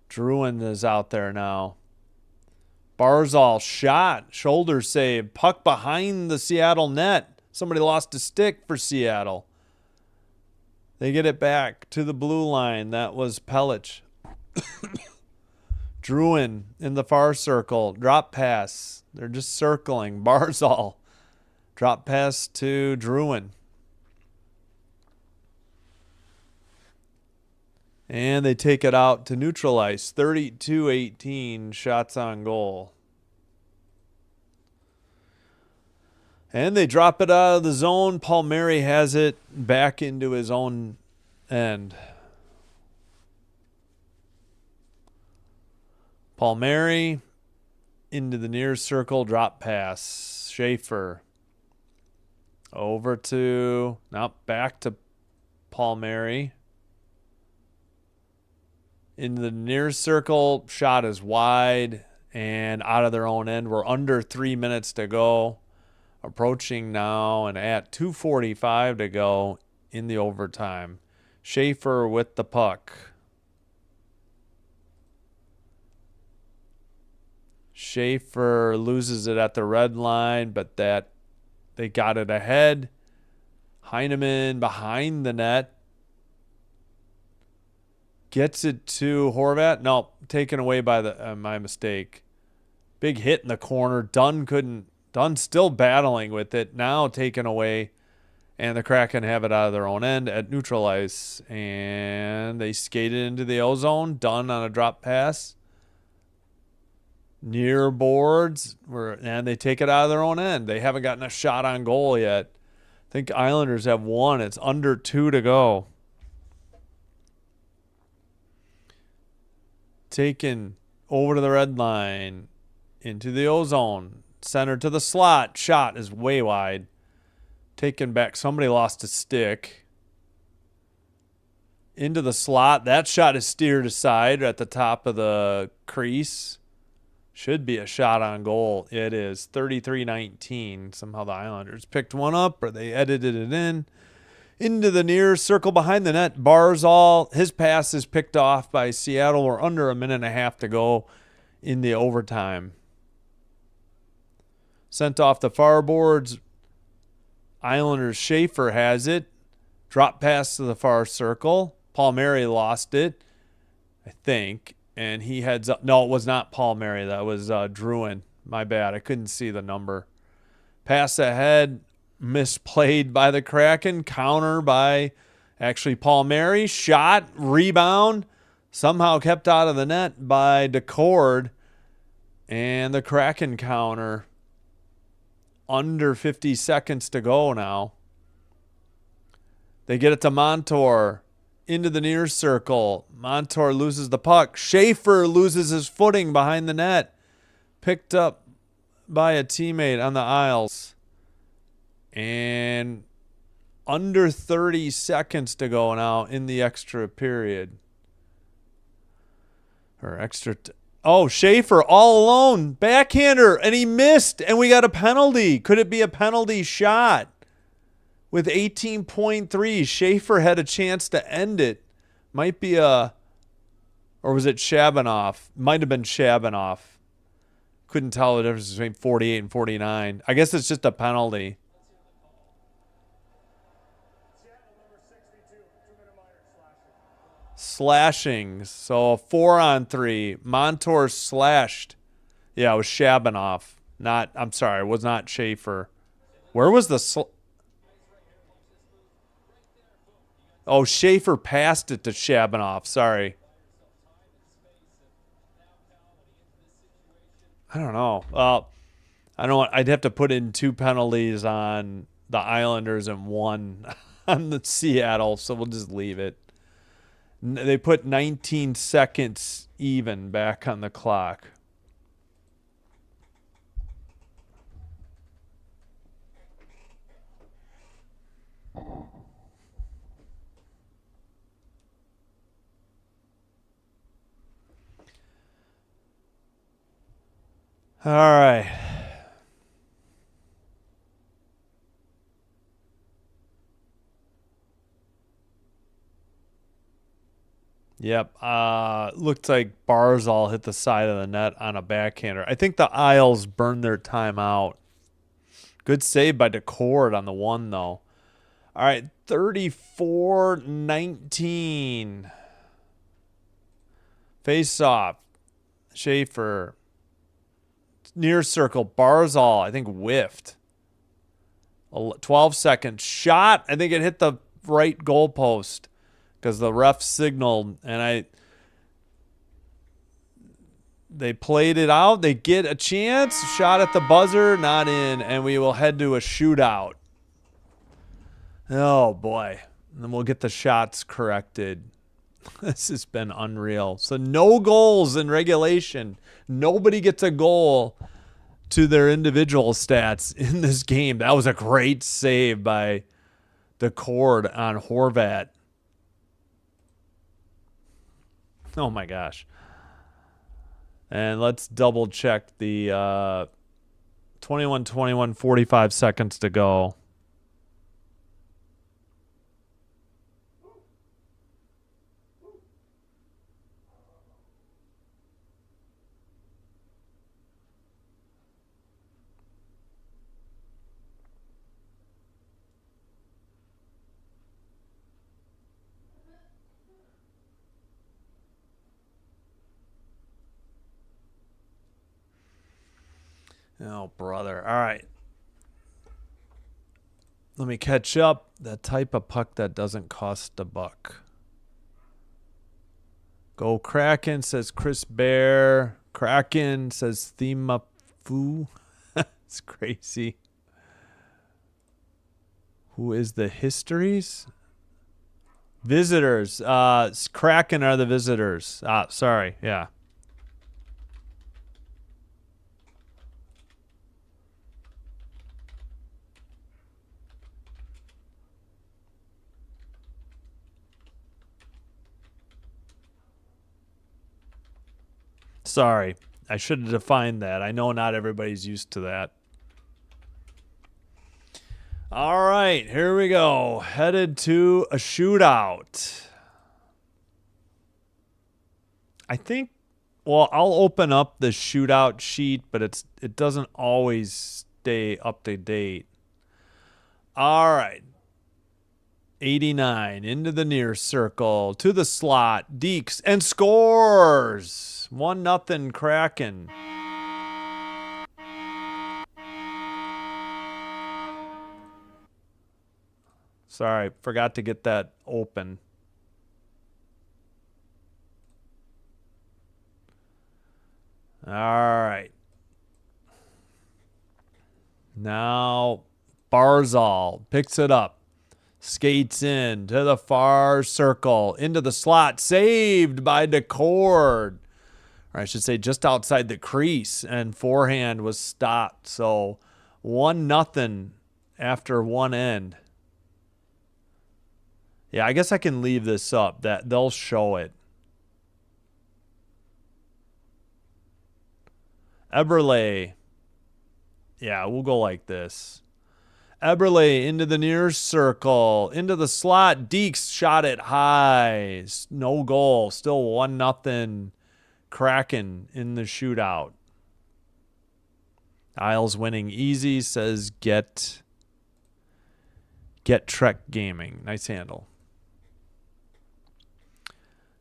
Druin is out there now. Barzal shot. Shoulder save. Puck behind the Seattle net. Somebody lost a stick for Seattle. They get it back to the blue line. That was Pelech. Druin in the far circle. Drop pass. They're just circling. Barzal. Drop pass to Druin. And they take it out to neutralize. 32-18 shots on goal. And they drop it out of the zone. Palmieri has it back into his own end. Palmieri into the near circle. Drop pass. Schaefer. Over to... Now back to Palmieri. In the near circle, shot is wide and out of their own end. We're under 3 minutes to go. Approaching now and at 2:45 to go in the overtime. Schaefer with the puck. Schaefer loses it at the red line, but that they got it ahead. Heineman behind the net. Gets it to Horvat. No, taken away by the my mistake. Big hit in the corner. Dunn still battling with it. Now taken away. And the Kraken have it out of their own end at neutral ice. And they skated into the O-zone. Dunn on a drop pass. Near boards. And they take it out of their own end. They haven't gotten a shot on goal yet. I think Islanders have one. It's under 2 to go. Taken over to the red line. Into the O-zone. Center to the slot. Shot is way wide. Taken back. Somebody lost a stick. Into the slot. That shot is steered aside at the top of the crease. Should be a shot on goal. It is 33-19. Somehow the Islanders picked one up or they edited it in. Into the near circle behind the net. Barzal. His pass is picked off by Seattle. We're under a minute and a half to go in the overtime. Sent off the far boards. Islanders. Schaefer has it. Drop pass to the far circle. Palmieri lost it, I think. And he heads up. No, it was not Palmieri. That was Druin. My bad. I couldn't see the number. Pass ahead. Misplayed by the Kraken. Counter by actually Palmieri. Shot. Rebound. Somehow kept out of the net by Decord. And the Kraken counter. Under 50 seconds to go now. They get it to Montour. Into the near circle. Montour loses the puck. Schaefer loses his footing behind the net. Picked up by a teammate on the aisles. And under 30 seconds to go now in the extra period. Or extra... Schaefer all alone. Backhander. And he missed. And we got a penalty. Could it be a penalty shot? With 18.3, Schaefer had a chance to end it. Might be a... Or was it Shabanoff? Might have been Shabanoff. Couldn't tell the difference between 48 and 49. I guess it's just a penalty. Slashing. So a 4-on-3. Montour slashed. Yeah, it was Shabanoff. I'm sorry, it was not Schaefer. Where was the... Schaefer passed it to Shabanoff. Sorry. I don't know. Well, I don't. I'd have to put in 2 penalties on the Islanders and 1 on the Seattle, so we'll just leave it. They put 19 seconds even back on the clock. All right. Yep. Looked like Barzal hit the side of the net on a backhander. I think the Isles burned their timeout. Good save by DeCord on the one, though. All right, 34-19. Face off. Schaefer. Near circle. Barzal, I think, whiffed. 12 seconds. Shot. I think it hit the right goalpost because the ref signaled, and they played it out. They get a chance. Shot at the buzzer. Not in, and we will head to a shootout. Oh, boy. And then we'll get the shots corrected. This has been unreal. So no goals in regulation. Nobody gets a goal to their individual stats in this game. That was a great save by DeCord on Horvat. Oh, my gosh. And let's double check the 21-21, 45 seconds to go. Oh, brother. All right. Let me catch up. The type of puck that doesn't cost a buck. Go Kraken, says Chris Bear. Kraken, says Thema Fu. It's crazy. Who is the histories? Visitors. Kraken are the visitors. Sorry. Yeah. Sorry. I should have defined that. I know not everybody's used to that. All right, here we go. Headed to a shootout. I think, well, I'll open up the shootout sheet, but it doesn't always stay up to date. All right. 89 into the near circle to the slot. Deeks and scores. 1-0 Kraken. Sorry, forgot to get that open. All right. Now Barzal picks it up. Skates in to the far circle. Into the slot. Saved by DeCord. Or I should say just outside the crease. And forehand was stopped. So 1-0 after one end. Yeah, I guess I can leave this up. That they'll show it. Eberle. Yeah, we'll go like this. Eberle into the near circle. Into the slot. Deeks shot it high. No goal. Still 1-0 Kraken in the shootout. Isles winning easy, says Get Trek Gaming. Nice handle.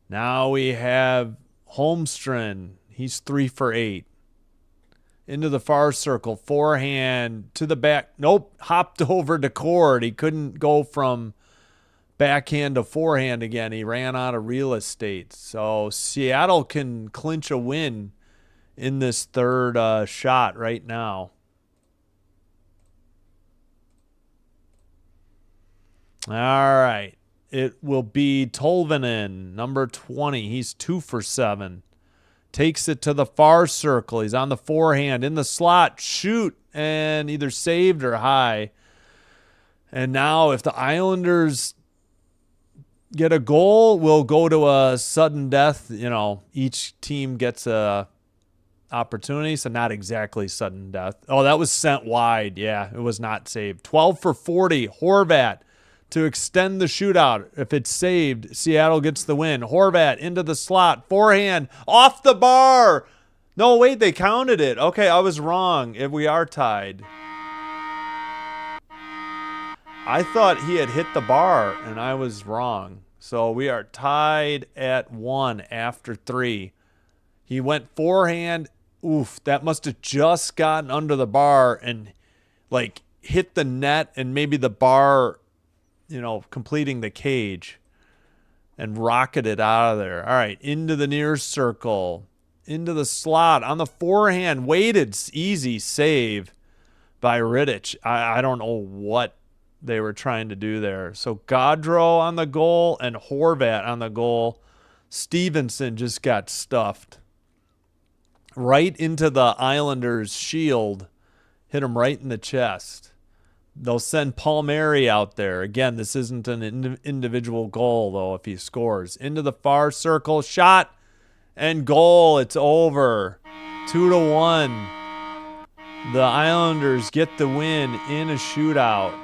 Now we have Holmstrom. He's 3 for 8. Into the far circle. Forehand to the back. Nope. Hopped over DeCord. He couldn't go from backhand to forehand again. He ran out of real estate. So Seattle can clinch a win in this third shot right now. All right. It will be Tolvanen, number 20. He's 2 for 7. Takes it to the far circle. He's on the forehand in the slot. Shoot. And either saved or high. And now if the Islanders get a goal, we'll go to a sudden death. You know, each team gets a opportunity, so not exactly sudden death. Oh, that was sent wide. Yeah, it was not saved. 12 for 40. Horvat to extend the shootout. If it's saved, Seattle gets the win. Horvat into the slot. Forehand. Off the bar. No, wait, they counted it. Okay, I was wrong. We are tied. I thought he had hit the bar, and I was wrong. So we are tied at 1 after 3. He went forehand. Oof, that must have just gotten under the bar and, like, hit the net and maybe the bar, you know, completing the cage and rocketed out of there. All right, into the near circle, into the slot, on the forehand, weighted, easy save by Rittich. I don't know what they were trying to do there. So Gaudreau on the goal and Horvat on the goal. Stevenson just got stuffed right into the Islanders' shield. Hit him right in the chest. They'll send Palmieri out there. Again, this isn't an individual goal, though, if he scores. Into the far circle, shot, and goal. It's over. 2-1. The Islanders get the win in a shootout.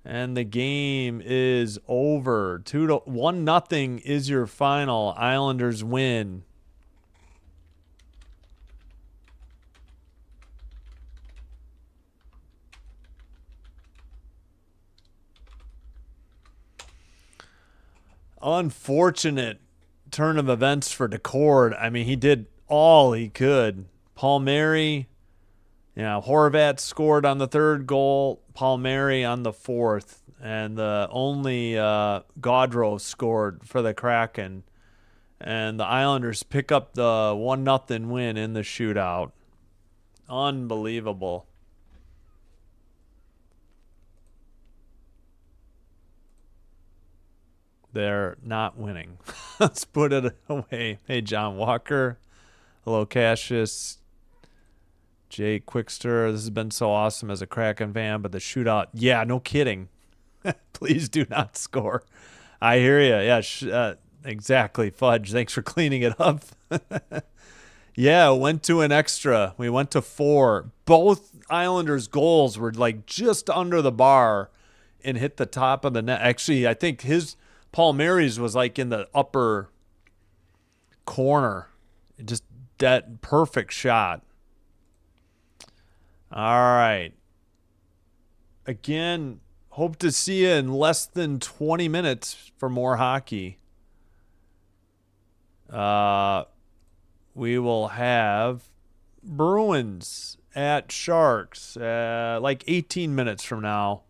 And the game is over. 1-0 is your final. Islanders win. Unfortunate turn of events for Decord. I mean, he did all he could. Palmieri, Horvat scored on the third goal, Palmieri on the fourth, and the only Gaudreau scored for the Kraken. And the Islanders pick up the 1-0 win in the shootout. Unbelievable. They're not winning. Let's put it away. Hey, John Walker. Hello, Cassius. Jake Quickster. This has been so awesome as a Kraken fan, but the shootout, yeah, no kidding. Please do not score. I hear you. Yeah, exactly. Fudge. Thanks for cleaning it up. Yeah, went to an extra. We went to 4. Both Islanders' goals were like just under the bar and hit the top of the net. Actually, I think Palmieri's was like in the upper corner. Just that perfect shot. All right. Again, hope to see you in less than 20 minutes for more hockey. We will have Bruins at Sharks like 18 minutes from now.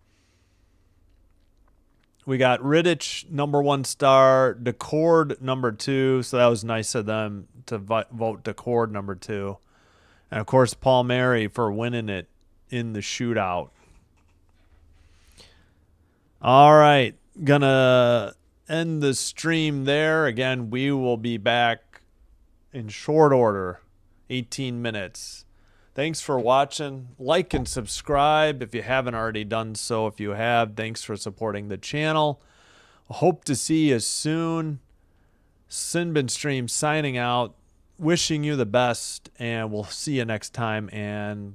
We got Rittich, number 1 star, Decord, number 2. So that was nice of them to vote Decord, number 2. And, of course, Palmieri for winning it in the shootout. All right. Gonna end the stream there. Again, we will be back in short order, 18 minutes. Thanks for watching. Like and subscribe if you haven't already done so. If you have, thanks for supporting the channel. Hope to see you soon. Sinbin Stream signing out. Wishing you the best, and we'll see you next time. And